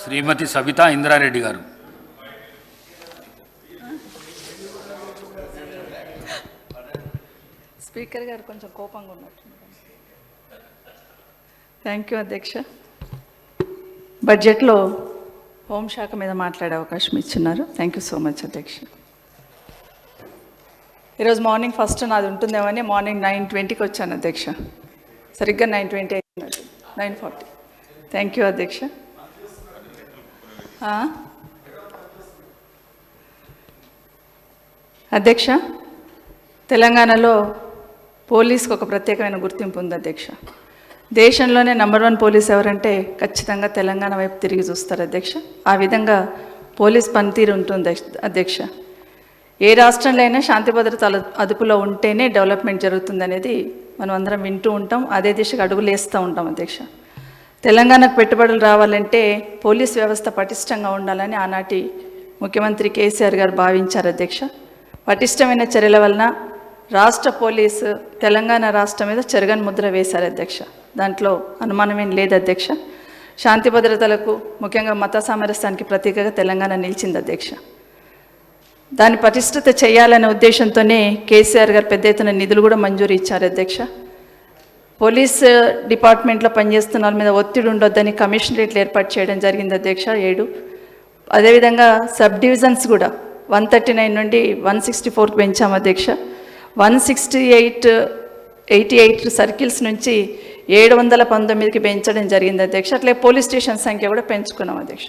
శ్రీమతి సబితా ఇంద్రారెడ్డి గారు. స్పీకర్ గారు కొంచెం కోపంగా ఉన్నట్టు. థ్యాంక్ యూ అధ్యక్ష. బడ్జెట్లో హోంశాఖ మీద మాట్లాడే అవకాశం ఇచ్చున్నారు. థ్యాంక్ యూ సో మచ్ అధ్యక్ష. ఈరోజు మార్నింగ్ ఫస్ట్ నాది ఉంటుందేమని మార్నింగ్ 9:20కి వచ్చాను అధ్యక్ష. సరిగ్గా 9:20 అయినట్టు 9:40. థ్యాంక్ యూ అధ్యక్ష. అధ్యక్ష, తెలంగాణలో పోలీస్కి ఒక ప్రత్యేకమైన గుర్తింపు ఉంది అధ్యక్ష. దేశంలోనే నంబర్ 1 పోలీస్ ఎవరంటే ఖచ్చితంగా తెలంగాణ వైపు తిరిగి చూస్తారు అధ్యక్ష. ఆ విధంగా పోలీస్ పనితీరు ఉంటుంది అధ్యక్ష. ఏ రాష్ట్రంలో అయినా శాంతి భద్రతల అదుపులో ఉంటేనే డెవలప్మెంట్ జరుగుతుందనేది మనం అందరం వింటూ ఉంటాం. అదే దిశగా అడుగులు వేస్తూ ఉంటాం అధ్యక్ష. తెలంగాణకు పెట్టుబడులు రావాలంటే పోలీస్ వ్యవస్థ పటిష్టంగా ఉండాలని ఆనాటి ముఖ్యమంత్రి కేసీఆర్ గారు భావించారు అధ్యక్ష. పటిష్టమైన చర్యల వలన రాష్ట్ర పోలీసు తెలంగాణ రాష్ట్రం మీద చెరగని ముద్ర వేశారు అధ్యక్ష. దాంట్లో అనుమానమేం లేదు అధ్యక్ష. శాంతి భద్రతలకు ముఖ్యంగా మత సామరస్యానికి ప్రతీకగా తెలంగాణ నిలిచింది అధ్యక్ష. దాన్ని పటిష్టత చేయాలనే ఉద్దేశంతోనే కేసీఆర్ గారు పెద్ద ఎత్తున నిధులు కూడా మంజూరు ఇచ్చారు అధ్యక్ష. పోలీస్ డిపార్ట్మెంట్లో పనిచేస్తున్న వాళ్ళ మీద ఒత్తిడి ఉండొద్దని కమిషనరేట్లు ఏర్పాటు చేయడం జరిగింది అధ్యక్ష 7. అదేవిధంగా సబ్ డివిజన్స్ కూడా 139 నుండి 164కి పెంచాము అధ్యక్ష. 168 సర్కిల్స్ నుంచి 719కి పెంచడం జరిగింది అధ్యక్ష. అట్లే పోలీస్ స్టేషన్ సంఖ్య కూడా పెంచుకున్నాం అధ్యక్ష.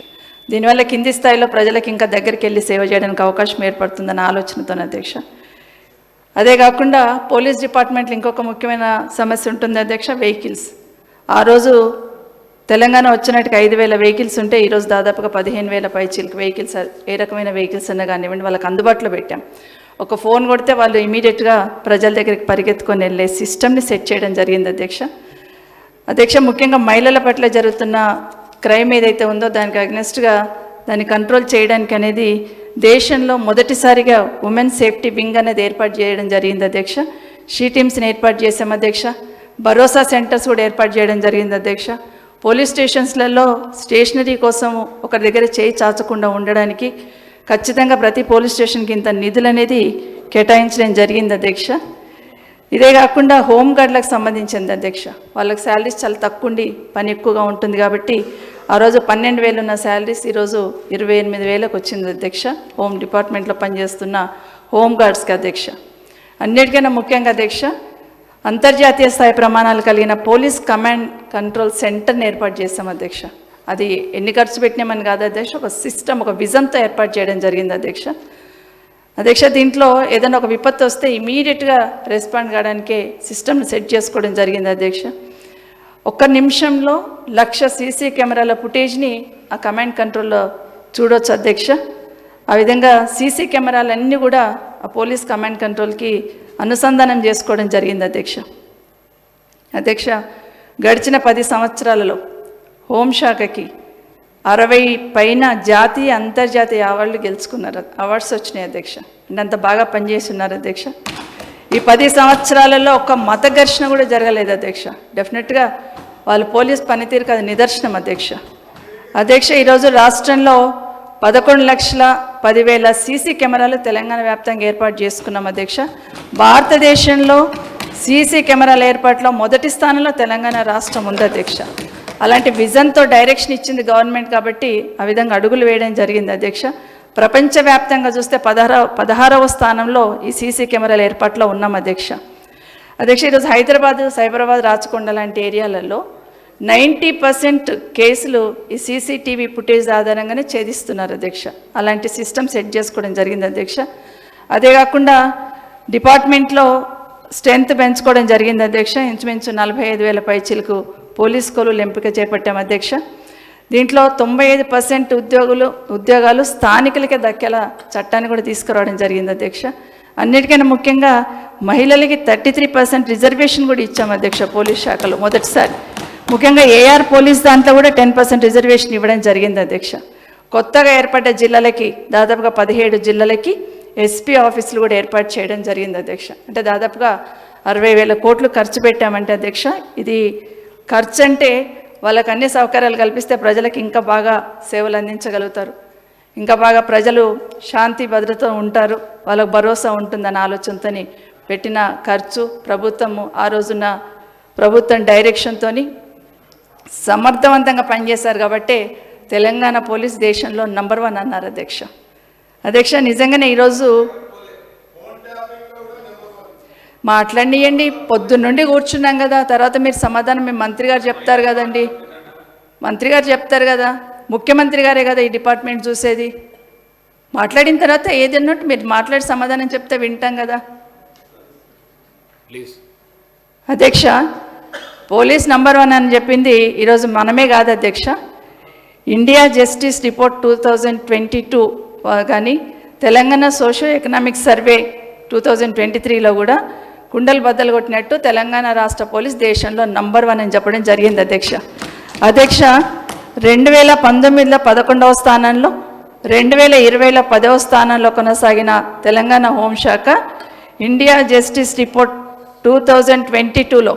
దీనివల్ల కింది స్థాయిలో ప్రజలకు ఇంకా దగ్గరికి వెళ్ళి సేవ చేయడానికి అవకాశం ఏర్పడుతుందన్న ఆలోచనతో అధ్యక్ష. అదే కాకుండా పోలీస్ డిపార్ట్మెంట్లో ఇంకొక ముఖ్యమైన సమస్య ఉంటుంది అధ్యక్ష, వెహికల్స్. ఆ రోజు తెలంగాణ వచ్చినట్టుగా 5,000 వెహికల్స్ ఉంటే ఈరోజు దాదాపుగా 15,000 పైచీలకు వెహికల్స్, ఏ రకమైన వెహికల్స్ అన్నా కానివ్వండి వాళ్ళకి అందుబాటులో పెట్టాం. ఒక ఫోన్ కొడితే వాళ్ళు ఇమీడియట్గా ప్రజల దగ్గరికి పరిగెత్తుకొని వెళ్ళే సిస్టమ్ని సెట్ చేయడం జరిగింది అధ్యక్ష. ముఖ్యంగా మహిళల పట్ల జరుగుతున్న క్రైమ్ ఏదైతే ఉందో దానికి అగ్నెస్ట్గా దాన్ని కంట్రోల్ చేయడానికి అనేది దేశంలో మొదటిసారిగా ఉమెన్ సేఫ్టీ వింగ్ అనేది ఏర్పాటు చేయడం జరిగింది అధ్యక్ష. షీ టీమ్స్ని ఏర్పాటు చేసాం అధ్యక్ష. భరోసా సెంటర్స్ కూడా ఏర్పాటు చేయడం జరిగింది అధ్యక్ష. పోలీస్ స్టేషన్స్లలో స్టేషనరీ కోసం ఒకరి దగ్గర చేయి చాచకుండా ఉండడానికి ఖచ్చితంగా ప్రతి పోలీస్ స్టేషన్కి ఇంత నిధులు అనేది కేటాయించడం జరిగింది అధ్యక్ష. ఇదే కాకుండా హోంగార్డులకు సంబంధించింది అధ్యక్ష. వాళ్ళకి శాలరీస్ చాలా తక్కువ ఉండి పని ఎక్కువగా ఉంటుంది కాబట్టి ఆ రోజు 12,000 ఉన్న శాలరీస్ ఈరోజు 28,000కి వచ్చింది అధ్యక్ష. హోమ్ డిపార్ట్మెంట్లో పనిచేస్తున్న హోంగార్డ్స్కి అధ్యక్ష. అన్నిటికన్నా ముఖ్యంగా అధ్యక్ష, అంతర్జాతీయ స్థాయి ప్రమాణాలు కలిగిన పోలీస్ కమాండ్ కంట్రోల్ సెంటర్ని ఏర్పాటు చేస్తాం అధ్యక్ష. అది ఎన్ని ఖర్చు పెట్టినామని కాదు అధ్యక్ష, ఒక సిస్టమ్, ఒక విజన్తో ఏర్పాటు చేయడం జరిగింది అధ్యక్ష. దీంట్లో ఏదైనా ఒక విపత్తు వస్తే ఇమీడియట్గా రెస్పాండ్ కావడానికే సిస్టమ్ని సెట్ చేసుకోవడం జరిగింది అధ్యక్ష. 1 నిమిషంలో 1,00,000 సీసీ కెమెరాల ఫుటేజ్ని ఆ కమాండ్ కంట్రోల్లో చూడవచ్చు అధ్యక్ష. ఆ విధంగా సీసీ కెమెరాలన్నీ కూడా ఆ పోలీస్ కమాండ్ కంట్రోల్కి అనుసంధానం చేసుకోవడం జరిగింది అధ్యక్ష. గడిచిన 10 సంవత్సరాలలో హోంశాఖకి 60 పైన జాతీయ అంతర్జాతీయ అవార్డులు గెలుచుకున్నారు, అవార్డ్స్ వచ్చినాయి అధ్యక్ష. అంటే అంత బాగా పనిచేసి ఉన్నారు అధ్యక్ష. ఈ 10 సంవత్సరాలలో ఒక మత ఘర్షణ కూడా జరగలేదు అధ్యక్ష. డెఫినెట్గా వాళ్ళు పోలీస్ పనితీరుకు అది నిదర్శనం అధ్యక్ష. ఈరోజు రాష్ట్రంలో 11,10,000 సీసీ కెమెరాలు తెలంగాణ వ్యాప్తంగా ఏర్పాటు చేసుకున్నాం అధ్యక్ష. భారతదేశంలో సీసీ కెమెరాల ఏర్పాటులో మొదటి స్థానంలో తెలంగాణ రాష్ట్రం ఉంది అధ్యక్ష. అలాంటి విజన్తో డైరెక్షన్ ఇచ్చింది గవర్నమెంట్ కాబట్టి ఆ విధంగా అడుగులు వేయడం జరిగింది అధ్యక్ష. ప్రపంచవ్యాప్తంగా చూస్తే 16వ స్థానంలో ఈ సీసీ కెమెరాల ఏర్పాట్లో ఉన్నాం అధ్యక్ష. ఈరోజు హైదరాబాద్, సైబరాబాద్, రాచకొండ లాంటి ఏరియాలలో 90% కేసులు ఈ సీసీటీవీ ఫుటేజ్ ఆధారంగానే ఛేదిస్తున్నారు అధ్యక్ష. అలాంటి సిస్టమ్ సెట్ చేసుకోవడం జరిగింది అధ్యక్ష. అదే కాకుండా డిపార్ట్మెంట్లో స్ట్రెంత్ పెంచుకోవడం జరిగింది అధ్యక్ష. ఇంచుమించు 45,000 పైచీలకు పోలీస్ స్కూలు ఎంపిక చేపట్టాం అధ్యక్ష. దీంట్లో 95% ఉద్యోగాలు స్థానికులకే దక్కేలా చట్టాన్ని కూడా తీసుకురావడం జరిగింది అధ్యక్ష. అన్నిటికన్నా ముఖ్యంగా మహిళలకి 33% రిజర్వేషన్ కూడా ఇచ్చాం అధ్యక్ష పోలీస్ శాఖలో మొదటిసారి. ముఖ్యంగా ఏఆర్ పోలీస్ దాంట్లో కూడా 10% రిజర్వేషన్ ఇవ్వడం జరిగింది అధ్యక్ష. కొత్తగా ఏర్పడ్డ జిల్లాలకి దాదాపుగా 17 జిల్లాలకి ఎస్పీ ఆఫీసులు కూడా ఏర్పాటు చేయడం జరిగింది అధ్యక్ష. అంటే దాదాపుగా 60,000 కోట్లు ఖర్చు పెట్టామంటే అధ్యక్ష, ఇది ఖర్చు అంటే వాళ్ళకి అన్ని సౌకర్యాలు కల్పిస్తే ప్రజలకు ఇంకా బాగా సేవలు అందించగలుగుతారు, ఇంకా బాగా ప్రజలు శాంతి భద్రత ఉంటారు, వాళ్ళకు భరోసా ఉంటుందన్న ఆలోచనతోని పెట్టిన ఖర్చు ప్రభుత్వము ఆ రోజున ప్రభుత్వం డైరెక్షన్తో సమర్థవంతంగా పనిచేశారు కాబట్టి తెలంగాణ పోలీస్ దేశంలో నంబర్ 1 అన్నారు అధ్యక్ష. నిజంగానే ఈరోజు మాట్లాడియండి, పొద్దున్నుండి కూర్చున్నాం కదా, తర్వాత మీరు సమాధానం మీ మంత్రి గారు చెప్తారు కదండి, మంత్రి గారు చెప్తారు కదా, ముఖ్యమంత్రి గారే కదా ఈ డిపార్ట్మెంట్ చూసేది. మాట్లాడిన తర్వాత ఏదన్నట్టు మీరు మాట్లాడి సమాధానం చెప్తే వింటాం కదా. ప్లీజ్ అధ్యక్ష, పోలీస్ నంబర్ 1 అని చెప్పింది ఈరోజు మనమే కాదు అధ్యక్ష. ఇండియా జస్టిస్ రిపోర్ట్ 2022 కానీ తెలంగాణ సోషో ఎకనామిక్ సర్వే 2023లో కూడా కుండలు బద్దలు కొట్టినట్టు తెలంగాణ రాష్ట్ర పోలీస్ దేశంలో నంబర్ 1 అని చెప్పడం జరిగింది అధ్యక్ష. 2019లో 11వ స్థానంలో, 2020లో 10వ స్థానంలో కొనసాగిన తెలంగాణ హోంశాఖ ఇండియా జస్టిస్ రిపోర్ట్ 2022లో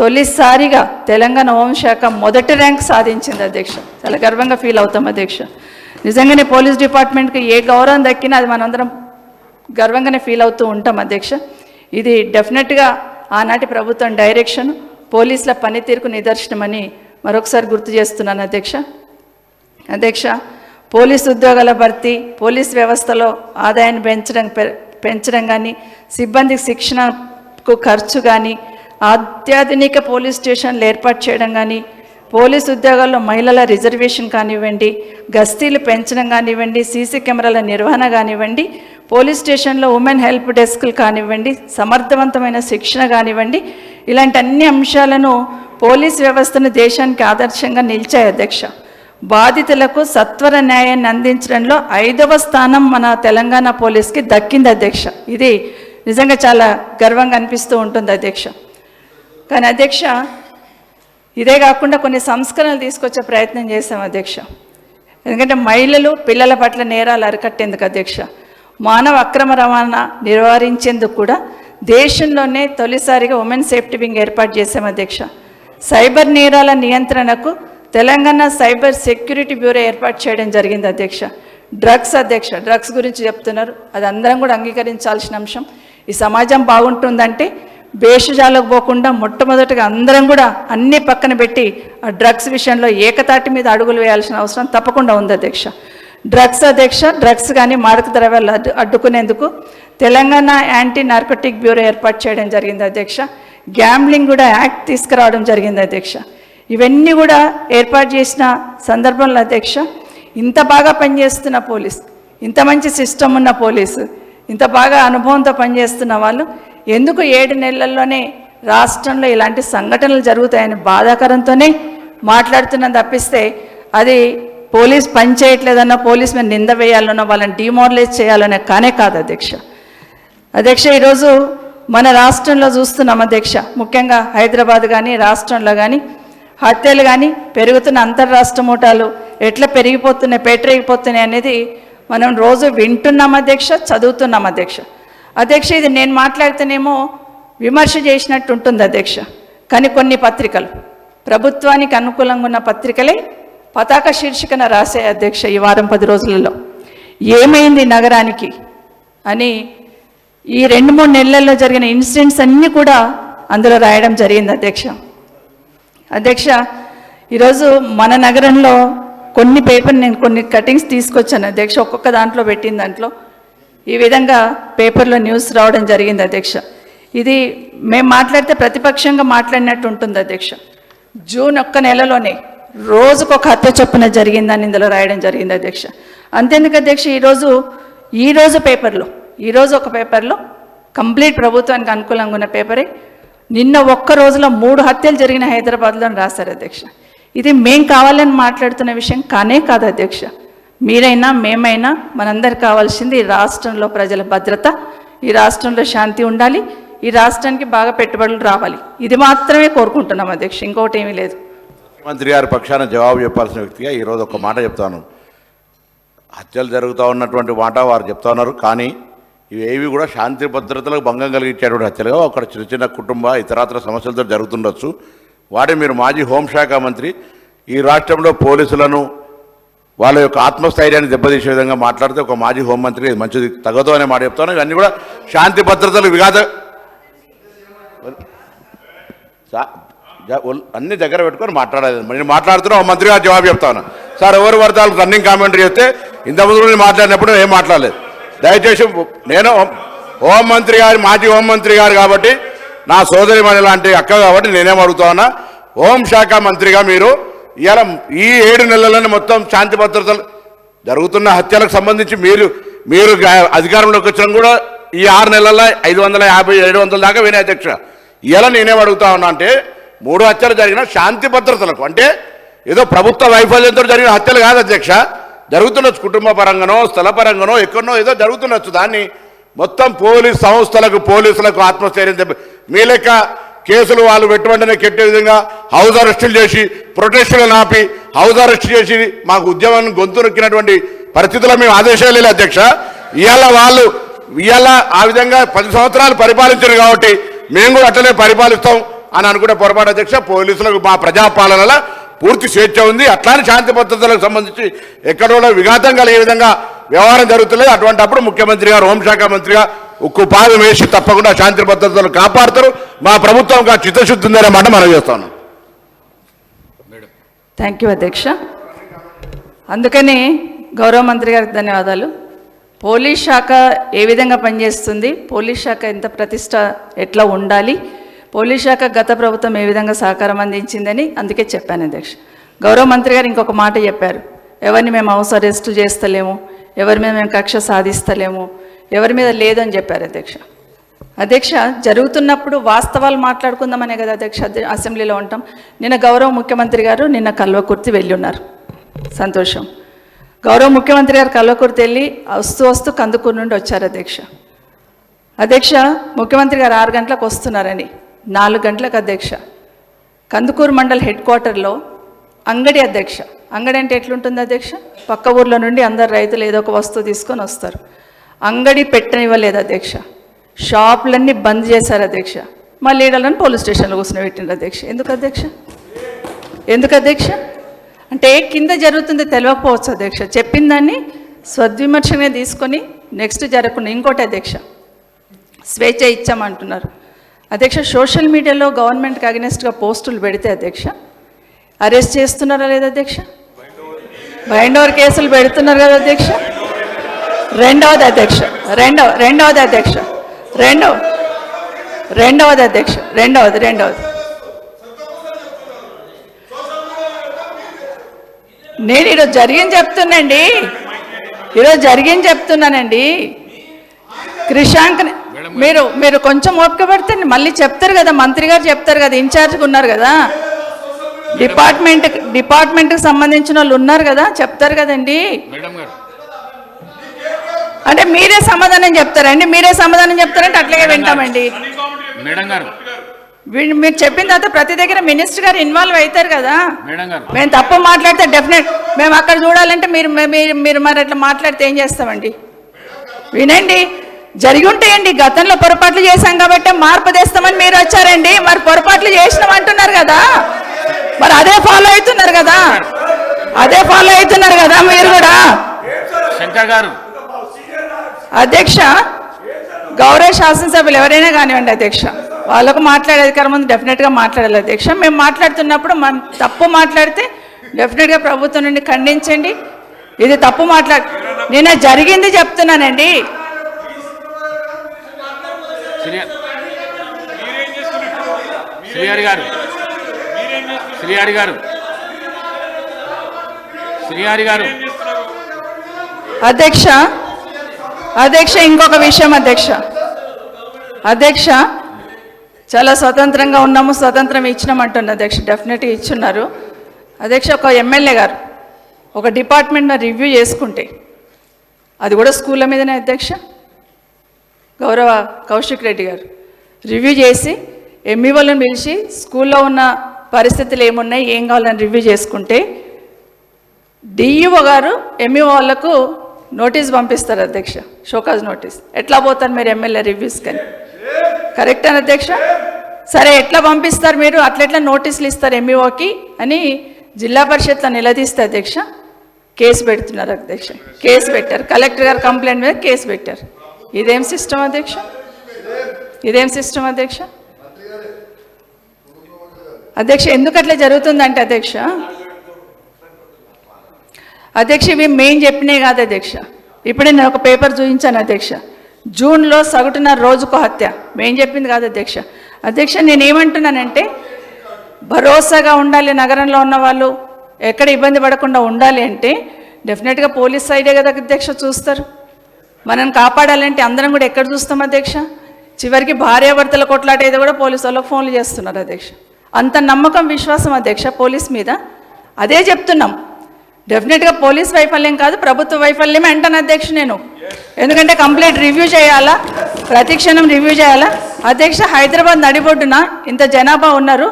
తొలిసారిగా తెలంగాణ హోంశాఖ మొదటి ర్యాంక్ సాధించింది అధ్యక్ష. చాలా గర్వంగా ఫీల్ అవుతాం అధ్యక్ష. నిజంగానే పోలీస్ డిపార్ట్మెంట్కి ఏ గౌరవం దక్కినా అది మనందరం గర్వంగానే ఫీల్ అవుతూ ఉంటాం అధ్యక్ష. ఇది డెఫినెట్గా ఆనాటి ప్రభుత్వం డైరెక్షన్, పోలీసుల పనితీరుకు నిదర్శనమని మరొకసారి గుర్తు చేస్తున్నాను అధ్యక్ష. పోలీస్ ఉద్యోగాల భర్తీ, పోలీస్ వ్యవస్థలో ఆదాయాన్ని పెంచడం కానీ, సిబ్బందికి శిక్షణకు ఖర్చు కానీ, అత్యాధునిక పోలీస్ స్టేషన్లు ఏర్పాటు చేయడం కానీ, పోలీస్ ఉద్యోగాల్లో మహిళల రిజర్వేషన్ కానివ్వండి, గస్తీలు పెంచడం కానివ్వండి, సీసీ కెమెరాల నిర్వహణ కానివ్వండి, పోలీస్ స్టేషన్లో ఉమెన్ హెల్ప్ డెస్క్లు కానివ్వండి, సమర్థవంతమైన శిక్షణ కానివ్వండి, ఇలాంటి అన్ని అంశాలను పోలీస్ వ్యవస్థను దేశానికి ఆదర్శంగా నిలిచాయి అధ్యక్ష. బాధితులకు సత్వర న్యాయాన్ని అందించడంలో 5వ స్థానం మన తెలంగాణ పోలీస్కి దక్కింది అధ్యక్ష. ఇది నిజంగా చాలా గర్వంగా అనిపిస్తూ ఉంటుంది అధ్యక్ష. కానీ అధ్యక్ష, ఇదే కాకుండా కొన్ని సంస్కరణలు తీసుకొచ్చే ప్రయత్నం చేశాం అధ్యక్ష. ఎందుకంటే మహిళలు, పిల్లల పట్ల నేరాలు అరికట్టేందుకు అధ్యక్ష, మానవ అక్రమ రవాణా నివారించేందుకు కూడా దేశంలోనే తొలిసారిగా ఉమెన్ సేఫ్టీ వింగ్ ఏర్పాటు చేశాం అధ్యక్ష. సైబర్ నేరాల నియంత్రణకు తెలంగాణ సైబర్ సెక్యూరిటీ బ్యూరో ఏర్పాటు చేయడం జరిగింది అధ్యక్ష. డ్రగ్స్ గురించి చెప్తున్నారు, అది అందరం కూడా అంగీకరించాల్సిన అంశం. ఈ సమాజం బాగుంటుందంటే భేషజాలకు పోకుండా మొట్టమొదటిగా అందరం కూడా అన్ని పక్కన పెట్టి ఆ డ్రగ్స్ విషయంలో ఏకతాటి మీద అడుగులు వేయాల్సిన అవసరం తప్పకుండా ఉంది అధ్యక్ష. డ్రగ్స్ కానీ మాదక ద్రవ్యాలు అడ్డుకునేందుకు తెలంగాణ యాంటీ నార్కోటిక్ బ్యూరో ఏర్పాటు చేయడం జరిగింది అధ్యక్ష. గ్యాంబ్లింగ్ కూడా యాక్ట్ తీసుకురావడం జరిగింది అధ్యక్ష. ఇవన్నీ కూడా ఏర్పాటు చేసిన సందర్భంలో అధ్యక్ష, ఇంత బాగా పనిచేస్తున్న పోలీస్, ఇంత మంచి సిస్టమ్ ఉన్న పోలీసు, ఇంత బాగా అనుభవంతో పనిచేస్తున్న వాళ్ళు ఎందుకు 7 నెలల్లోనే రాష్ట్రంలో ఇలాంటి సంఘటనలు జరుగుతాయని బాధాకరంతోనే మాట్లాడుతున్నాను తప్పిస్తే అది పోలీస్ పని చేయట్లేదన్నా, పోలీస్ మీద నింద వేయాలన్నా, వాళ్ళని డిమోరలైజ్ చేయాలనే కానే కాదు అధ్యక్ష. ఈరోజు మన రాష్ట్రంలో చూస్తున్నాం అధ్యక్ష, ముఖ్యంగా హైదరాబాద్ కానీ రాష్ట్రంలో కానీ హత్యలు కానీ, పెరుగుతున్న అంతర్రాష్ట్ర మూటాలు ఎట్లా పేటరేగిపోతున్నాయి అనేది మనం రోజు వింటున్నాం అధ్యక్ష, చదువుతున్నాం అధ్యక్ష. ఇది నేను మాట్లాడితేనేమో విమర్శ చేసినట్టు ఉంటుంది అధ్యక్ష. కానీ కొన్ని పత్రికలు, ప్రభుత్వానికి అనుకూలంగా ఉన్న పత్రికలే పతాక శీర్షికన రాసే అధ్యక్ష ఈ వారం 10 రోజులలో ఏమైంది నగరానికి అని ఈ 2-3 నెలల్లో జరిగిన ఇన్సిడెంట్స్ అన్నీ కూడా అందులో రాయడం జరిగింది అధ్యక్ష. ఈరోజు మన నగరంలో నేను కొన్ని కటింగ్స్ తీసుకొచ్చాను అధ్యక్ష, ఒక్కొక్క దాంట్లో పెట్టిన దాంట్లో ఈ విధంగా పేపర్లో న్యూస్ రావడం జరిగింది అధ్యక్ష. ఇది మేము మాట్లాడితే ప్రతిపక్షంగా మాట్లాడినట్టు ఉంటుంది అధ్యక్ష. జూన్ 1 నెలలోనే రోజుకొక హత్య చొప్పున జరిగిందని ఇందులో రాయడం జరిగింది అధ్యక్ష. అంతేందుకు అధ్యక్ష, ఈరోజు ఒక పేపర్లో కంప్లీట్ ప్రభుత్వానికి అనుకూలంగా ఉన్న పేపరే నిన్న ఒక్క రోజులో 3 హత్యలు జరిగిన హైదరాబాద్లో రాశారు అధ్యక్ష. ఇది మేం కావాలని మాట్లాడుతున్న విషయం కానే కాదు అధ్యక్ష. మీరైనా మేమైనా మనందరికి కావాల్సింది ఈ రాష్ట్రంలో ప్రజల భద్రత, ఈ రాష్ట్రంలో శాంతి ఉండాలి, ఈ రాష్ట్రానికి బాగా పెట్టుబడులు రావాలి, ఇది మాత్రమే కోరుకుంటున్నాం అధ్యక్ష, ఇంకొకటి ఏమీ లేదు. ముఖ్యమంత్రి గారి పక్షాన జవాబు చెప్పాల్సిన వ్యక్తిగా ఈరోజు ఒక మాట చెప్తాను. హత్యలు జరుగుతూ ఉన్నటువంటి మాట వారు చెప్తా ఉన్నారు, కానీ ఇవేవి కూడా శాంతి భద్రతలకు భంగం కలిగించేటువంటి హత్యలుగా ఒక చిన్న చిన్న కుటుంబ ఇతరాతర సమస్యలతో జరుగుతుండొచ్చు. వాటి మీరు మాజీ హోంశాఖ మంత్రి ఈ రాష్ట్రంలో పోలీసులను వాళ్ళ యొక్క ఆత్మస్థైర్యాన్ని దెబ్బతీసే విధంగా మాట్లాడితే ఒక మాజీ హోంమంత్రి ఇది మంచిది తగదు అనే మాట చెప్తాను. ఇవన్నీ కూడా శాంతి భద్రతలు అన్ని దగ్గర పెట్టుకొని మాట్లాడాలి. నేను మాట్లాడుతున్నా మంత్రి గారు జవాబు చెప్తాను. సార్ ఎవరు వర్తాలు రన్నింగ్ కామెంటరీ చేస్తే ఇంతకుముందు నేను మాట్లాడినప్పుడు ఏం మాట్లాడలేదు. దయచేసి నేను హోంమంత్రి గారు మాజీ హోంమంత్రి గారు కాబట్టి నా సోదరి మణి లాంటి అక్క కాబట్టి నేనేం అడుగుతా ఉన్నా, హోంశాఖ మంత్రిగా మీరు ఇవాళ ఈ 7 నెలలను మొత్తం శాంతి భద్రతలు జరుగుతున్న హత్యలకు సంబంధించి మీరు అధికారంలోకి వచ్చినా కూడా ఈ 6 నెలల్లో 550, 700 దాకా వినే అధ్యక్ష. ఇలా నేనేం అడుగుతా ఉన్నా అంటే 3 హత్యలు జరిగిన శాంతి భద్రతలకు అంటే ఏదో ప్రభుత్వ వైఫల్యంతో జరిగిన హత్యలు కాదు అధ్యక్ష, జరుగుతుండొచ్చు కుటుంబ పరంగానో స్థల పరంగానో ఎక్కడనో ఏదో జరుగుతుండొచ్చు. దాన్ని మొత్తం పోలీస్ సంస్థలకు పోలీసులకు ఆత్మస్థైర్యం మీ లెక్క కేసులు వాళ్ళు వెంటనే కెట్టే విధంగా హౌస్ అరెస్టులు చేసి ప్రొటెస్టులు ఆపి హౌస్ అరెస్ట్ చేసి మాకు ఉద్యమాన్ని గొంతు నొక్కినటువంటి పరిస్థితుల్లో మేము ఆదేశాలు లేదు అధ్యక్ష. ఇవాళ ఆ విధంగా 10 సంవత్సరాలు పరిపాలించారు కాబట్టి మేము కూడా అట్లనే పరిపాలిస్తాం అని అనుకునే పొరపాటు అధ్యక్ష. పోలీసులకు మా ప్రజాపాలనలో పూర్తి స్వేచ్ఛ ఉంది. అట్లానే శాంతి భద్రతలకు సంబంధించి ఎక్కడో విఘాతం కలిగే విధంగా వ్యవహారం జరుగుతుంది. అటువంటి అప్పుడు ముఖ్యమంత్రి గారు హోంశాఖ మంత్రిగా ఉక్కు పాదం వేసి తప్పకుండా శాంతి భద్రతలు కాపాడుతారు. మా ప్రభుత్వం చిత్తశుద్ధి ఉందనే మాట మనం చేస్తాను. థ్యాంక్ యూ అధ్యక్ష. అందుకని గౌరవ మంత్రి గారికి ధన్యవాదాలు. పోలీస్ శాఖ ఏ విధంగా పనిచేస్తుంది, పోలీస్ శాఖ ఎంత ప్రతిష్ట ఎట్లా ఉండాలి, పోలీస్ శాఖ గత ప్రభుత్వం ఏ విధంగా సహకారం అందించిందని అందుకే చెప్పాను అధ్యక్ష. గౌరవ మంత్రి గారు ఇంకొక మాట చెప్పారు, ఎవరిని మేము హౌస్ అరెస్టు చేస్తలేము, ఎవరి మీద మేము కక్ష సాధిస్తలేము, ఎవరి మీద లేదని చెప్పారు అధ్యక్ష. అధ్యక్ష జరుగుతున్నప్పుడు వాస్తవాలు మాట్లాడుకుందామనే కదా అధ్యక్ష అసెంబ్లీలో ఉంటాం. నిన్న గౌరవ ముఖ్యమంత్రి గారు నిన్న కల్వకుర్తి వెళ్ళి ఉన్నారు, సంతోషం. గౌరవ ముఖ్యమంత్రి గారు కల్వకుర్తి వెళ్ళి వస్తూ కందుకూరు నుండి వచ్చారు అధ్యక్ష. అధ్యక్ష ముఖ్యమంత్రి గారు 6 గంటలకు వస్తున్నారని 4 గంటలకు అధ్యక్ష కందుకూరు మండల్ హెడ్ క్వార్టర్లో అంగడి అధ్యక్ష. అంగడి అంటే ఎట్లుంటుంది అధ్యక్ష, పక్క ఊర్లో నుండి అందరు రైతులు ఏదో ఒక వస్తువు తీసుకొని వస్తారు. అంగడి పెట్టనివ్వలేదు అధ్యక్ష, షాపులన్నీ బంద్ చేశారు అధ్యక్ష. మా లీడర్లను పోలీస్ స్టేషన్లో కూర్చొని పెట్టిండ్రు అధ్యక్ష. ఎందుకు అధ్యక్ష అంటే కింద జరుగుతుంది తెలియకపోవచ్చు అధ్యక్ష. చెప్పిన దాన్ని సద్విమర్శనే తీసుకొని నెక్స్ట్ జరగకుండా ఇంకోటి అధ్యక్ష స్వేచ్ఛ ఇచ్చామంటున్నారు అధ్యక్ష. సోషల్ మీడియాలో గవర్నమెంట్కి అగెనిస్ట్గా పోస్టులు పెడితే అధ్యక్ష అరెస్ట్ చేస్తున్నారా లేదా అధ్యక్ష, బైండ్ ఓవర్ కేసులు పెడుతున్నారు కదా అధ్యక్ష. రెండవది అధ్యక్ష నేను ఈరోజు జరిగింది చెప్తున్నానండి. క్రిషాంక్ మీరు కొంచెం ఓపిక పెడితే మళ్ళీ చెప్తారు కదా, మంత్రి గారు చెప్తారు కదా, ఇన్ఛార్జ్గా ఉన్నారు కదా, డిపార్ట్మెంట్కి సంబంధించిన వాళ్ళు ఉన్నారు కదా, చెప్తారు కదండి. అంటే మీరే సమాధానం చెప్తారంటే అట్లాగే వింటామండి. మీరు చెప్పిన తర్వాత ప్రతి దగ్గర మినిస్టర్ గారు ఇన్వాల్వ్ అవుతారు కదా. మేము తప్పు మాట్లాడితే డెఫినెట్ మేము అక్కడ చూడాలంటే మీరు మరి అట్లా మాట్లాడితే ఏం చేస్తామండి. వినండి, జరిగి ఉంటాయండి. గతంలో పొరపాట్లు చేశాం కాబట్టి మార్పు తెస్తామని మీరు వచ్చారండి. మరి పొరపాట్లు చేసినాం అంటున్నారు కదా, మరి అదే ఫాలో అవుతున్నారు కదా మీరు కూడా. శంకర్ గారు అధ్యక్ష, గౌరవ శాసనసభ్యులు ఎవరైనా కానివ్వండి అధ్యక్ష, వాళ్ళకు మాట్లాడే అధికారం ఉంది, డెఫినెట్గా మాట్లాడాలి అధ్యక్ష. మేము మాట్లాడుతున్నప్పుడు తప్పు మాట్లాడితే డెఫినెట్గా ప్రభుత్వం నుండి ఖండించండి. ఇది తప్పు నిన్న జరిగింది చెప్తున్నానండి. శ్రీహరి గారు అధ్యక్ష ఇంకొక విషయం అధ్యక్ష చాలా స్వతంత్రంగా ఉన్నాము, స్వతంత్రం ఇచ్చినామంటుంది అధ్యక్ష. డెఫినెట్గా ఇచ్చున్నారు అధ్యక్ష. ఒక ఎమ్మెల్యే గారు ఒక డిపార్ట్మెంట్ని రివ్యూ చేసుకుంటే అది కూడా స్కూళ్ళ మీదనే అధ్యక్ష. గౌరవ కౌశిక్ రెడ్డి గారు రివ్యూ చేసి ఎంఈఓలను పిలిచి స్కూల్లో ఉన్న పరిస్థితులు ఏమున్నాయి, ఏం కావాలని రివ్యూ చేసుకుంటే డిఈఓ గారు ఎంఈఓ వాళ్ళకు నోటీస్ పంపిస్తారు అధ్యక్ష, షోకాజ్ నోటీస్. ఎట్లా పోతారు మీరు ఎమ్మెల్యే రివ్యూస్ కానీ? కరెక్ట్ అని అధ్యక్ష. సరే ఎట్లా పంపిస్తారు మీరు, అట్లెట్లా నోటీసులు ఇస్తారు ఎంఈఓకి అని జిల్లా పరిషత్లో నిలదీస్తే అధ్యక్ష కేసు పెడుతున్నారు అధ్యక్ష, కేసు పెట్టారు, కలెక్టర్ గారు కంప్లైంట్ మీద కేసు పెట్టారు. ఇదేం సిస్టమ్ అధ్యక్ష? ఇదేం సిస్టమ్ అధ్యక్ష? అధ్యక్ష ఎందుకు అట్లా జరుగుతుందంటే అధ్యక్ష, ఇవి మేము చెప్పినే కాదు అధ్యక్ష. ఇప్పుడే నేను ఒక పేపర్ చూపించాను అధ్యక్ష, జూన్లో సగటున రోజుకు హత్య. మేము చెప్పింది కాదు అధ్యక్ష. నేనేమంటున్నానంటే భరోసాగా ఉండాలి, నగరంలో ఉన్న వాళ్ళు ఎక్కడ ఇబ్బంది పడకుండా ఉండాలి అంటే డెఫినెట్గా పోలీస్ సైడే కదా అధ్యక్ష చూస్తారు. మనం కాపాడాలంటే అందరం కూడా ఎక్కడ చూస్తాం అధ్యక్ష? చివరికి భార్యాభర్తల కొట్లాట ఏదో కూడా పోలీసు వాళ్ళకి ఫోన్లు చేస్తున్నారు అధ్యక్ష. అంత నమ్మకం విశ్వాసం అధ్యక్ష పోలీస్ మీద. అదే చెప్తున్నాం, డెఫినెట్గా పోలీస్ వైఫల్యం కాదు ప్రభుత్వ వైఫల్యమే అంటాను అధ్యక్ష నేను. ఎందుకంటే కంప్లీట్ రివ్యూ చేయాలా, ప్రతి క్షణం రివ్యూ చేయాలా అధ్యక్ష. హైదరాబాద్ నడిబొడ్డున ఇంత జనాభా ఉన్నారు,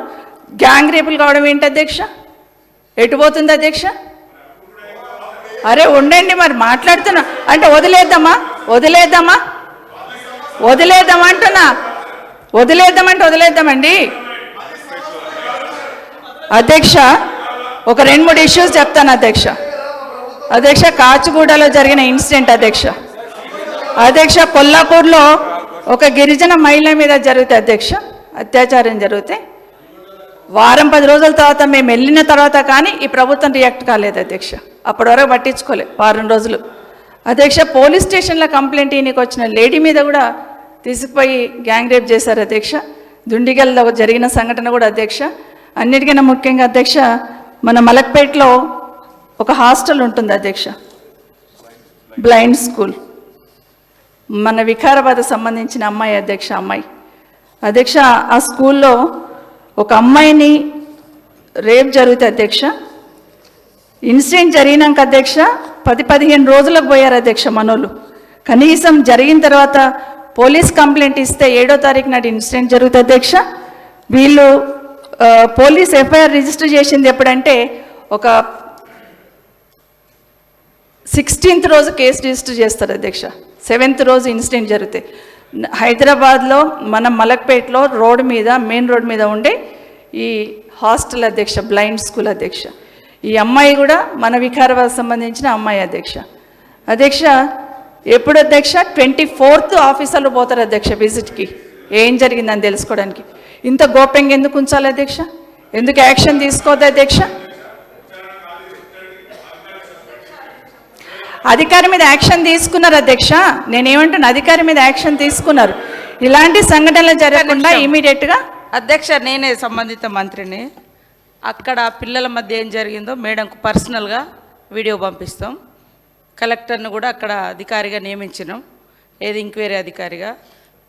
గ్యాంగ్ రేపులు కావడం ఏంటి అధ్యక్ష? ఎటు పోతుంది అధ్యక్ష? అరే ఉండండి, మరి మాట్లాడుతున్నా అంటే వదిలేద్దామా అంటున్నా. వదిలేద్దామండి అధ్యక్ష. ఒక 2-3 ఇష్యూస్ చెప్తాను అధ్యక్ష. కాచిగూడలో జరిగిన ఇన్సిడెంట్ అధ్యక్ష, కొల్లాపూర్లో ఒక గిరిజన మహిళ మీద జరిగితే అధ్యక్ష, అత్యాచారం జరిగితే వారం 10 రోజుల తర్వాత మేము వెళ్ళిన తర్వాత కానీ ఈ ప్రభుత్వం రియాక్ట్ కాలేదు అధ్యక్ష. అప్పటి వరకు పట్టించుకోలేదు, వారం రోజులు అధ్యక్ష. పోలీస్ స్టేషన్లో కంప్లైంట్ ఈయనకి వచ్చిన లేడీ మీద కూడా తీసుకుపోయి గ్యాంగ్ రేప్ చేశారు అధ్యక్ష. దుండిగల్లో జరిగిన సంఘటన కూడా అధ్యక్ష. అన్నిటికన్నా ముఖ్యంగా అధ్యక్ష, మన మలక్పేటలో ఒక హాస్టల్ ఉంటుంది అధ్యక్ష, బ్లైండ్ స్కూల్. మన వికారాబాద్ సంబంధించిన అమ్మాయి అధ్యక్ష. ఆ స్కూల్లో ఒక అమ్మాయిని రేప్ జరిగితే అధ్యక్ష, ఇన్సిడెంట్ జరిగినాక అధ్యక్ష 10-15 రోజులకు పోయారు అధ్యక్ష మనోళ్ళు. కనీసం జరిగిన తర్వాత పోలీస్ కంప్లైంట్ ఇస్తే 7వ తారీఖు నాటి ఇన్సిడెంట్ జరుగుతుంది అధ్యక్ష. వీళ్ళు పోలీస్ ఎఫ్ఐఆర్ రిజిస్టర్ చేసింది ఎప్పుడంటే ఒక 16th రోజు కేసు రిజిస్టర్ చేస్తారు అధ్యక్ష. 7th రోజు ఇన్సిడెంట్ జరిగితే హైదరాబాద్లో మన మలక్పేటలో మెయిన్ రోడ్ మీద ఉండే ఈ హాస్టల్ అధ్యక్ష, బ్లైండ్ స్కూల్ అధ్యక్ష. ఈ అమ్మాయి కూడా మన వికారాబాద్ సంబంధించిన అమ్మాయి అధ్యక్ష. ఎప్పుడు అధ్యక్ష? 24th ఆఫీసర్లు పోతారు అధ్యక్ష విజిట్కి, ఏం జరిగిందని తెలుసుకోవడానికి. ఇంత గోప్యంగా ఎందుకు ఉంచాలి అధ్యక్ష? ఎందుకు యాక్షన్ తీసుకోవద్దు అధ్యక్ష? అధికారి మీద యాక్షన్ తీసుకున్నారు అధ్యక్ష. నేనేమంటాను, అధికారి మీద యాక్షన్ తీసుకున్నారు. ఇలాంటి సంఘటనలు జరగకుండా ఇమీడియట్గా అధ్యక్ష, నేనే సంబంధిత మంత్రిని. అక్కడ పిల్లల మధ్య ఏం జరిగిందో మేడంకు పర్సనల్గా వీడియో పంపిస్తాం. కలెక్టర్ని కూడా అక్కడ అధికారిగా నియమించినాం, ఏది ఎంక్వైరీ అధికారిగా.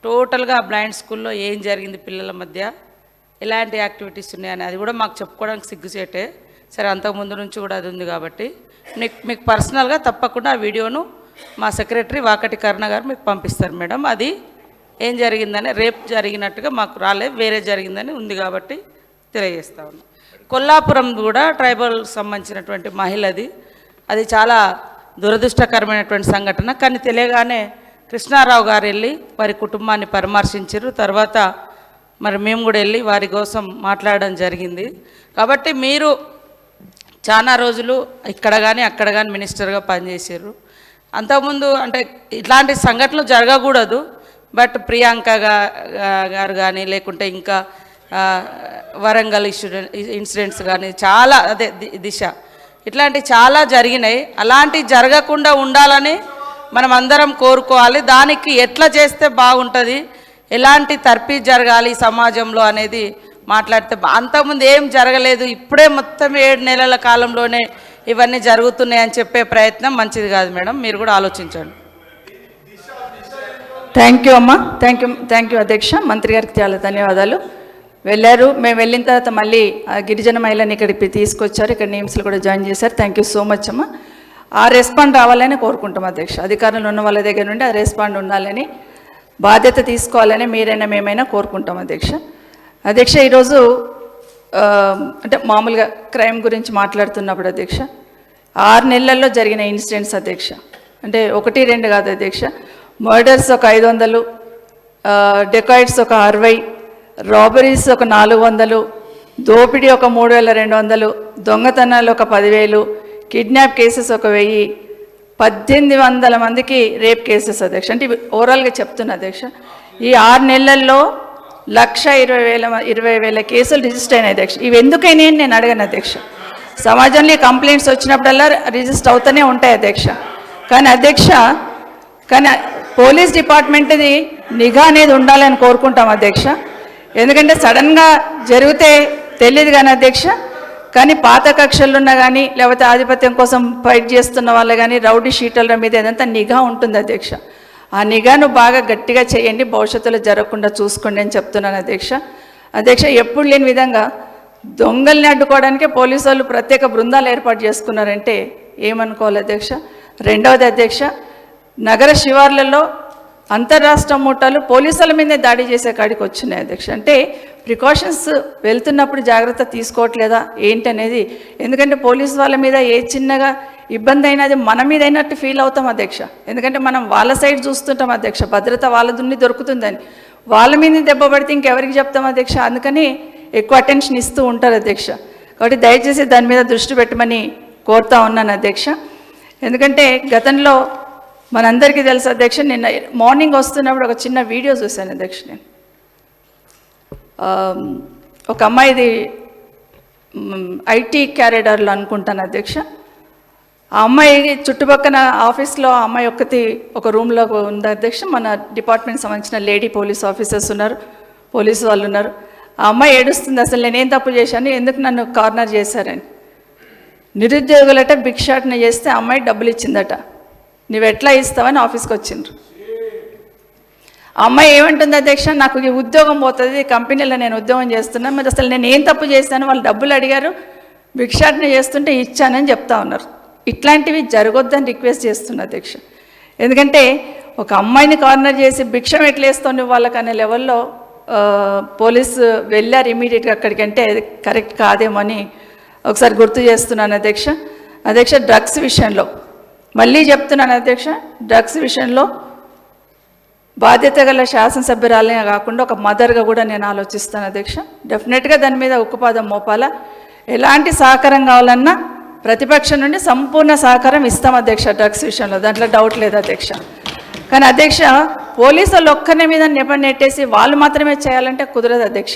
టోటల్గా బ్లైండ్ స్కూల్లో ఏం జరిగింది, పిల్లల మధ్య ఎలాంటి యాక్టివిటీస్ ఉన్నాయని అది కూడా మాకు చెప్పుకోవడానికి సిగ్గుసేటే. సరే, అంతకుముందు నుంచి కూడా అది ఉంది కాబట్టి మీకు పర్సనల్గా తప్పకుండా ఆ వీడియోను మా సెక్రటరీ వాకటి కరుణ గారు మీకు పంపిస్తారు మేడం. అది ఏం జరిగిందని, రేప్ జరిగినట్టుగా మాకు రాలేదు, వేరే జరిగిందని ఉంది కాబట్టి తెలియజేస్తా ఉన్నాం. కొల్లాపురం కూడా ట్రైబల్ సంబంధించినటువంటి మహిళది, అది చాలా దురదృష్టకరమైనటువంటి సంఘటన. కానీ తెలియగానే కృష్ణారావు గారు వెళ్ళి వారి కుటుంబాన్ని పరామర్శించారు. తర్వాత మరి మేము కూడా వెళ్ళి వారి కోసం మాట్లాడడం జరిగింది. కాబట్టి మీరు చాలా రోజులు ఇక్కడ కానీ అక్కడ కానీ మినిస్టర్గా పనిచేసారు. అంతకుముందు అంటే ఇట్లాంటి సంఘటనలు జరగకూడదు, బట్ ప్రియాంక గారు కానీ లేకుంటే ఇంకా వరంగల్ ఇన్సిడెంట్స్ కానీ చాలా, అదే దిశ, ఇట్లాంటి చాలా జరిగినాయి. అలాంటి జరగకుండా ఉండాలని మనం అందరం కోరుకోవాలి. దానికి ఎట్లా చేస్తే బాగుంటుంది, ఎలాంటి తర్ఫీ జరగాలి సమాజంలో అనేది మాట్లాడితే, అంతకుముందు ఏం జరగలేదు, ఇప్పుడే మొత్తం 7 నెలల కాలంలోనే ఇవన్నీ జరుగుతున్నాయని చెప్పే ప్రయత్నం మంచిది కాదు మేడం, మీరు కూడా ఆలోచించండి. థ్యాంక్ యూ అమ్మా, థ్యాంక్ యూ అధ్యక్ష. మంత్రి గారికి చాలా ధన్యవాదాలు. వెళ్ళారు, మేము వెళ్ళిన తర్వాత మళ్ళీ గిరిజన మహిళని ఇక్కడికి తీసుకొచ్చారు, ఇక్కడ నేమ్స్లు కూడా జాయిన్ చేశారు. థ్యాంక్ యూ సో మచ్ అమ్మా. ఆ రెస్పాండ్ రావాలని కోరుకుంటాం అధ్యక్ష. అధికారులు ఉన్న వాళ్ళ దగ్గర నుండి ఆ రెస్పాండ్ ఉండాలని, బాధ్యత తీసుకోవాలని మీరైనా మేమైనా కోరుకుంటాం అధ్యక్ష. ఈరోజు అంటే మామూలుగా క్రైమ్ గురించి మాట్లాడుతున్నప్పుడు అధ్యక్ష, 6 నెలల్లో జరిగిన ఇన్సిడెంట్స్ అధ్యక్ష, అంటే 1-2 కాదు అధ్యక్ష. మర్డర్స్ ఒక 500, డెకాయిడ్స్ ఒక 60, రాబరీస్ ఒక 400, దోపిడీ ఒక 3200, దొంగతనాలు ఒక 10,000, కిడ్నాప్ కేసెస్ ఒక 1000, 1800 మందికి రేప్ కేసెస్ అధ్యక్ష. అంటే ఇవి ఓవరాల్గా చెప్తున్నా అధ్యక్ష. ఈ 6 నెలల్లో 1,20,000 కేసులు రిజిస్టర్ అయినాయి అధ్యక్ష. ఇవి ఎందుకైనా నేను అడగను అధ్యక్ష. సమాజంలో కంప్లైంట్స్ వచ్చినప్పుడల్లా రిజిస్టర్ అవుతూనే ఉంటాయి అధ్యక్ష. కానీ అధ్యక్ష, పోలీస్ డిపార్ట్మెంట్ది నిఘా అనేది ఉండాలని కోరుకుంటాం అధ్యక్ష. ఎందుకంటే సడన్గా జరిగితే తెలియదు కానీ అధ్యక్ష, కానీ పాత కక్షలు ఉన్నా కానీ లేకపోతే ఆధిపత్యం కోసం ఫైట్ చేస్తున్న వాళ్ళు కానీ రౌడీ షీటర్ల మీద ఏదంతా నిఘా ఉంటుంది అధ్యక్ష. ఆ నిఘాను బాగా గట్టిగా చేయండి, భవిష్యత్తులో జరగకుండా చూసుకోండి అని చెప్తున్నాను అధ్యక్ష. అధ్యక్ష, ఎప్పుడు లేని విధంగా దొంగల్ని అడ్డుకోవడానికే పోలీసు వాళ్ళు ప్రత్యేక బృందాలు ఏర్పాటు చేసుకున్నారంటే ఏమనుకోవాలి అధ్యక్ష. రెండవది అధ్యక్ష, నగర శివార్లలో అంతర్రాష్ట్ర మూటలు పోలీసుల మీదే దాడి చేసే కాడికి వచ్చినాయి అధ్యక్ష. అంటే ప్రికాషన్స్ వెళ్తున్నప్పుడు జాగ్రత్త తీసుకోవట్లేదా ఏంటనేది. ఎందుకంటే పోలీసు వాళ్ళ మీద ఏ చిన్నగా ఇబ్బంది అయినా అది మన మీద అయినట్టు ఫీల్ అవుతాం అధ్యక్ష. ఎందుకంటే మనం వాళ్ళ సైడ్ చూస్తుంటాం అధ్యక్ష, భద్రత వాళ్ళ దున్ని దొరుకుతుందని. వాళ్ళ మీద దెబ్బ పడితే ఇంకెవరికి చెప్తాం అధ్యక్ష. అందుకని ఎక్కువ అటెన్షన్ ఇస్తూ ఉంటారు అధ్యక్ష. కాబట్టి దయచేసి దాని మీద దృష్టి పెట్టమని కోరుతా ఉన్నాను అధ్యక్ష. ఎందుకంటే గతంలో మనందరికీ తెలుసు అధ్యక్ష, నిన్న మార్నింగ్ వస్తున్నప్పుడు ఒక చిన్న వీడియో చూశాను అధ్యక్ష. నేను ఒక అమ్మాయిది ఐటీ క్యారిడార్లో అనుకుంటాను అధ్యక్ష. ఆ అమ్మాయి చుట్టుపక్కల ఆఫీస్లో ఆ అమ్మాయి ఒక్కటి ఒక రూమ్లో ఉంది అధ్యక్ష. మన డిపార్ట్మెంట్ సంబంధించిన లేడీ పోలీస్ ఆఫీసర్స్ ఉన్నారు, పోలీసు వాళ్ళు ఉన్నారు. ఆ అమ్మాయి ఏడుస్తుంది, అసలు నేనేం తప్పు చేశాను, ఎందుకు నన్ను కార్నర్ చేశారని. నిరుద్యోగులట భిక్షాటన చేస్తే ఆ అమ్మాయి డబ్బులు ఇచ్చిందట. నువ్వు ఎట్లా ఇస్తావని ఆఫీస్కి వచ్చిండ్రు. ఆ అమ్మాయి ఏమంటుంది అధ్యక్ష, నాకు ఈ ఉద్యోగం పోతుంది, కంపెనీలో నేను ఉద్యోగం చేస్తున్నాను, మరి అసలు నేను ఏం తప్పు చేశాను, వాళ్ళు డబ్బులు అడిగారు, భిక్షాటన చేస్తుంటే ఇచ్చానని చెప్తా ఉన్నారు. ఇట్లాంటివి జరగొద్దని రిక్వెస్ట్ చేస్తున్నా అధ్యక్ష. ఎందుకంటే ఒక అమ్మాయిని కార్నర్ చేసి భిక్షం ఎట్లేస్తావు నువ్వు వాళ్ళకి అనే లెవెల్లో పోలీసు వెళ్ళారు ఇమీడియట్గా అక్కడికి. అంటే కరెక్ట్ కాదేమో అని ఒకసారి గుర్తు చేస్తున్నాను అధ్యక్ష. అధ్యక్ష, డ్రగ్స్ విషయంలో మళ్ళీ చెప్తున్నాను అధ్యక్ష, డ్రగ్స్ విషయంలో బాధ్యత గల శాసనసభ్యురాలే కాకుండా ఒక మదర్గా కూడా నేను ఆలోచిస్తాను అధ్యక్ష. డెఫినెట్గా దాని మీద ఉక్కుపాదం మోపాలా. ఎలాంటి సహకారం కావాలన్నా ప్రతిపక్షం నుండి సంపూర్ణ సహకారం ఇస్తాం అధ్యక్ష డ్రగ్స్ విషయంలో, దాంట్లో డౌట్ లేదు అధ్యక్ష. కానీ అధ్యక్ష, పోలీసులు ఒక్కరి మీద నెట్టేసి వాళ్ళు మాత్రమే చేయాలంటే కుదరదు అధ్యక్ష.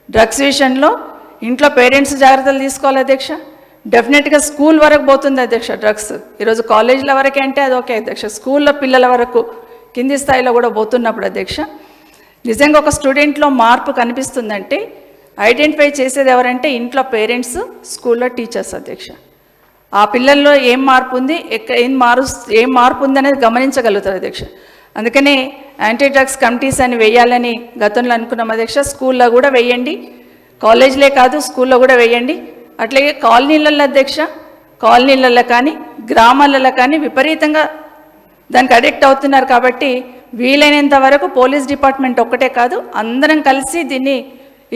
డ్రగ్స్ విషయంలో ఇంట్లో పేరెంట్స్ జాగ్రత్తలు తీసుకోవాలి అధ్యక్ష. డెఫినెట్గా స్కూల్ వరకు పోతుంది అధ్యక్ష డ్రగ్స్. ఈరోజు కాలేజీల వరకే అంటే అది ఓకే అధ్యక్ష, స్కూల్లో పిల్లల వరకు కింది స్థాయిలో కూడా పోతున్నప్పుడు అధ్యక్ష, నిజంగా ఒక స్టూడెంట్లో మార్పు కనిపిస్తుందంటే ఐడెంటిఫై చేసేది ఎవరంటే ఇంట్లో పేరెంట్స్, స్కూల్లో టీచర్స్ అధ్యక్ష. ఆ పిల్లల్లో ఏం మార్పు ఉంది, ఏం మార్పు ఉంది అనేది గమనించగలుగుతారు అధ్యక్ష. అందుకనే యాంటీ డ్రగ్స్ కమిటీస్ అని వేయాలని గతంలో అనుకున్నాం అధ్యక్ష. స్కూల్లో కూడా వేయండి, కాలేజీలే కాదు స్కూల్లో కూడా వేయండి. అట్లాగే కాలనీలలో అధ్యక్ష, కాలనీలలో కానీ గ్రామాలలో కానీ విపరీతంగా దానికి అడిక్ట్ అవుతున్నారు. కాబట్టి వీలైనంత వరకు పోలీస్ డిపార్ట్మెంట్ ఒక్కటే కాదు, అందరం కలిసి దీన్ని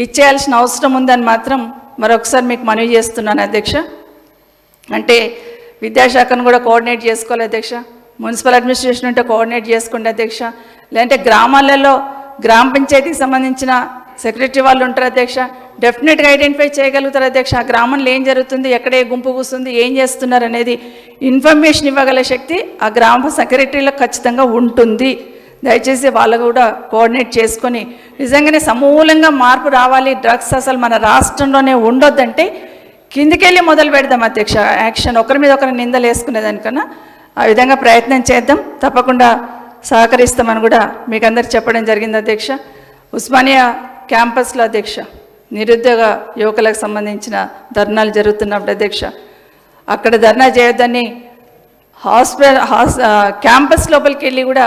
ఇచ్చేయాల్సిన అవసరం ఉందని మాత్రం మరొకసారి మీకు మనవి చేస్తున్నాను అధ్యక్ష. అంటే విద్యాశాఖను కూడా కోఆర్డినేట్ చేసుకోవాలి అధ్యక్ష, మున్సిపల్ అడ్మినిస్ట్రేషన్ ఉంటే కోఆర్డినేట్ చేసుకోండి అధ్యక్ష. లేదంటే గ్రామాలలో గ్రామ పంచాయతీకి సంబంధించిన సెక్రటరీ వాళ్ళు ఉంటారు అధ్యక్ష, డెఫినెట్గా ఐడెంటిఫై చేయగలుగుతారు అధ్యక్ష. ఆ గ్రామంలో ఏం జరుగుతుంది, ఎక్కడ ఏ గుంపు కూస్తుంది, ఏం చేస్తున్నారు అనేది ఇన్ఫర్మేషన్ ఇవ్వగల శక్తి ఆ గ్రామ సెక్రటరీలకు ఖచ్చితంగా ఉంటుంది. దయచేసి వాళ్ళు కూడా కోఆర్డినేట్ చేసుకొని నిజంగానే సమూలంగా మార్పు రావాలి, డ్రగ్స్ అసలు మన రాష్ట్రంలోనే ఉండొద్దంటే కిందికెళ్ళి మొదలు పెడదాం అధ్యక్ష. యాక్షన్ ఒకరి మీద ఒకరి నిందలు వేసుకునేదానికన్నా ఆ విధంగా ప్రయత్నం చేద్దాం, తప్పకుండా సహకరిస్తామని కూడా మీకు అందరికి చెప్పడం జరిగింది అధ్యక్ష. ఉస్మానియా క్యాంపస్లో అధ్యక్ష నిరుద్యోగ యువకులకు సంబంధించిన ధర్నాలు జరుగుతున్నప్పుడు అధ్యక్ష, అక్కడ ధర్నా చేయొద్దని క్యాంపస్ లోపలికి వెళ్ళి కూడా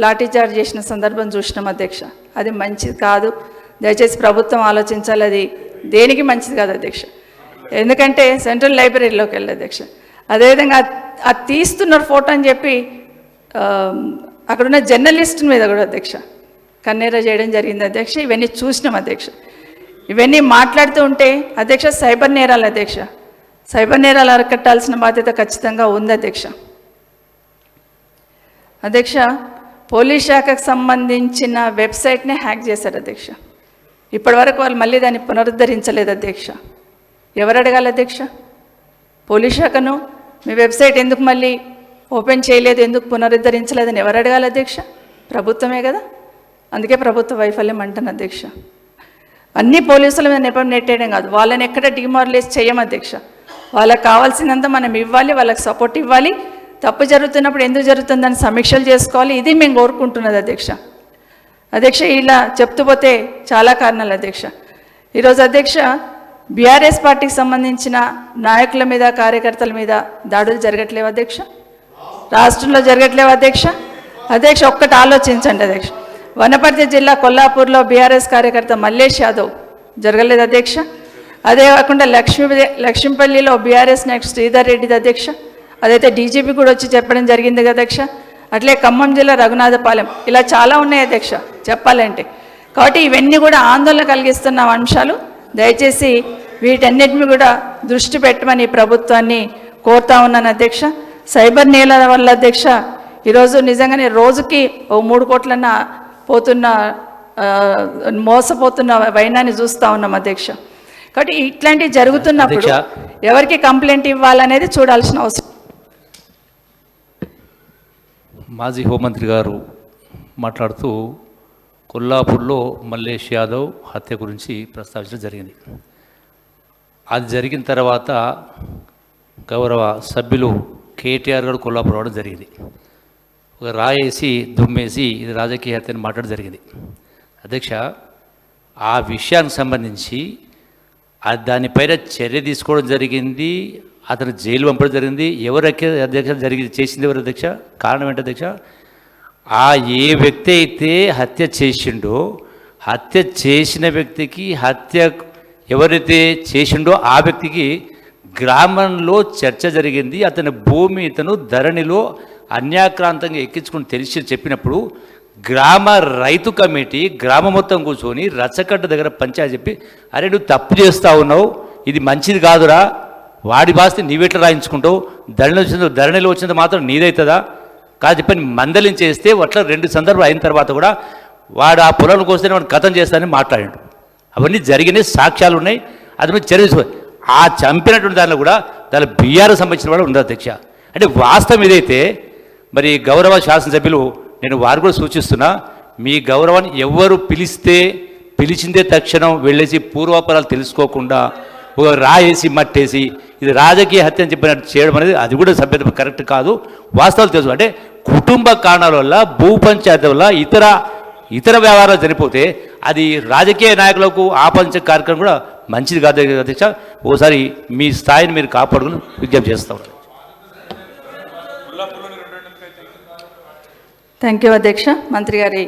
లాఠీచార్జ్ చేసిన సందర్భం చూసినాం అధ్యక్ష. అది మంచిది కాదు, దయచేసి ప్రభుత్వం ఆలోచించాలి, అది దేనికి మంచిది కాదు అధ్యక్ష. ఎందుకంటే సెంట్రల్ లైబ్రరీలోకి వెళ్ళి అధ్యక్ష, అదేవిధంగా అది తీస్తున్నారు ఫోటో అని చెప్పి అక్కడున్న జర్నలిస్ట్ మీద కూడా అధ్యక్ష కన్నెర చేయడం జరిగింది అధ్యక్ష. ఇవన్నీ చూసినాం అధ్యక్ష. ఇవన్నీ మాట్లాడుతూ ఉంటే అధ్యక్ష సైబర్ నేరాలు అధ్యక్ష, సైబర్ నేరాలు అరికట్టాల్సిన బాధ్యత ఖచ్చితంగా ఉంది అధ్యక్ష. అధ్యక్ష, పోలీస్ శాఖకు సంబంధించిన వెబ్సైట్నే హ్యాక్ చేశారు అధ్యక్ష. ఇప్పటి వరకు వాళ్ళు మళ్ళీ దాన్ని పునరుద్ధరించలేదు అధ్యక్ష. ఎవరు అడగాలి అధ్యక్ష? పోలీస్ శాఖను మీ వెబ్సైట్ ఎందుకు మళ్ళీ ఓపెన్ చేయలేదు, ఎందుకు పునరుద్ధరించలేదని ఎవరు అడగాలి అధ్యక్ష? ప్రభుత్వమే కదా. అందుకే ప్రభుత్వ వైఫల్యం అంటాను అధ్యక్ష. అన్ని పోలీసుల మీద నెపం నెట్టేయడం కాదు, వాళ్ళని ఎక్కడ డిమారలైజ్ చేయం అధ్యక్ష. వాళ్ళకి కావాల్సినంత మనం ఇవ్వాలి, వాళ్ళకి సపోర్ట్ ఇవ్వాలి. తప్పు జరుగుతున్నప్పుడు ఎందుకు జరుగుతుందని సమీక్షలు చేసుకోవాలి. ఇది మేము కోరుకుంటున్నది అధ్యక్ష. అధ్యక్ష ఇలా చెప్తూ పోతే చాలా కారణాలు అధ్యక్ష. ఈరోజు అధ్యక్ష బీఆర్ఎస్ పార్టీకి సంబంధించిన నాయకుల మీద, కార్యకర్తల మీద దాడులు జరగట్లేవు అధ్యక్ష, రాష్ట్రంలో జరగట్లేవు అధ్యక్ష. అధ్యక్ష ఒక్కటి ఆలోచించండి అధ్యక్ష, వనపర్తి జిల్లా కొల్లాపూర్లో బీఆర్ఎస్ కార్యకర్త మల్లేష్ యాదవ్ జరగలేదు అధ్యక్ష. అదే కాకుండా లక్ష్మీపల్లిలో బీఆర్ఎస్ నాయకుడు శ్రీధర్ రెడ్డిది అధ్యక్ష, అదైతే డీజీపీ కూడా వచ్చి చెప్పడం జరిగింది కదా అధ్యక్ష. అట్లే ఖమ్మం జిల్లా రఘునాథపాలెం, ఇలా చాలా ఉన్నాయి అధ్యక్ష చెప్పాలంటే. కాబట్టి ఇవన్నీ కూడా ఆందోళన కలిగిస్తున్న అంశాలు. దయచేసి వీటన్నిటిని కూడా దృష్టి పెట్టమని ప్రభుత్వాన్ని కోరుతా ఉన్నాను అధ్యక్ష. సైబర్ నేరాల వల్ల అధ్యక్ష ఈరోజు నిజంగానే రోజుకి 3 కోట్లన్న పోతున్న మోసపోతున్న వైనాన్ని చూస్తూ ఉన్నాం అధ్యక్ష. కాబట్టి ఇట్లాంటివి జరుగుతున్నప్పుడు ఎవరికి కంప్లైంట్ ఇవ్వాలనేది చూడాల్సిన అవసరం. మాజీ హోంమంత్రి గారు మాట్లాడుతూ కొల్లాపూర్లో మల్లేష్ యాదవ్ హత్య గురించి ప్రస్తావించడం జరిగింది. అది జరిగిన తర్వాత గౌరవ సభ్యులు కేటీఆర్ గారు కొల్లాపూర్ రావడం జరిగింది. ఒక రాయేసి దుమ్మేసి ఇది రాజకీయ హత్యని మాట్లాడడం జరిగింది. అధ్యక్ష, ఆ విషయానికి సంబంధించి దానిపైన చర్య తీసుకోవడం జరిగింది, అతను జైలు పంపడం జరిగింది. ఎవరైతే అధ్యక్ష చేసింది ఎవరు అధ్యక్ష? కారణం ఏంటి అధ్యక్ష? ఏ వ్యక్తి అయితే హత్య చేసిండో, హత్య చేసిన వ్యక్తికి, హత్య ఎవరైతే చేసిండో ఆ వ్యక్తికి గ్రామంలో చర్చ జరిగింది. అతని భూమి ఇతను ధరణిలో అన్యాక్రాంతంగా ఎక్కించుకుని తెలిసి చెప్పినప్పుడు గ్రామ రైతు కమిటీ గ్రామం మొత్తం కూర్చొని రచ్చకట్ట దగ్గర పంచాయతీ చెప్పి, అరే నువ్వు తప్పు చేస్తూ ఉన్నావు, ఇది మంచిది కాదురా, వాడి బాస్తి నీవెట్లా రాయించుకుంటావు, ధరణిలో వచ్చినంత మాత్రం నీదవుతుందా కాదు చెప్పని మందలించేస్తే అట్లా 2 సందర్భాలు అయిన తర్వాత కూడా వాడు ఆ పొలం కోస్తే వాడు కథం చేస్తానని మాట్లాడాడు. అవన్నీ జరిగినాయి, సాక్ష్యాలు ఉన్నాయి. అది మీద చర్య ఆ చంపినటువంటి దానిలో కూడా దాని బీఆర్ఎస్ సంబంధించిన వాడు ఉండదు అధ్యక్ష. అంటే వాస్తవం ఇదైతే మరి గౌరవ శాసనసభ్యులు, నేను వారు కూడా సూచిస్తున్నా, మీ గౌరవాన్ని ఎవరు పిలిచిందే తక్షణం వెళ్ళేసి పూర్వాపరాలు తెలుసుకోకుండా ఒక రాయేసి మట్టేసి ఇది రాజకీయ హత్య అని చెప్పినట్టు చేయడం అనేది అది కూడా సభ్యత కరెక్ట్ కాదు. వాస్తవాలు తెలుసు. అంటే కుటుంబ కారణాల వల్ల, భూ పంచాయతీ వల్ల, ఇతర వ్యవహారాలు చనిపోతే అది రాజకీయ నాయకులకు ఆపంచ కార్యక్రమం కూడా మంచిది కాదు అధ్యక్ష. ఓసారి మీ స్థాయిని మీరు కాపాడుకుని విజ్ఞప్తి చేస్తూ ఉన్నారు. థ్యాంక్ యూ అధ్యక్ష. మంత్రి గారి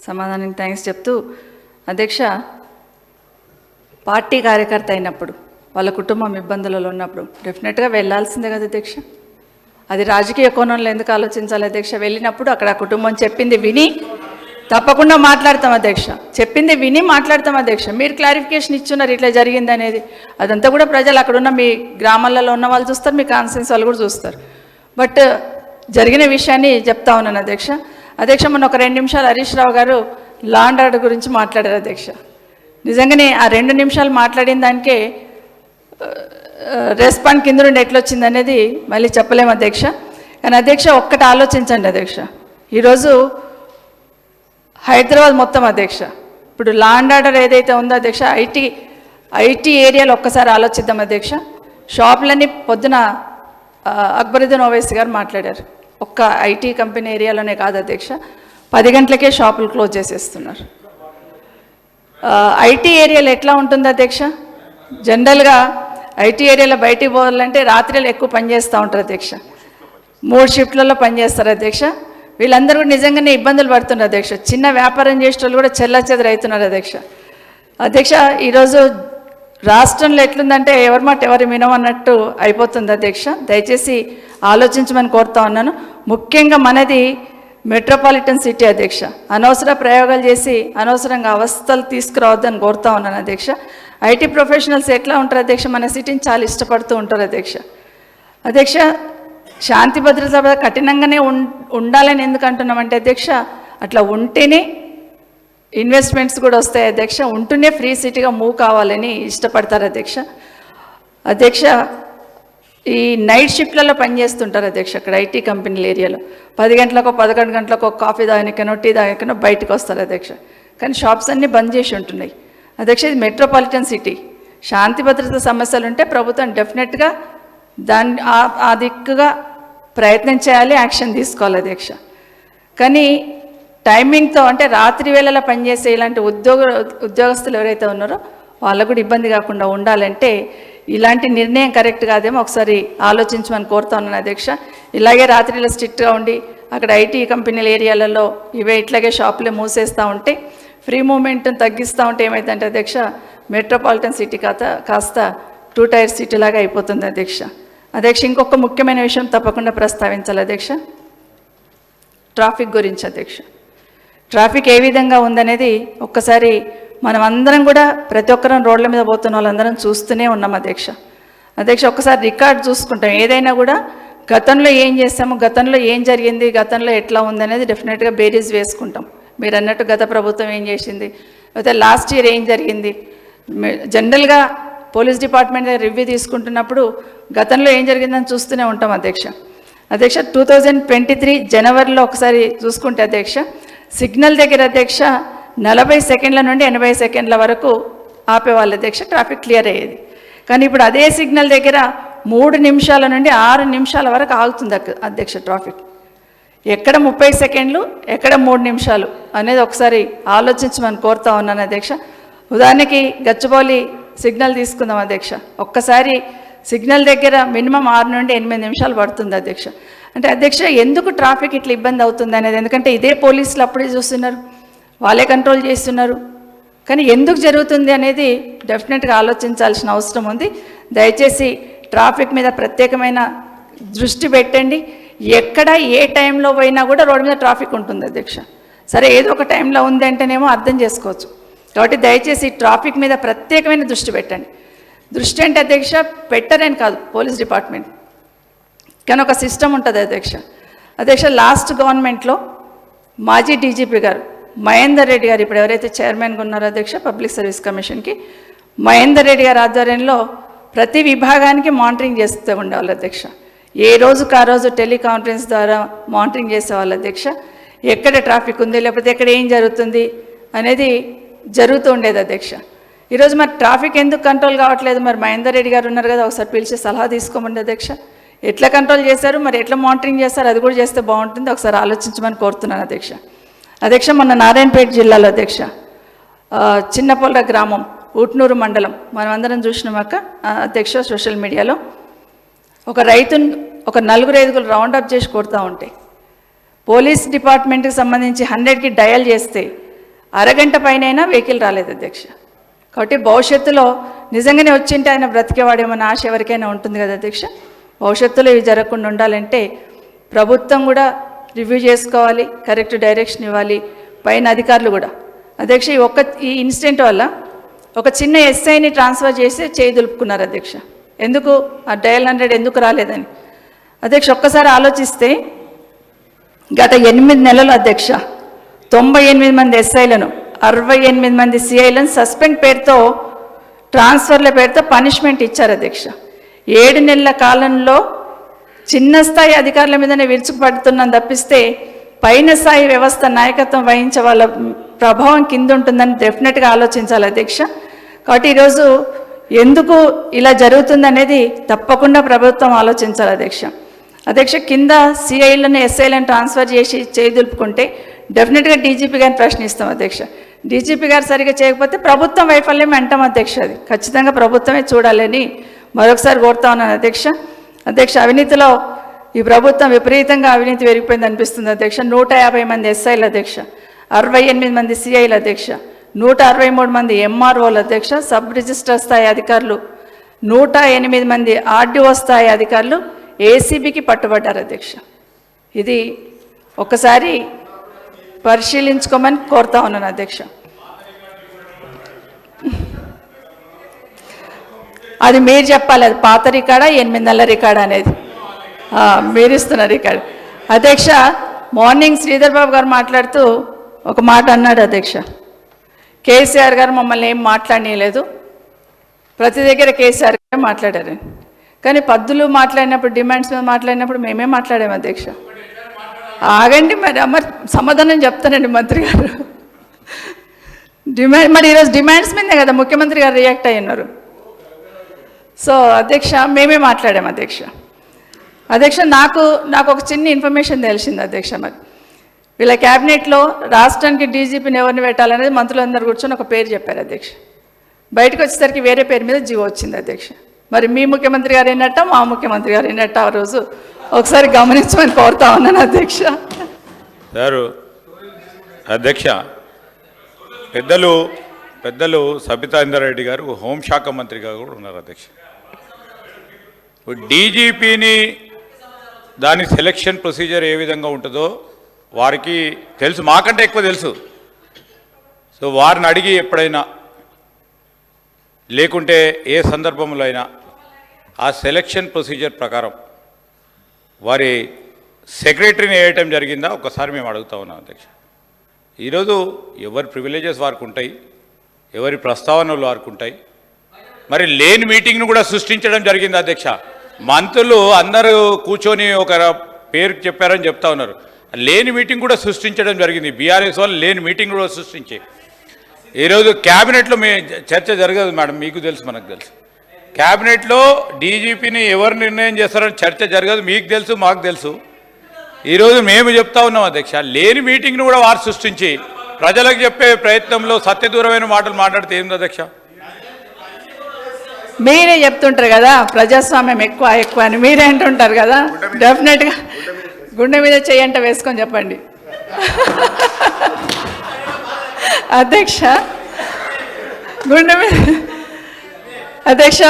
సమాధానానికి థ్యాంక్స్ చెప్తూ, అధ్యక్ష పార్టీ కార్యకర్త అయినప్పుడు, వాళ్ళ కుటుంబం ఇబ్బందులలో ఉన్నప్పుడు డెఫినెట్గా వెళ్ళాల్సిందే కదా అధ్యక్ష. అది రాజకీయ కోణంలో ఎందుకు ఆలోచించాలి అధ్యక్ష? వెళ్ళినప్పుడు అక్కడ ఆ కుటుంబం చెప్పింది విని తప్పకుండా మాట్లాడతాం అధ్యక్ష. చెప్పింది విని మాట్లాడతాం అధ్యక్ష. మీరు క్లారిఫికేషన్ ఇచ్చున్నారు ఇట్లా జరిగింది అనేది, అదంతా కూడా ప్రజలు అక్కడున్న మీ గ్రామాలలో ఉన్న వాళ్ళు చూస్తారు, మీ కాన్స్టిట్యూన్సీ వాళ్ళు కూడా చూస్తారు. బట్ జరిగిన విషయాన్ని చెప్తా ఉన్నాను అధ్యక్ష. అధ్యక్ష మొన్న ఒక 2 నిమిషాలు హరీష్ రావు గారు లా అండ్ ఆర్డర్ గురించి మాట్లాడారు అధ్యక్ష. నిజంగానే ఆ 2 నిమిషాలు మాట్లాడిన దానికే రెస్పాండ్ కింద నుండి ఎట్లొచ్చింది అనేది మళ్ళీ చెప్పలేము అధ్యక్ష. కానీ అధ్యక్ష ఒక్కటి ఆలోచించండి అధ్యక్ష, ఈరోజు హైదరాబాద్ మొత్తం అధ్యక్ష ఇప్పుడు లా అండ్ ఆర్డర్ ఏదైతే ఉందో అధ్యక్ష, ఐటీ ఏరియాలో ఒక్కసారి ఆలోచిద్దాం అధ్యక్ష. షాపులన్నీ పొద్దున అక్బరుద్దీన్ ఓవైసీ గారు మాట్లాడారు. ఒక్క ఐటీ కంపెనీ ఏరియాలోనే కాదు అధ్యక్ష, 10 గంటలకే షాపులు క్లోజ్ చేసేస్తున్నారు. ఐటీ ఏరియాలో ఎట్లా ఉంటుంది అధ్యక్ష? జనరల్గా ఐటీ ఏరియాలో బయటికి పోవాలంటే రాత్రిలో ఎక్కువ పనిచేస్తూ ఉంటారు అధ్యక్ష. 3 షిఫ్ట్లలో పనిచేస్తారు అధ్యక్ష. వీళ్ళందరూ కూడా నిజంగానే ఇబ్బందులు పడుతున్నారు అధ్యక్ష. చిన్న వ్యాపారం చేసే వాళ్ళు కూడా చెల్లాచెదరు అవుతున్నారు అధ్యక్ష. అధ్యక్ష ఈరోజు రాష్ట్రంలో ఎట్లుందంటే ఎవరి మాట ఎవరు వినమన్నట్టు అయిపోతుంది అధ్యక్ష. దయచేసి ఆలోచించమని కోరుతా ఉన్నాను. ముఖ్యంగా మనది మెట్రోపాలిటన్ సిటీ అధ్యక్ష. అనవసర ప్రయోగాలు చేసి అనవసరంగా అవస్థలు తీసుకురావద్దని కోరుతా ఉన్నాను అధ్యక్ష. ఐటీ ప్రొఫెషనల్స్ ఎట్లా ఉంటారు అధ్యక్ష? మన సిటీని చాలా ఇష్టపడుతూ ఉంటారు అధ్యక్ష. అధ్యక్ష శాంతి భద్రత కఠినంగానే ఉండాలని ఎందుకు అంటున్నామంటే అధ్యక్ష, అట్లా ఉంటేనే ఇన్వెస్ట్మెంట్స్ కూడా వస్తాయి అధ్యక్ష. ఉంటూనే ఫ్రీ సిటీగా మూవ్ కావాలని ఇష్టపడతారు అధ్యక్ష. అధ్యక్ష ఈ నైట్ షిఫ్ట్లలో పనిచేస్తుంటారు అధ్యక్ష అక్కడ ఐటీ కంపెనీల ఏరియాలో 10 గంటలకో 11 గంటలకో కాఫీ తాగనికనో టీ తాగనికనో బయటకు వస్తారు అధ్యక్ష. కానీ షాప్స్ అన్నీ బంద్ చేసి ఉంటున్నాయి అధ్యక్ష. ఇది మెట్రోపాలిటన్ సిటీ, శాంతి భద్రత సమస్యలు ఉంటే ప్రభుత్వం డెఫినెట్గా దాన్ని ఆ దిక్కుగా ప్రయత్నం చేయాలి, యాక్షన్ తీసుకోవాలి అధ్యక్ష. కానీ టైమింగ్తో అంటే రాత్రి వేళలా పనిచేసే ఇలాంటి ఉద్యోగస్తులు ఎవరైతే ఉన్నారో వాళ్ళకు కూడా ఇబ్బంది కాకుండా ఉండాలంటే ఇలాంటి నిర్ణయం కరెక్ట్ కాదేమో ఒకసారి ఆలోచించమని కోరుతా ఉన్నాను అధ్యక్ష. ఇలాగే రాత్రిలో స్ట్రిక్ట్గా ఉండి అక్కడ ఐటీ కంపెనీల ఏరియాలలో ఇట్లాగే షాపులే మూసేస్తూ ఉంటే ఫ్రీ మూమెంట్ని తగ్గిస్తూ ఉంటే ఏమైందంటే అధ్యక్ష మెట్రోపాలిటన్ సిటీ కాస్త 2 టైర్ సిటీ లాగా అయిపోతుంది అధ్యక్ష. అధ్యక్ష ఇంకొక ముఖ్యమైన విషయం తప్పకుండా ప్రస్తావించాలి అధ్యక్ష, ట్రాఫిక్ గురించి అధ్యక్ష. ట్రాఫిక్ ఏ విధంగా ఉందనేది ఒక్కసారి మనం అందరం కూడా ప్రతి ఒక్కరం రోడ్ల మీద పోతున్న వాళ్ళందరం చూస్తూనే ఉన్నాం అధ్యక్ష. అధ్యక్ష ఒక్కసారి రికార్డ్ చూసుకుంటాం, ఏదైనా కూడా గతంలో ఏం చేస్తాము, గతంలో ఏం జరిగింది, గతంలో ఎట్లా ఉందనేది డెఫినెట్గా బేరీజ్ వేసుకుంటాం. మీరు అన్నట్టు గత ప్రభుత్వం ఏం చేసింది, అయితే లాస్ట్ ఇయర్ ఏం జరిగింది, జనరల్గా పోలీస్ డిపార్ట్మెంట్ రివ్యూ తీసుకుంటున్నప్పుడు గతంలో ఏం జరిగిందని చూస్తూనే ఉంటాం అధ్యక్ష. అధ్యక్ష 2023 జనవరిలో ఒకసారి చూసుకుంటే అధ్యక్ష సిగ్నల్ దగ్గర అధ్యక్ష 40 సెకండ్ల నుండి 80 సెకండ్ల వరకు ఆపేవాళ్ళు అధ్యక్ష, ట్రాఫిక్ క్లియర్ అయ్యేది. కానీ ఇప్పుడు అదే సిగ్నల్ దగ్గర 3 నిమిషాల నుండి 6 నిమిషాల వరకు ఆగుతుంది అధ్యక్ష ట్రాఫిక్. ఎక్కడ 30 సెకండ్లు, ఎక్కడ 3 నిమిషాలు అనేది ఒకసారి ఆలోచించమని కోరుతా ఉన్నాను అధ్యక్ష. ఉదాహరణకి గచ్చిబౌలి సిగ్నల్ తీసుకుందాం అధ్యక్ష, ఒక్కసారి సిగ్నల్ దగ్గర మినిమం 6 నుండి 8 నిమిషాలు పడుతుంది అధ్యక్ష. అంటే అధ్యక్ష ఎందుకు ట్రాఫిక్ ఇట్లా ఇబ్బంది అవుతుంది అనేది, ఎందుకంటే ఇదే పోలీసులు అప్పుడే చూస్తున్నారు, వాళ్ళే కంట్రోల్ చేస్తున్నారు. కానీ ఎందుకు జరుగుతుంది అనేది డెఫినెట్గా ఆలోచించాల్సిన అవసరం ఉంది. దయచేసి ట్రాఫిక్ మీద ప్రత్యేకమైన దృష్టి పెట్టండి. ఎక్కడ ఏ టైంలో పోయినా కూడా రోడ్డు మీద ట్రాఫిక్ ఉంటుంది అధ్యక్ష. సరే ఏదో ఒక టైంలో ఉంది అంటేనేమో అర్థం చేసుకోవచ్చు. కాబట్టి దయచేసి ట్రాఫిక్ మీద ప్రత్యేకమైన దృష్టి పెట్టండి. దృష్టి అంటే అధ్యక్ష పెట్టరని కాదు పోలీస్ డిపార్ట్మెంట్, కానీ ఒక సిస్టమ్ ఉంటుంది అధ్యక్ష. అధ్యక్ష లాస్ట్ గవర్నమెంట్లో మాజీ డీజీపీ గారు మహేందర్ రెడ్డి గారు, ఇప్పుడు ఎవరైతే చైర్మన్గా ఉన్నారో అధ్యక్ష పబ్లిక్ సర్వీస్ కమిషన్కి, మహేందర్ రెడ్డి గారి ఆధ్వర్యంలో ప్రతి విభాగానికి మానిటరింగ్ చేస్తూ ఉండేవాళ్ళు అధ్యక్ష. ఏ రోజుకు ఆ రోజు టెలికాన్ఫరెన్స్ ద్వారా మానిటరింగ్ చేసేవాళ్ళు అధ్యక్ష. ఎక్కడ ట్రాఫిక్ ఉంది, లేకపోతే ఎక్కడ ఏం జరుగుతుంది అనేది జరుగుతూ ఉండేది అధ్యక్ష. ఈరోజు మరి ట్రాఫిక్ ఎందుకు కంట్రోల్ కావట్లేదు, మరి మహేందర్ రెడ్డి గారు ఉన్నారు కదా, ఒకసారి పిలిచి సలహా తీసుకోమండి అధ్యక్ష. ఎట్లా కంట్రోల్ చేశారు, మరి ఎట్లా మానిటరింగ్ చేస్తారు, అది కూడా చేస్తే బాగుంటుంది, ఒకసారి ఆలోచించమని కోరుతున్నాను అధ్యక్ష. అధ్యక్ష మొన్న నారాయణపేట జిల్లాలో అధ్యక్ష చిన్నపొల్ల గ్రామం ఉట్నూరు మండలం మనం అందరం చూసినామాక అధ్యక్ష సోషల్ మీడియాలో ఒక రైతును ఒక 4-5 రౌండప్ చేసి కొడుతూ ఉంటే పోలీస్ డిపార్ట్మెంట్కి సంబంధించి 100కి డయల్ చేస్తే అరగంట పైన వెహికల్ రాలేదు అధ్యక్ష. కాబట్టి భవిష్యత్తులో నిజంగానే వచ్చింటే ఆయన బ్రతికేవాడేమన్న ఆశ ఎవరికైనా ఉంటుంది కదా అధ్యక్ష. భవిష్యత్తులో ఇవి జరగకుండా ఉండాలంటే ప్రభుత్వం కూడా రివ్యూ చేసుకోవాలి, కరెక్ట్ డైరెక్షన్ ఇవ్వాలి, పైన అధికారులు కూడా. అధ్యక్ష ఈ ఇన్సిడెంట్ వల్ల ఒక చిన్న ఎస్ఐని ట్రాన్స్ఫర్ చేసి చేయి దులుపుకున్నారు అధ్యక్ష. ఎందుకు ఆ డయల్ 100 ఎందుకు రాలేదని అధ్యక్ష ఒక్కసారి ఆలోచిస్తే గత 8 నెలలు అధ్యక్ష 98 మంది ఎస్ఐలను 68 మంది సిఐలను సస్పెండ్ పేరుతో ట్రాన్స్ఫర్ల పేరుతో పనిష్మెంట్ ఇచ్చారు అధ్యక్ష. 7 నెలల కాలంలో చిన్న స్థాయి అధికారుల మీదనే విరుచుకుపడుతున్నాం తప్పిస్తే పైన స్థాయి వ్యవస్థ నాయకత్వం వహించే వాళ్ళ ప్రభావం కింద ఉంటుందని డెఫినెట్గా ఆలోచించాలి అధ్యక్ష. కాబట్టి ఈరోజు ఎందుకు ఇలా జరుగుతుందనేది తప్పకుండా ప్రభుత్వం ఆలోచించాలి అధ్యక్ష. అధ్యక్ష కింద సిఐలను ఎస్ఐలను ట్రాన్స్ఫర్ చేసి చేయి దులుపుకుంటే డెఫినెట్గా డీజీపీ గారిని ప్రశ్నిస్తాం అధ్యక్ష. డీజీపీ గారు సరిగ్గా చేయకపోతే ప్రభుత్వం వైఫల్యం అంటాం అధ్యక్ష. అది ఖచ్చితంగా ప్రభుత్వమే చూడాలని మరొకసారి కోరుతా ఉన్నాను అధ్యక్ష. అధ్యక్ష అవినీతిలో ఈ ప్రభుత్వం విపరీతంగా అవినీతి పెరిగిపోయింది అనిపిస్తుంది అధ్యక్ష. 150 మంది ఎస్ఐలు అధ్యక్ష, 68 మంది సిఐలు అధ్యక్ష, 163 మంది ఎంఆర్ఓలు అధ్యక్ష, సబ్ రిజిస్టర్ స్థాయి అధికారులు, 108 మంది ఆర్డీఓ స్థాయి అధికారులు ఏసీబీకి పట్టుబడ్డారు అధ్యక్ష. ఇది ఒకసారి పరిశీలించుకోమని కోరుతా ఉన్నాను అధ్యక్ష. అది మీరు చెప్పాలి, అది పాత రికార్డా 8 నెలల రికార్డా అనేది మీరు ఇస్తున్న రికార్డు. అధ్యక్ష మార్నింగ్ శ్రీధర్ బాబు గారు మాట్లాడుతూ ఒక మాట అన్నాడు అధ్యక్ష, కేసీఆర్ గారు మమ్మల్ని ఏం మాట్లాడనీయలేదు, ప్రతి దగ్గర కేసీఆర్ గారే మాట్లాడారు. కానీ పద్దులు మాట్లాడినప్పుడు, డిమాండ్స్ మీద మాట్లాడినప్పుడు మేమే మాట్లాడాము అధ్యక్ష. ఆగండి మరి సమాధానం చెప్తానండి మంత్రి గారు. మరి ఈరోజు డిమాండ్స్ మీదే కదా ముఖ్యమంత్రి గారు రియాక్ట్ అయ్యి ఉన్నారు. సో అధ్యక్ష మేమే మాట్లాడాము అధ్యక్ష. నాకు ఒక చిన్న ఇన్ఫర్మేషన్ తెలిసింది అధ్యక్ష. మరి వీళ్ళ క్యాబినెట్లో రాష్ట్రానికి డీజీపీని ఎవరిని పెట్టాలనేది మంత్రులందరూ కూర్చొని ఒక పేరు చెప్పారు అధ్యక్ష. బయటకు వచ్చేసరికి వేరే పేరు మీద జీవో వచ్చింది అధ్యక్ష. మరి మీ ముఖ్యమంత్రి గారు అయినట్ట, మా ముఖ్యమంత్రి గారు అయినట్ట ఆ రోజు ఒకసారి గమనించమని కోరుతా ఉన్నాను అధ్యక్ష. సారు అధ్యక్ష, పెద్దలు సబితా ఇంద్రారెడ్డి గారు హోంశాఖ మంత్రిగా కూడా ఉన్నారు అధ్యక్ష. డీజీపీని దాని సెలక్షన్ ప్రొసీజర్ ఏ విధంగా ఉంటుందో వారికి తెలుసు, మాకంటే ఎక్కువ తెలుసు. సో వారిని అడిగి ఎప్పుడైనా లేకుంటే ఏ సందర్భంలో అయినా ఆ సెలక్షన్ ప్రొసీజర్ ప్రకారం వారి సెక్రటరీని వేయటం జరిగిందా ఒకసారి మేము అడుగుతా ఉన్నాం అధ్యక్ష. ఈరోజు ఎవరి ప్రివిలేజెస్ వారికి ఉంటాయి, ఎవరి ప్రస్తావనలు వారికి ఉంటాయి. మరి లేని మీటింగ్ను కూడా సృష్టించడం జరిగింది అధ్యక్ష. మంత్రులు అందరూ కూర్చొని ఒక పేరు చెప్పారని చెప్తా ఉన్నారు. లేని మీటింగ్ కూడా సృష్టించడం జరిగింది. బీఆర్ఎస్ వాళ్ళు లేని మీటింగ్ కూడా సృష్టించి ఈరోజు క్యాబినెట్లో చర్చ జరగదు మేడం, మీకు తెలుసు, మనకు తెలుసు. క్యాబినెట్లో డీజీపీని ఎవరు నిర్ణయం చేస్తారని చర్చ జరగదు, మీకు తెలుసు, మాకు తెలుసు. ఈరోజు మేము చెప్తా ఉన్నాం అధ్యక్ష, లేని మీటింగ్ను కూడా వారు సృష్టించి ప్రజలకు చెప్పే ప్రయత్నంలో సత్యదూరమైన మాటలు మాట్లాడితే ఏంది అధ్యక్ష? మీరే చెప్తుంటారు కదా ప్రజాస్వామ్యం ఎక్కువ అని, మీరే అంటుంటారు కదా. డెఫినెట్గా గుండె మీద చెయ్యంట వేసుకొని చెప్పండి అధ్యక్ష. గుండె మీద అధ్యక్ష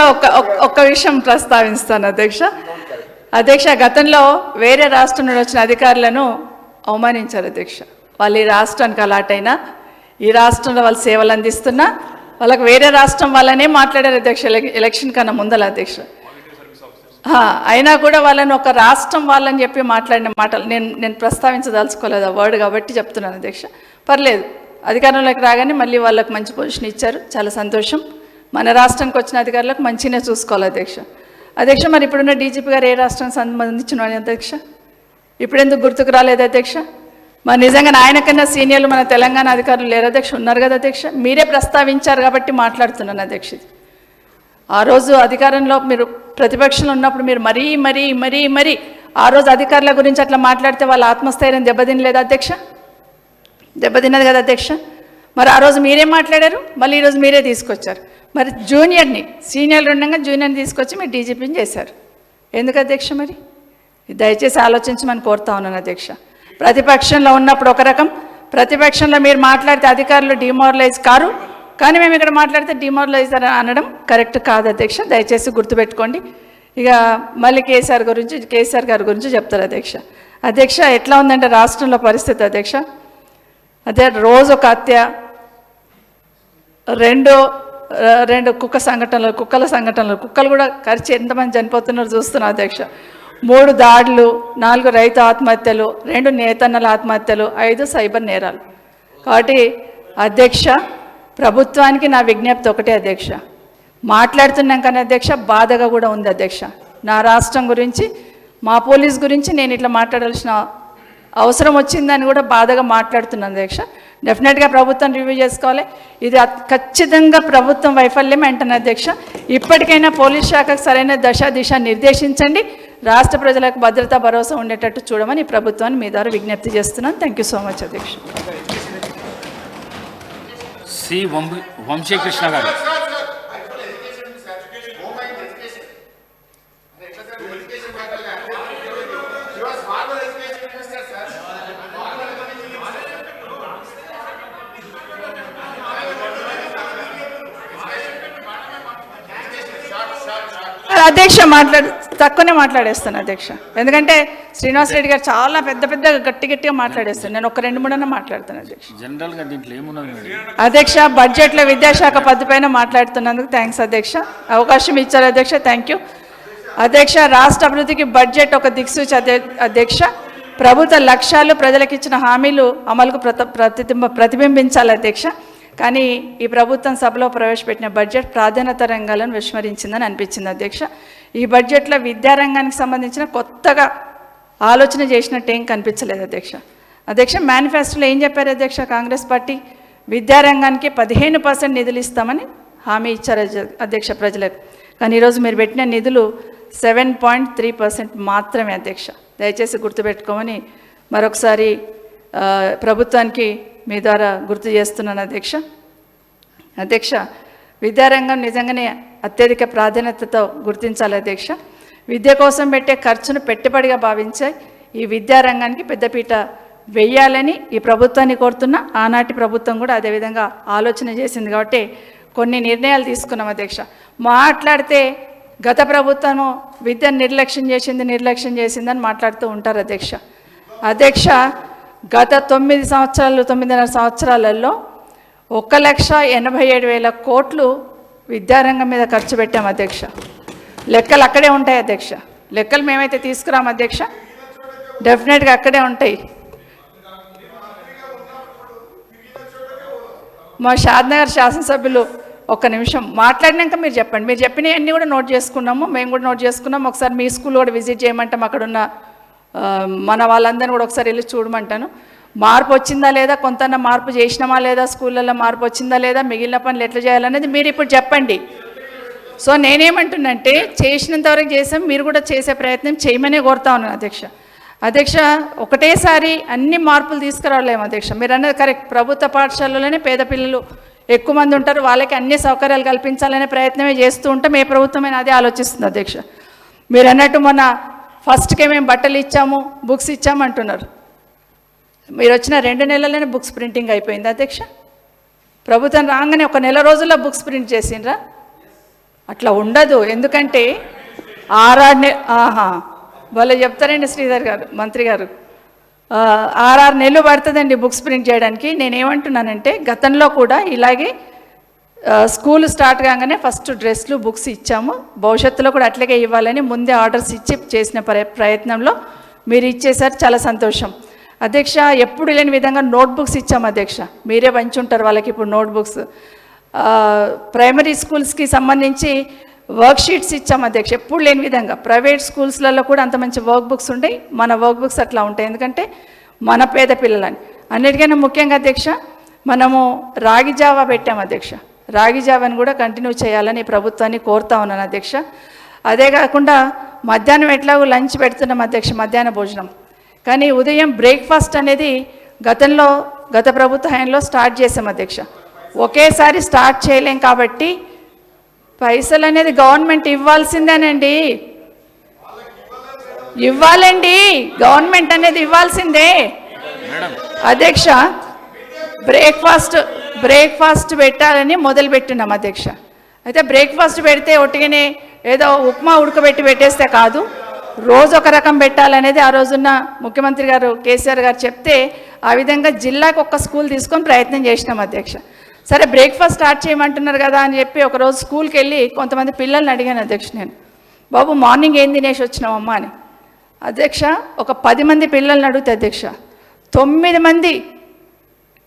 ఒక్క విషయం ప్రస్తావిస్తాను అధ్యక్ష. గతంలో వేరే రాష్ట్రం నుండి వచ్చిన అధికారులను అవమానించారు అధ్యక్ష. వాళ్ళు ఈ రాష్ట్రానికి అలాట్ అయినా, ఈ రాష్ట్రంలో వాళ్ళు సేవలు అందిస్తున్నా వాళ్ళకు వేరే రాష్ట్రం వాళ్ళనే మాట్లాడారు అధ్యక్ష. ఎలక్షన్ కన్నా ముందల అధ్యక్ష. అయినా కూడా వాళ్ళని ఒక రాష్ట్రం వాళ్ళని చెప్పి మాట్లాడిన మాటలు నేను ప్రస్తావించదలుచుకోలేదు ఆ వర్డ్, కాబట్టి చెప్తున్నాను అధ్యక్ష. పర్లేదు, అధికారంలోకి రాగానే మళ్ళీ వాళ్ళకి మంచి పొజిషన్ ఇచ్చారు, చాలా సంతోషం. మన రాష్ట్రానికి వచ్చిన అధికారులకు మంచిగానే చూసుకోవాలి అధ్యక్ష. మరి ఇప్పుడున్న డీజీపీ గారు ఏ రాష్ట్రానికి సంబంధించిన అధ్యక్ష? ఇప్పుడెందుకు గుర్తుకు రాలేదు అధ్యక్ష? మరి నిజంగా ఆయన కన్నా సీనియర్లు మన తెలంగాణ అధికారులు లేరు అధ్యక్ష, ఉన్నారు కదా అధ్యక్ష. మీరే ప్రస్తావించారు కాబట్టి మాట్లాడుతున్నాను అధ్యక్ష. ఆ రోజు అధికారంలో మీరు ప్రతిపక్షంలో ఉన్నప్పుడు మీరు మరీ ఆ రోజు అధికారుల గురించి అట్లా మాట్లాడితే వాళ్ళ ఆత్మస్థైర్యం దెబ్బతినలేదు అధ్యక్ష? దెబ్బతిన్నది కదా అధ్యక్ష. మరి ఆ రోజు మీరే మాట్లాడారు, మళ్ళీ ఈరోజు మీరే తీసుకొచ్చారు. మరి సీనియర్లు ఉండగా జూనియర్ని తీసుకొచ్చి మీరు డీజీపీని చేశారు. ఎందుకు అధ్యక్ష? మరి దయచేసి ఆలోచించమని కోరుతా ఉన్నాను అధ్యక్ష. ప్రతిపక్షంలో ఉన్నప్పుడు ఒక రకం, ప్రతిపక్షంలో మీరు మాట్లాడితే అధికారులు డిమారలైజ్ కారు, కానీ మేము ఇక్కడ మాట్లాడితే డిమారలైజ్ అనడం కరెక్ట్ కాదు అధ్యక్ష. దయచేసి గుర్తుపెట్టుకోండి. ఇక మళ్ళీ కేసీఆర్ గారి గురించి చెప్తారు అధ్యక్ష. ఎట్లా ఉందంటే రాష్ట్రంలో పరిస్థితి అధ్యక్ష, అదే రోజు ఒక హత్య, రెండు కుక్కల సంఘటనలు, కుక్కలు కూడా కరిచి ఎంతమంది చనిపోతున్నారు చూస్తున్నారు అధ్యక్ష. 3 దాడులు, 4 రైతు ఆత్మహత్యలు, 2 నేతన్నల ఆత్మహత్యలు, 5 సైబర్ నేరాలు. కాబట్టి అధ్యక్ష, ప్రభుత్వానికి నా విజ్ఞప్తి ఒకటే అధ్యక్ష. మాట్లాడుతున్నాం కానీ అధ్యక్ష బాధగా కూడా ఉంది అధ్యక్ష. నా రాష్ట్రం గురించి, మా పోలీస్ గురించి నేను ఇట్లా మాట్లాడాల్సిన అవసరం వచ్చిందని కూడా బాధగా మాట్లాడుతున్నాను అధ్యక్ష. డెఫినెట్గా ప్రభుత్వం రివ్యూ చేసుకోవాలి. ఇది ఖచ్చితంగా ప్రభుత్వం వైఫల్యం అంటాను అధ్యక్ష. ఇప్పటికైనా పోలీస్ శాఖకు సరైన దిశ నిర్దేశించండి, రాష్ట్ర ప్రజలకు భద్రతా భరోసా ఉండేటట్టు చూడమని ప్రభుత్వాన్ని మీ ద్వారా విజ్ఞప్తి చేస్తున్నాను. థ్యాంక్ యూ సో మచ్ అధ్యక్ష. సి వంశీకృష్ణ గారు. అధ్యక్ష తక్కువనే మాట్లాడేస్తాను అధ్యక్ష, ఎందుకంటే శ్రీనివాస్ రెడ్డి గారు చాలా పెద్ద గట్టిగా మాట్లాడేస్తాను. నేను ఒక 2-3 మాట్లాడుతాను అధ్యక్ష. జనరల్గా దీంట్లో ఏమున్నది అధ్యక్ష? బడ్జెట్లో విద్యాశాఖ పైన మాట్లాడుతున్నందుకు థ్యాంక్స్ అధ్యక్ష, అవకాశం ఇచ్చారు అధ్యక్ష. థ్యాంక్ యూ అధ్యక్ష. రాష్ట్ర అభివృద్ధికి బడ్జెట్ ఒక దిక్సూచి అధ్యక్ష. ప్రభుత్వ లక్ష్యాలు, ప్రజలకు ఇచ్చిన హామీలు అమలుకు ప్రతిబింబించాలి అధ్యక్ష. కానీ ఈ ప్రభుత్వం సభలో ప్రవేశపెట్టిన బడ్జెట్ ప్రాధాన్యత రంగాలను విస్మరించిందని అనిపించింది అధ్యక్ష. ఈ బడ్జెట్లో విద్యారంగానికి సంబంధించిన కొత్తగా ఆలోచన చేసినట్టు ఏం కనిపించలేదు అధ్యక్ష. మేనిఫెస్టోలో ఏం చెప్పారు అధ్యక్ష? కాంగ్రెస్ పార్టీ విద్యారంగానికి 15% నిధులు ఇస్తామని హామీ ఇచ్చారు అధ్యక్ష ప్రజలకు. కానీ ఈరోజు మీరు పెట్టిన నిధులు 7.3% మాత్రమే అధ్యక్ష. దయచేసి గుర్తుపెట్టుకోమని మరొకసారి ప్రభుత్వానికి మీ ద్వారా గుర్తు చేస్తున్నాను అధ్యక్ష. విద్యారంగం నిజంగానే అత్యధిక ప్రాధాన్యతతో గుర్తించాలి అధ్యక్ష. విద్య కోసం పెట్టే ఖర్చును పెట్టుబడిగా భావించే ఈ విద్యారంగానికి పెద్దపీట వెయ్యాలని ఈ ప్రభుత్వాన్ని కోరుతున్నా. ఆనాటి ప్రభుత్వం కూడా అదేవిధంగా ఆలోచన చేసింది కాబట్టి కొన్ని నిర్ణయాలు తీసుకున్నాం అధ్యక్ష. మాట్లాడితే గత ప్రభుత్వము విద్యను నిర్లక్ష్యం చేసిందని మాట్లాడుతూ ఉంటారు అధ్యక్ష. గత 9.5 సంవత్సరాలలో 1,87,000 కోట్లు విద్యారంగం మీద ఖర్చు పెట్టాం అధ్యక్ష. లెక్కలు అక్కడే ఉంటాయి అధ్యక్ష. లెక్కలు మేమైతే తీసుకురాం అధ్యక్ష, డెఫినెట్గా అక్కడే ఉంటాయి. మా షాద్నగర్ శాసనసభ్యులు ఒక్క నిమిషం మాట్లాడినాక మీరు చెప్పండి. మీరు చెప్పినవన్నీ కూడా నోట్ చేసుకున్నాము, మేము కూడా నోట్ చేసుకున్నాము. ఒకసారి మీ స్కూల్ కూడా విజిట్ చేయమంటాం. అక్కడున్న మన వాళ్ళందరినీ కూడా ఒకసారి వెళ్ళి చూడమంటాను. మార్పు వచ్చిందా లేదా, కొంత మార్పు చేసినామా లేదా, స్కూళ్ళల్లో మార్పు వచ్చిందా లేదా, మిగిలిన పనులు ఎట్లా చేయాలనేది మీరు ఇప్పుడు చెప్పండి. సో నేనేమంటున్నంటే చేసినంతవరకు చేసాం, మీరు కూడా చేసే ప్రయత్నం చేయమనే కోరుతా ఉన్నాను అధ్యక్ష. ఒకటేసారి అన్ని మార్పులు తీసుకురావలేము అధ్యక్ష. మీరు అన్నది కరెక్ట్. ప్రభుత్వ పాఠశాలలోనే పేద పిల్లలు ఎక్కువ మంది ఉంటారు, వాళ్ళకి అన్ని సౌకర్యాలు కల్పించాలనే ప్రయత్నమే చేస్తూ ఉంటాం. ఏ ప్రభుత్వమైనా అదే ఆలోచిస్తుంది అధ్యక్ష. మీరు అన్నట్టు మొన్న ఫస్ట్కే మేము బట్టలు ఇచ్చాము, బుక్స్ ఇచ్చాము అంటున్నారు. మీరు వచ్చిన 2 నెలల్లోనే బుక్స్ ప్రింటింగ్ అయిపోయింది అధ్యక్ష. ప్రభుత్వం రాగానే 1 నెల రోజుల్లో బుక్స్ ప్రింట్ చేసిండ్రా? అట్లా ఉండదు. ఎందుకంటే 6 వాళ్ళు చెప్తారండి శ్రీధర్ గారు, మంత్రి గారు, 6 నెలలు పడుతుందండి బుక్స్ ప్రింట్ చేయడానికి. నేనేమంటున్నానంటే గతంలో కూడా ఇలాగే స్కూల్ స్టార్ట్ కాగానే ఫస్ట్ డ్రెస్లు బుక్స్ ఇచ్చాము, భవిష్యత్తులో కూడా అట్లాగే ఇవ్వాలని ముందే ఆర్డర్స్ ఇచ్చి చేసిన ప్రయత్నంలో మీరు ఇచ్చేసారు, చాలా సంతోషం అధ్యక్ష. ఎప్పుడు లేని విధంగా నోట్బుక్స్ ఇచ్చాము అధ్యక్ష. మీరే పంచుంటారు వాళ్ళకి ఇప్పుడు నోట్బుక్స్. ప్రైమరీ స్కూల్స్కి సంబంధించి వర్క్ షీట్స్ ఇచ్చాము అధ్యక్ష. ఎప్పుడు లేని విధంగా ప్రైవేట్ స్కూల్స్లలో కూడా అంత మంచి వర్క్ బుక్స్ ఉంటాయి, మన వర్క్ బుక్స్ అట్లా ఉంటాయి. ఎందుకంటే మన పేద పిల్లలని. అన్నిటికన్నా ముఖ్యంగా అధ్యక్ష మనము రాగి జావా పెట్టాము అధ్యక్ష. రాగి జావాని కూడా కంటిన్యూ చేయాలని ప్రభుత్వాన్ని కోరుతా ఉన్నాను అధ్యక్ష. అదే కాకుండా మధ్యాహ్నం ఎట్లాగో లంచ్ పెడుతున్నాం అధ్యక్ష, మధ్యాహ్న భోజనం. కానీ ఉదయం బ్రేక్ఫాస్ట్ అనేది గత ప్రభుత్వ హయాంలో స్టార్ట్ చేసాం అధ్యక్ష. ఒకేసారి స్టార్ట్ చేయలేం కాబట్టి పైసలు అనేది గవర్నమెంట్ ఇవ్వాల్సిందేనండి, ఇవ్వాలండి. గవర్నమెంట్ అనేది ఇవ్వాల్సిందే అధ్యక్ష. బ్రేక్ఫాస్ట్ పెట్టాలని మొదలుపెట్టున్నాం అధ్యక్ష. అయితే బ్రేక్ఫాస్ట్ పెడితే ఒట్టిగానే ఏదో ఉప్మా ఉడకబెట్టి పెట్టేస్తే కాదు, రోజు ఒక రకం పెట్టాలనేది ఆ రోజున్న ముఖ్యమంత్రి గారు కేసీఆర్ గారు చెప్తే ఆ విధంగా జిల్లాకు ఒక్క స్కూల్ తీసుకొని ప్రయత్నం చేసినాం అధ్యక్ష. సరే బ్రేక్ఫాస్ట్ స్టార్ట్ చేయమంటున్నారు కదా అని చెప్పి ఒకరోజు స్కూల్కి వెళ్ళి కొంతమంది పిల్లల్ని అడిగాను అధ్యక్ష. నేను బాబు మార్నింగ్ ఏం తినేసి వచ్చినావమ్మా అని అధ్యక్ష. ఒక 10 మంది పిల్లల్ని అడిగితే అధ్యక్ష 9 మంది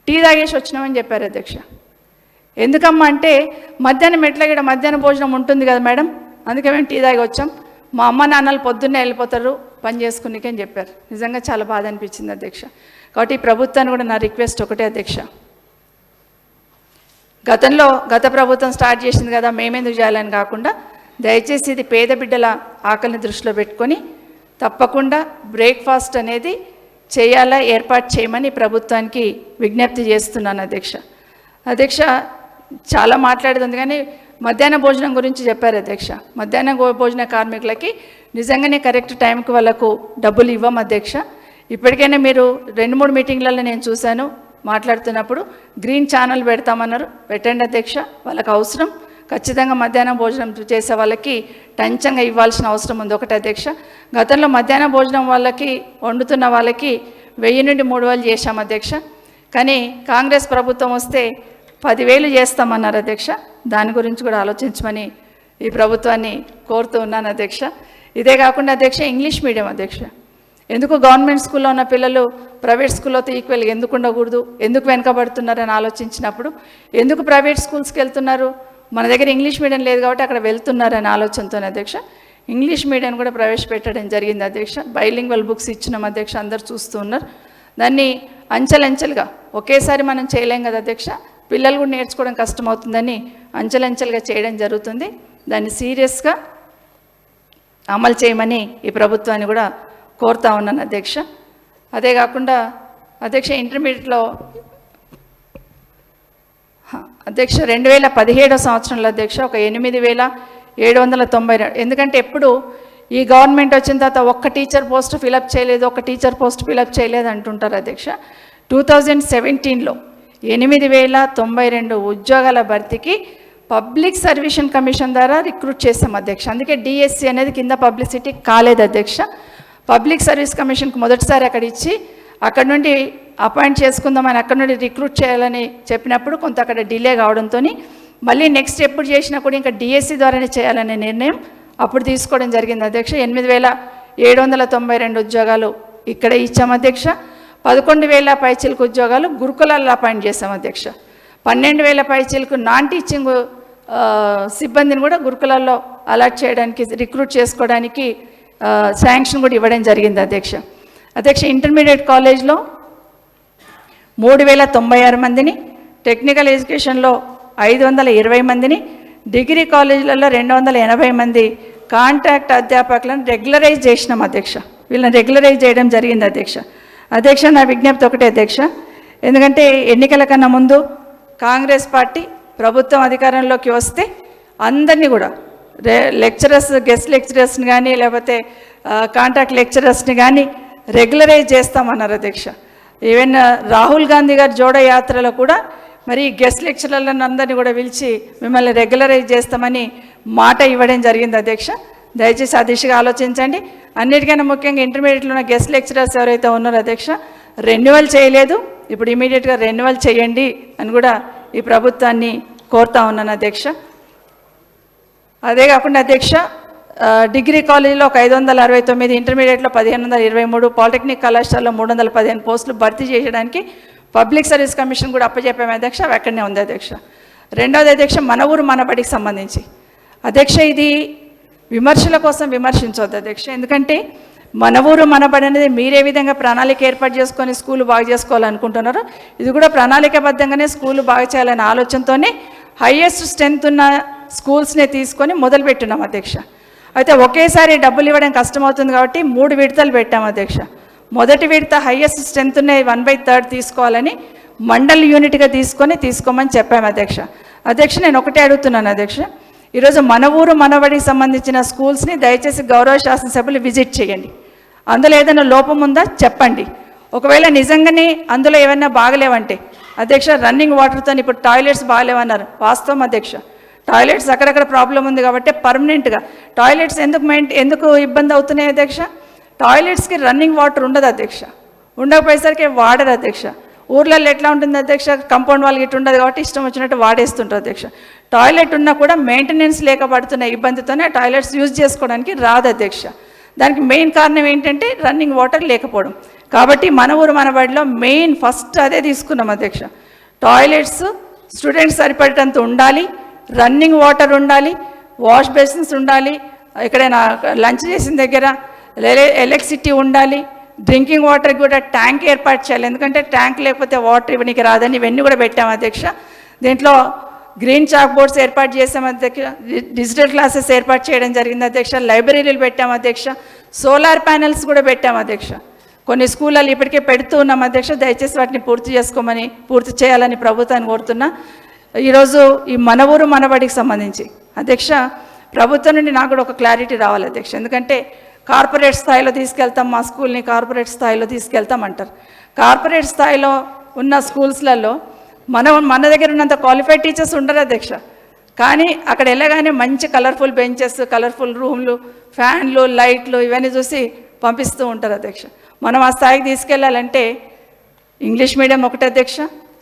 టీ తాగేసి వచ్చినామని చెప్పారు అధ్యక్ష. ఎందుకమ్మా అంటే మధ్యాహ్నం ఎట్లాగ మధ్యాహ్న భోజనం ఉంటుంది కదా మేడం, అందుకే మేము టీ తాగి వచ్చాం, మా అమ్మ నాన్నలు పొద్దున్నే వెళ్ళిపోతారు పని చేసుకునేకి అని చెప్పారు. నిజంగా చాలా బాధ అనిపించింది అధ్యక్ష. కాబట్టి ఈ ప్రభుత్వాన్ని కూడా నా రిక్వెస్ట్ ఒకటే అధ్యక్ష, గత ప్రభుత్వం స్టార్ట్ చేసింది కదా మేమెందుకు చేయాలని కాకుండా దయచేసి ఇది పేద బిడ్డల ఆకలిని దృష్టిలో పెట్టుకొని తప్పకుండా బ్రేక్ఫాస్ట్ అనేది ఏర్పాటు చేయమని ప్రభుత్వానికి విజ్ఞప్తి చేస్తున్నాను అధ్యక్ష. చాలా మాట్లాడేది కానీ మధ్యాహ్న భోజనం గురించి చెప్పారు అధ్యక్ష. మధ్యాహ్న భోజన కార్మికులకి నిజంగానే కరెక్ట్ టైంకి వాళ్ళకు డబ్బులు ఇవ్వం అధ్యక్ష. ఇప్పటికైనా మీరు 2-3 మీటింగ్లలో నేను చూశాను మాట్లాడుతున్నప్పుడు గ్రీన్ ఛానల్ పెడతామన్నారు, పెట్టండి అధ్యక్ష. వాళ్ళకి అవసరం ఖచ్చితంగా మధ్యాహ్నం భోజనం చేసే వాళ్ళకి టంచంగా ఇవ్వాల్సిన అవసరం ఉంది ఒకటి అధ్యక్ష. గతంలో మధ్యాహ్న భోజనం వాళ్ళకి వండుతున్న వాళ్ళకి 1000 నుండి 3000 చేశాం అధ్యక్ష. కానీ కాంగ్రెస్ ప్రభుత్వం వస్తే 10,000 చేస్తామన్నారు అధ్యక్ష. దాని గురించి కూడా ఆలోచించమని ఈ ప్రభుత్వాన్ని కోరుతూ ఉన్నాను అధ్యక్ష. ఇదే కాకుండా అధ్యక్ష ఇంగ్లీష్ మీడియం అధ్యక్ష. ఎందుకు గవర్నమెంట్ స్కూల్లో ఉన్న పిల్లలు ప్రైవేట్ స్కూల్లోతో ఈక్వల్గా ఎందుకు ఉండకూడదు, ఎందుకు వెనకబడుతున్నారని ఆలోచించినప్పుడు ఎందుకు ప్రైవేట్ స్కూల్స్కి వెళ్తున్నారు, మన దగ్గర ఇంగ్లీష్ మీడియం లేదు కాబట్టి అక్కడ వెళ్తున్నారనే ఆలోచనతోనే అధ్యక్ష ఇంగ్లీష్ మీడియం కూడా ప్రవేశపెట్టడం జరిగింది అధ్యక్ష. బైలింగ్వల్ బుక్స్ ఇచ్చినాం అధ్యక్ష, అందరు చూస్తూ ఉన్నారు. దాన్ని అంచెలంచెలుగా ఒకేసారి మనం చేయలేం కదా అధ్యక్ష, పిల్లలు కూడా నేర్చుకోవడం కష్టమవుతుందని అంచెలంచెలుగా చేయడం జరుగుతుంది. దాన్ని సీరియస్గా అమలు చేయమని ఈ ప్రభుత్వాన్ని కూడా కోరుతా ఉన్నాను అధ్యక్ష. అదే కాకుండా అధ్యక్ష ఇంటర్మీడియట్లో అధ్యక్ష 2017 సంవత్సరంలో అధ్యక్ష ఒక 8,790, ఎందుకంటే ఎప్పుడు ఈ గవర్నమెంట్ వచ్చిన తర్వాత ఒక్క టీచర్ పోస్ట్ ఫిలప్ చేయలేదు, ఒక టీచర్ పోస్ట్ ఫిలప్ చేయలేదు అంటుంటారు అధ్యక్ష. 2017లో 8,092 ఉద్యోగాల భర్తీకి పబ్లిక్ సర్వీస్ కమిషన్ ద్వారా రిక్రూట్ చేసాం అధ్యక్ష. అందుకే డిఎస్సి అనేది కింద పబ్లిసిటీ కాలేదు అధ్యక్ష. పబ్లిక్ సర్వీస్ కమిషన్కి మొదటిసారి అక్కడ ఇచ్చి అక్కడ నుండి అపాయింట్ చేసుకుందామని అక్కడ నుండి రిక్రూట్ చేయాలని చెప్పినప్పుడు కొంత అక్కడ డిలే కావడంతో మళ్ళీ నెక్స్ట్ ఎప్పుడు చేసినా కూడా ఇంకా డిఎస్సి ద్వారానే చేయాలనే నిర్ణయం అప్పుడు తీసుకోవడం జరిగింది అధ్యక్ష. 8,792 ఉద్యోగాలు ఇక్కడ ఇచ్చాం అధ్యక్ష. 11,000 పైచీలకు ఉద్యోగాలు గురుకులాల్లో అపాయింట్ చేశాం అధ్యక్ష. 12,000 పైచీలకు నాన్ టీచింగ్ సిబ్బందిని కూడా గురుకులాల్లో అలాట్ చేయడానికి రిక్రూట్ చేసుకోవడానికి శాంక్షన్ కూడా ఇవ్వడం జరిగింది అధ్యక్ష. అధ్యక్ష ఇంటర్మీడియట్ కాలేజ్లో 3,096 మందిని, టెక్నికల్ ఎడ్యుకేషన్లో 520 మందిని, డిగ్రీ కాలేజీలలో 280 మంది కాంట్రాక్ట్ అధ్యాపకులను రెగ్యులరైజ్ చేసినాం అధ్యక్ష. వీళ్ళని రెగ్యులరైజ్ చేయడం జరిగింది అధ్యక్ష. అధ్యక్ష నా విజ్ఞప్తి ఒకటే అధ్యక్ష, ఎందుకంటే ఎన్నికల కన్నా ముందు కాంగ్రెస్ పార్టీ ప్రభుత్వం అధికారంలోకి వస్తే అందరినీ కూడా లెక్చరర్స్, గెస్ట్ లెక్చరర్స్ని కానీ లేకపోతే కాంట్రాక్ట్ లెక్చరర్స్ని కానీ రెగ్యులరైజ్ చేస్తామన్నారు అధ్యక్ష. ఈవెన్ రాహుల్ గాంధీ గారి జోడో యాత్రలో కూడా మరి గెస్ట్ లెక్చరర్లను అందరినీ కూడా పిలిచి మిమ్మల్ని రెగ్యులరైజ్ చేస్తామని మాట ఇవ్వడం జరిగింది అధ్యక్ష. దయచేసి ఆ దిశగా ఆలోచించండి. అన్నిటికన్నా ముఖ్యంగా ఇంటర్మీడియట్లో ఉన్న గెస్ట్ లెక్చరర్స్ ఎవరైతే ఉన్నారో అధ్యక్ష రెన్యువల్ చేయలేదు, ఇప్పుడు ఇమీడియట్గా రెన్యువల్ చేయండి అని కూడా ఈ ప్రభుత్వాన్ని కోరుతా ఉన్నాను అధ్యక్ష. అదే కాకుండా అధ్యక్ష డిగ్రీ కాలేజీలో ఒక 569, ఇంటర్మీడియట్లో 1,523, పాలిటెక్నిక్ కళాశాలలో 315 పోస్టులు భర్తీ చేయడానికి పబ్లిక్ సర్వీస్ కమిషన్ కూడా అప్పచెప్పాము అధ్యక్ష. అవి అక్కడనే ఉంది అధ్యక్ష. రెండవది అధ్యక్ష మన ఊరు మన బడికి సంబంధించి అధ్యక్ష ఇది విమర్శల కోసం విమర్శించవద్దు అధ్యక్ష, ఎందుకంటే మన ఊరు మన బడి అనేది మీరే విధంగా ప్రణాళిక ఏర్పాటు చేసుకొని స్కూలు బాగు చేసుకోవాలనుకుంటున్నారో ఇది కూడా ప్రణాళికబద్ధంగానే స్కూలు బాగు చేయాలనే ఆలోచనతోనే హైయెస్ట్ స్ట్రెంత్ ఉన్న స్కూల్స్నే తీసుకొని మొదలుపెట్టున్నాం అధ్యక్ష. అయితే ఒకేసారి డబ్బులు ఇవ్వడం కష్టమవుతుంది కాబట్టి 3 విడతలు పెట్టాం అధ్యక్ష. మొదటి విడత హైయెస్ట్ స్ట్రెంత్ ఉన్న 1/3 తీసుకోవాలని మండల్ యూనిట్గా తీసుకోమని చెప్పాము అధ్యక్ష. అధ్యక్ష నేను ఒకటే అడుగుతున్నాను అధ్యక్ష, ఈరోజు మన ఊరు మనబడికి సంబంధించిన స్కూల్స్ని దయచేసి గౌరవ శాసనసభ్యులు విజిట్ చేయండి. అందులో ఏదైనా లోపం ఉందా చెప్పండి. ఒకవేళ నిజంగానే అందులో ఏమైనా బాగలేవంటే అధ్యక్ష రన్నింగ్ వాటర్తో ఇప్పుడు టాయిలెట్స్ బాగలేవన్నారు, వాస్తవం అధ్యక్ష. టాయిలెట్స్ అక్కడక్కడ ప్రాబ్లం ఉంది కాబట్టి పర్మనెంట్గా టాయిలెట్స్ ఎందుకు ఇబ్బంది అవుతున్నాయి అధ్యక్ష? టాయిలెట్స్కి రన్నింగ్ వాటర్ ఉండదు అధ్యక్ష, ఉండకపోయేసరికి వాడరు అధ్యక్ష. ఊర్లలో ఎట్లా ఉంటుంది అధ్యక్ష, కంపౌండ్ వాళ్ళకి ఇటు ఉండదు కాబట్టి ఇష్టం వచ్చినట్టు వాడేస్తుంటారు అధ్యక్ష. టాయిలెట్ ఉన్నా కూడా మెయింటెనెన్స్ లేకపోతున్న ఇబ్బందితోనే టాయిలెట్స్ యూజ్ చేసుకోవడానికి రాదు అధ్యక్ష. దానికి మెయిన్ కారణం ఏంటంటే రన్నింగ్ వాటర్ లేకపోవడం. కాబట్టి మన ఊరు మన బడిలో మెయిన్ ఫస్ట్ అదే తీసుకున్నాం అధ్యక్ష. టాయిలెట్స్ స్టూడెంట్స్ సరిపడేటంత ఉండాలి, రన్నింగ్ వాటర్ ఉండాలి, వాష్ బేసిన్స్ ఉండాలి, ఎక్కడైనా లంచ్ చేసిన దగ్గర ఎలక్ట్రిసిటీ ఉండాలి, డ్రింకింగ్ వాటర్కి కూడా ట్యాంక్ ఏర్పాటు చేయాలి, ఎందుకంటే ట్యాంక్ లేకపోతే వాటర్ ఇవ్వడానికి రాదని ఇవన్నీ కూడా పెట్టాము అధ్యక్ష. దీంట్లో గ్రీన్ చాక్ బోర్డ్స్ ఏర్పాటు చేసాం అధ్యక్ష, డిజిటల్ క్లాసెస్ ఏర్పాటు చేయడం జరిగింది అధ్యక్ష, లైబ్రరీలు పెట్టాము అధ్యక్ష, సోలార్ ప్యానెల్స్ కూడా పెట్టాము అధ్యక్ష. కొన్ని స్కూళ్ళలో ఇప్పటికే పెడుతూ ఉన్నాం అధ్యక్ష, దయచేసి వాటిని పూర్తి చేయాలని ప్రభుత్వాన్ని కోరుతున్నా. ఈరోజు ఈ మన ఊరు మనబడికి సంబంధించి అధ్యక్ష ప్రభుత్వం నుండి నాకు కూడా ఒక క్లారిటీ రావాలి అధ్యక్ష, ఎందుకంటే కార్పొరేట్ స్థాయిలో తీసుకెళ్తాం, మా స్కూల్ని కార్పొరేట్ స్థాయిలో తీసుకెళ్తాం అంటారు. కార్పొరేట్ స్థాయిలో ఉన్న స్కూల్స్లలో మన దగ్గర ఉన్నంత క్వాలిఫైడ్ టీచర్స్ ఉండరు అధ్యక్ష. కానీ అక్కడ వెళ్ళగానే మంచి కలర్ఫుల్ బెంచెస్, కలర్ఫుల్ రూమ్లు, ఫ్యాన్లు, లైట్లు ఇవన్నీ చూసి పంపిస్తూ ఉంటారు అధ్యక్ష. మనం ఆ స్థాయికి తీసుకెళ్ళాలంటే ఇంగ్లీష్ మీడియం ఒకటి అధ్యక్ష,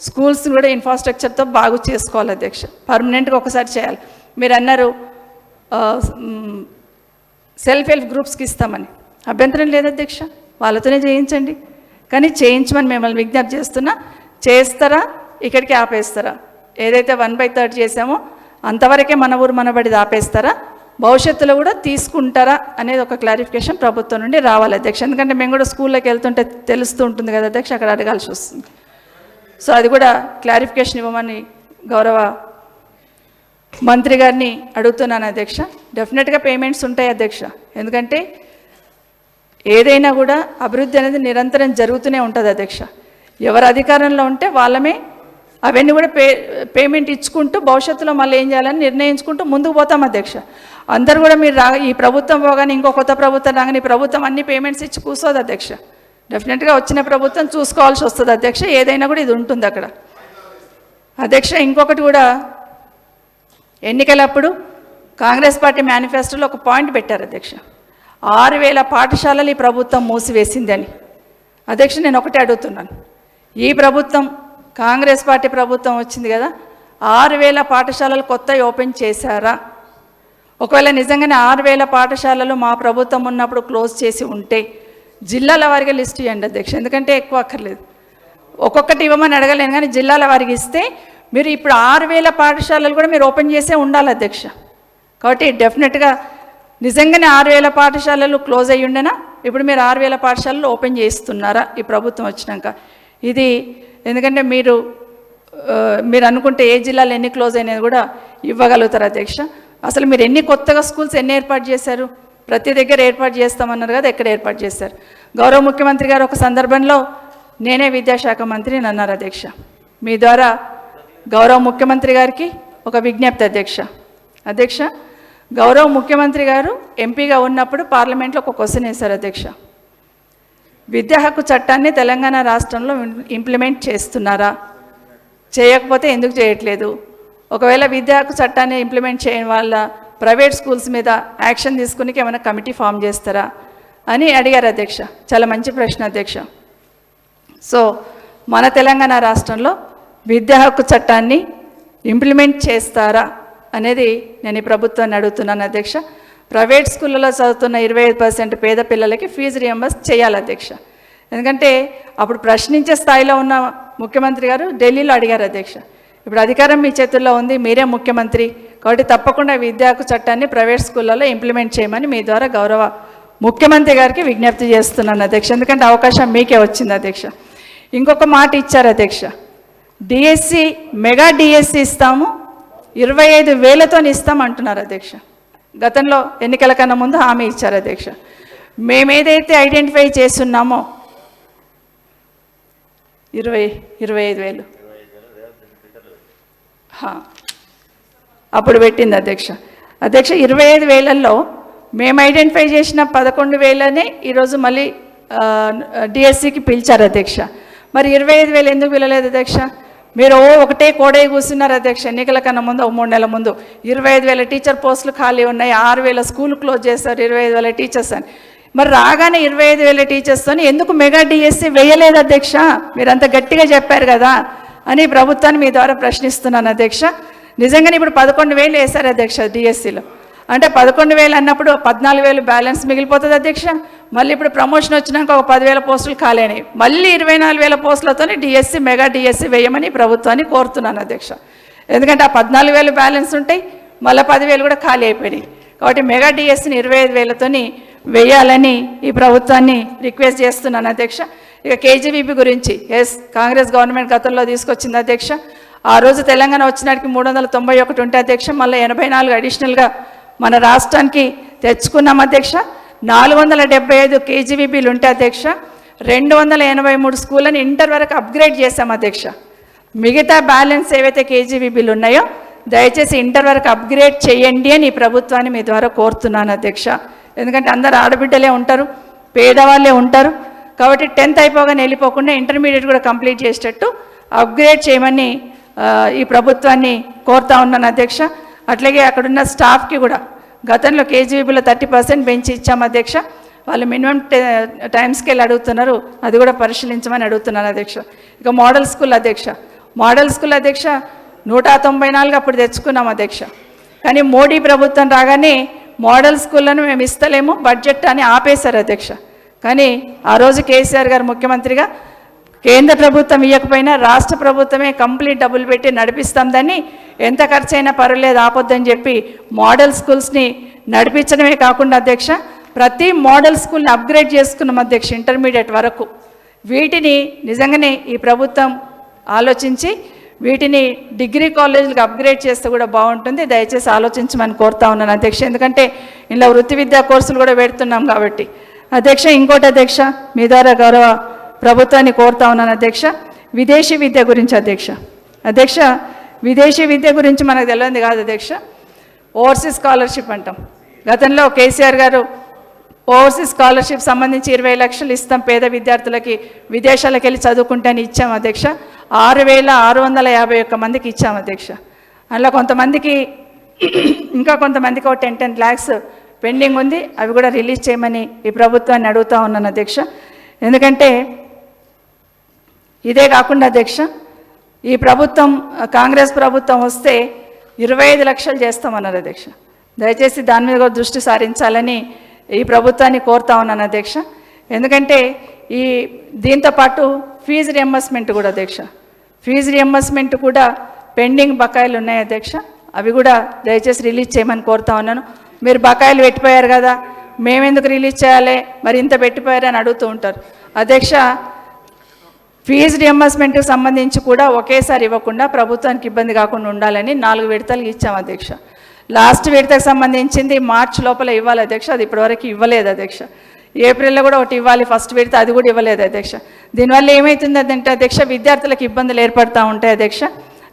స్కూల్స్ కూడా ఇన్ఫ్రాస్ట్రక్చర్తో బాగు చేసుకోవాలి అధ్యక్ష, పర్మనెంట్గా ఒకసారి చేయాలి. మీరు అన్నారు సెల్ఫ్ హెల్ప్ గ్రూప్స్కి ఇస్తామని, అభ్యంతరం లేదు అధ్యక్ష. వాళ్ళతోనే చేయించండి. కానీ చేయించమని మిమ్మల్ని విజ్ఞప్తి చేస్తున్నా. చేస్తారా, ఇక్కడికి ఆపేస్తారా? ఏదైతే 1/3 చేసామో అంతవరకే మన ఊరు మనబడిది ఆపేస్తారా, భవిష్యత్తులో కూడా తీసుకుంటారా అనేది ఒక క్లారిఫికేషన్ ప్రభుత్వం నుండి రావాలి అధ్యక్ష. ఎందుకంటే మేము కూడా స్కూల్లోకి వెళ్తుంటే తెలుస్తూ ఉంటుంది కదా అధ్యక్ష, అక్కడ అడగాల్సి వస్తుంది. సో అది కూడా క్లారిఫికేషన్ ఇవ్వమని గౌరవ మంత్రి గారిని అడుగుతున్నాను అధ్యక్ష. డెఫినెట్గా పేమెంట్స్ ఉంటాయి అధ్యక్ష, ఎందుకంటే ఏదైనా కూడా అభివృద్ధి అనేది నిరంతరం జరుగుతూనే ఉంటుంది అధ్యక్ష. ఎవరు అధికారంలో ఉంటే వాళ్ళమే అవన్నీ కూడా పేమెంట్ ఇచ్చుకుంటూ భవిష్యత్తులో మళ్ళీ ఏం చేయాలని నిర్ణయించుకుంటూ ముందుకు పోతాం అధ్యక్ష. అందరు కూడా మీరు ఈ ప్రభుత్వం పోగానే ఇంకో కొత్త ప్రభుత్వం రాగానే ఈ ప్రభుత్వం అన్ని పేమెంట్స్ ఇచ్చి కూర్చోదు అధ్యక్ష. డెఫినెట్గా వచ్చిన ప్రభుత్వం చూసుకోవాల్సి వస్తుంది అధ్యక్ష. ఏదైనా కూడా ఇది ఉంటుంది అక్కడ అధ్యక్ష. ఇంకొకటి కూడా, ఎన్నికలప్పుడు కాంగ్రెస్ పార్టీ మేనిఫెస్టోలో ఒక పాయింట్ పెట్టారు అధ్యక్ష, 6,000 పాఠశాలలు ఈ ప్రభుత్వం మూసివేసింది అని. అధ్యక్ష, నేను ఒకటే అడుగుతున్నాను, ఈ ప్రభుత్వం కాంగ్రెస్ పార్టీ ప్రభుత్వం వచ్చింది కదా, 6,000 పాఠశాలలు కొత్తవి ఓపెన్ చేశారా? ఒకవేళ నిజంగానే 6,000 పాఠశాలలు మా ప్రభుత్వం ఉన్నప్పుడు క్లోజ్ చేసి ఉంటే జిల్లాల వారిగా లిస్ట్ ఇవ్వండి అధ్యక్ష, ఎందుకంటే ఎక్కువ అక్కర్లేదు. ఒక్కొక్కటి ఇవ్వమని అడగలేను, కానీ జిల్లాల వారికి ఇస్తే మీరు ఇప్పుడు 6,000 పాఠశాలలు కూడా మీరు ఓపెన్ చేసే ఉండాలి అధ్యక్ష. కాబట్టి డెఫినెట్గా నిజంగానే 6,000 పాఠశాలలు క్లోజ్ అయ్యి ఉండేనా, ఇప్పుడు మీరు 6,000 పాఠశాలలు ఓపెన్ చేస్తున్నారా ఈ ప్రభుత్వం వచ్చినాక? ఇది ఎందుకంటే మీరు అనుకుంటే ఏ జిల్లాలో ఎన్ని క్లోజ్ అయినది కూడా ఇవ్వగలుగుతారు అధ్యక్ష. అసలు మీరు ఎన్ని కొత్తగా స్కూల్స్ ఎన్ని ఏర్పాటు చేశారు? ప్రతి దగ్గర ఏర్పాటు చేస్తామన్నారు కదా, ఎక్కడ ఏర్పాటు చేశారు? గౌరవ ముఖ్యమంత్రి గారు ఒక సందర్భంలో నేనే విద్యాశాఖ మంత్రిని అన్నారు అధ్యక్ష. మీ ద్వారా గౌరవ ముఖ్యమంత్రి గారికి ఒక విజ్ఞప్తి అధ్యక్ష. గౌరవ ముఖ్యమంత్రి గారు ఎంపీగా ఉన్నప్పుడు పార్లమెంట్లో ఒక క్వశ్చన్ వేశారు అధ్యక్ష, విద్యా హక్కు చట్టాన్ని తెలంగాణ రాష్ట్రంలో ఇంప్లిమెంట్ చేస్తున్నారా, చేయకపోతే ఎందుకు చేయట్లేదు, ఒకవేళ విద్యా హక్కు చట్టాన్ని ఇంప్లిమెంట్ చేయని వాళ్ళ ప్రైవేట్ స్కూల్స్ మీద యాక్షన్ తీసుకుని ఏమైనా కమిటీ ఫామ్ చేస్తారా అని అడిగారు అధ్యక్ష. చాలా మంచి ప్రశ్న అధ్యక్ష. సో మన తెలంగాణ రాష్ట్రంలో విద్యా హక్కు చట్టాన్ని ఇంప్లిమెంట్ చేస్తారా అనేది నేను ఈ ప్రభుత్వాన్ని అడుగుతున్నాను అధ్యక్ష. ప్రైవేట్ స్కూళ్ళలో చదువుతున్న 25% పేద పిల్లలకి ఫీజు రియంబర్స్ చేయాలి అధ్యక్ష. ఎందుకంటే అప్పుడు ప్రశ్నించే స్థాయిలో ఉన్న ముఖ్యమంత్రి గారు ఢిల్లీలో అడిగారు అధ్యక్ష. ఇప్పుడు అధికారం మీ చేతుల్లో ఉంది, మీరే ముఖ్యమంత్రి, కాబట్టి తప్పకుండా విద్యా హక్కు చట్టాన్ని ప్రైవేట్ స్కూళ్ళలో ఇంప్లిమెంట్ చేయమని మీ ద్వారా గౌరవ ముఖ్యమంత్రి గారికి విజ్ఞప్తి చేస్తున్నాను అధ్యక్ష. ఎందుకంటే అవకాశం మీకే వచ్చింది అధ్యక్ష. ఇంకొక మాట ఇచ్చారు అధ్యక్ష, డిఎస్సి మెగా డిఎస్సి ఇస్తాము, 25,000తో ఇస్తాం అంటున్నారు అధ్యక్ష. గతంలో ఎన్నికల కన్నా ముందు హామీ ఇచ్చారు అధ్యక్ష. మేమేదైతే ఐడెంటిఫై చేస్తున్నామో 25,000 అప్పుడు పెట్టింది అధ్యక్ష. 25,000లో మేము ఐడెంటిఫై చేసిన 11,000నే ఈరోజు మళ్ళీ డిఎస్సికి పిలిచారు అధ్యక్ష. మరి 25,000 ఎందుకు పిలలేదు అధ్యక్ష? మీరు ఒకటే కోడే కూర్చున్నారు అధ్యక్ష. ఎన్నికల కన్నా ముందు 3 నెలల ముందు 25,000 టీచర్ పోస్టులు ఖాళీ ఉన్నాయి, 6,000 స్కూల్ క్లోజ్ చేస్తారు, 25,000 టీచర్స్ అని. మరి రాగానే 25,000 టీచర్స్తో ఎందుకు మెగా డిఎస్సి వేయలేదు అధ్యక్ష? మీరు అంత గట్టిగా చెప్పారు కదా అని ప్రభుత్వాన్ని మీ ద్వారా ప్రశ్నిస్తున్నాను అధ్యక్ష. నిజంగానే ఇప్పుడు 11,000 వేశారు అధ్యక్ష డిఎస్సిలో. అంటే 11,000 అన్నప్పుడు 14,000 బ్యాలెన్స్ మిగిలిపోతుంది అధ్యక్ష. మళ్ళీ ఇప్పుడు ప్రమోషన్ వచ్చినాక ఒక 10,000 పోస్టులు ఖాళీ అయినాయి, మళ్ళీ 24,000 పోస్టులతో డిఎస్సి మెగా డిఎస్సి వేయమని ప్రభుత్వాన్ని కోరుతున్నాను అధ్యక్ష. ఎందుకంటే ఆ 14,000 బ్యాలెన్స్ ఉంటాయి, మళ్ళీ 10,000 కూడా ఖాళీ అయిపోయినాయి. కాబట్టి మెగా డిఎస్సిని 25,000తో వేయాలని ఈ ప్రభుత్వాన్ని రిక్వెస్ట్ చేస్తున్నాను అధ్యక్ష. ఇక కేజీబీపీ గురించి, కాంగ్రెస్ గవర్నమెంట్ గతంలో తీసుకొచ్చింది అధ్యక్ష. ఆ రోజు తెలంగాణ వచ్చినాటికి 391 ఉంటే అధ్యక్ష, మళ్ళీ 84 అడిషనల్గా మన రాష్ట్రానికి తెచ్చుకున్నాం అధ్యక్ష. 475 కేజీబీపీలు ఉంటే అధ్యక్ష, 283 స్కూళ్ళని ఇంటర్ వరకు అప్గ్రేడ్ చేశాం అధ్యక్ష. మిగతా బ్యాలెన్స్ ఏవైతే కేజీబీపీలు ఉన్నాయో దయచేసి ఇంటర్ వరకు అప్గ్రేడ్ చేయండి అని ఈ ప్రభుత్వాన్ని మీ ద్వారా కోరుతున్నాను అధ్యక్ష. ఎందుకంటే అందరు ఆడబిడ్డలే ఉంటారు, పేదవాళ్ళే ఉంటారు, కాబట్టి 10th అయిపోగానే వెళ్ళిపోకుండా ఇంటర్మీడియట్ కూడా కంప్లీట్ చేసేటట్టు అప్గ్రేడ్ చేయమని ఈ ప్రభుత్వాన్ని కోరుతా ఉన్నాను అధ్యక్ష. అట్లాగే అక్కడున్న స్టాఫ్కి కూడా గతంలో కేజీబీలో 30% పెంచి ఇచ్చాము అధ్యక్ష. వాళ్ళు మినిమం టైం స్కేల్ అడుగుతున్నారు, అది కూడా పరిశీలించమని అడుగుతున్నాను అధ్యక్ష. ఇక మోడల్ స్కూల్ అధ్యక్ష, 194 అప్పుడు తెచ్చుకున్నాం అధ్యక్ష. కానీ మోడీ ప్రభుత్వం రాగానే మోడల్ స్కూళ్ళను మేము ఇస్తలేము, బడ్జెట్ అని ఆపేశారు అధ్యక్ష. కానీ ఆ రోజు కేసీఆర్ గారు ముఖ్యమంత్రిగా కేంద్ర ప్రభుత్వం ఇవ్వకపోయినా రాష్ట్ర ప్రభుత్వమే కంప్లీట్ డబ్బులు పెట్టి నడిపిస్తాం దాన్ని, ఎంత ఖర్చు అయినా పర్వాలేదు ఆపొద్దని చెప్పి మోడల్ స్కూల్స్ని నడిపించడమే కాకుండా అధ్యక్ష ప్రతి మోడల్ స్కూల్ని అప్గ్రేడ్ చేసుకున్నాం అధ్యక్ష ఇంటర్మీడియట్ వరకు. వీటిని నిజంగానే ఈ ప్రభుత్వం ఆలోచించి వీటిని డిగ్రీ కాలేజీలకు అప్గ్రేడ్ చేస్తే కూడా బాగుంటుంది. దయచేసి ఆలోచించమని కోరుతా ఉన్నాను అధ్యక్ష. ఎందుకంటే ఇలా వృత్తి విద్యా కోర్సులు కూడా పెడుతున్నాం కాబట్టి. అధ్యక్ష ఇంకోటి అధ్యక్ష మీ ద్వారా గౌరవ ప్రభుత్వాన్ని కోరుతా ఉన్నాను అధ్యక్ష, విదేశీ విద్య గురించి అధ్యక్ష విదేశీ విద్య గురించి మనకు తెలియదు కాదు అధ్యక్ష. ఓవర్సీస్ స్కాలర్షిప్ అంటాం. గతంలో కేసీఆర్ గారు ఓవర్సీస్ స్కాలర్షిప్ సంబంధించి 20 లక్షలు ఇస్తాం పేద విద్యార్థులకి విదేశాలకు వెళ్ళి చదువుకుంటాని ఇచ్చాం అధ్యక్ష. 6,651 మందికి ఇచ్చాం అధ్యక్ష. అందులో కొంతమందికి ఇంకా కొంతమందికి 10 lakhs పెండింగ్ ఉంది. అవి కూడా రిలీజ్ చేయమని ఈ ప్రభుత్వాన్ని అడుగుతా ఉన్నాను అధ్యక్ష. ఎందుకంటే ఇదే కాకుండా అధ్యక్ష ఈ ప్రభుత్వం కాంగ్రెస్ ప్రభుత్వం వస్తే 25 లక్షలు చేస్తామన్నారు అధ్యక్ష. దయచేసి దాని మీద కూడా దృష్టి సారించాలని ఈ ప్రభుత్వాన్ని కోరుతా ఉన్నాను అధ్యక్ష. ఎందుకంటే ఈ దీంతోపాటు ఫీజు రియంబర్స్మెంట్ కూడా అధ్యక్ష, ఫీజు రియంబర్స్మెంట్ కూడా పెండింగ్ బకాయిలు ఉన్నాయి అధ్యక్ష. అవి కూడా దయచేసి రిలీజ్ చేయమని కోరుతా ఉన్నాను. మీరు బకాయిలు పెట్టిపోయారు కదా, మేమెందుకు రిలీజ్ చేయాలి, మరి ఇంత పెట్టిపోయారు అని అడుగుతూ ఉంటారు అధ్యక్ష. ఫీజు రియంబర్స్మెంట్కి సంబంధించి కూడా ఒకేసారి ఇవ్వకుండా ప్రభుత్వానికి ఇబ్బంది కాకుండా ఉండాలని 4 విడతలు ఇచ్చాం అధ్యక్ష. లాస్ట్ విడతకు సంబంధించింది మార్చి లోపల ఇవ్వాలి అధ్యక్ష, అది ఇప్పటివరకు ఇవ్వలేదు అధ్యక్ష. ఏప్రిల్లో కూడా ఒకటి ఇవ్వాలి ఫస్ట్ విడత, అది కూడా ఇవ్వలేదు అధ్యక్ష. దీనివల్ల ఏమవుతుంది అంటే అధ్యక్ష విద్యార్థులకు ఇబ్బందులు ఏర్పడుతూ ఉంటాయి అధ్యక్ష.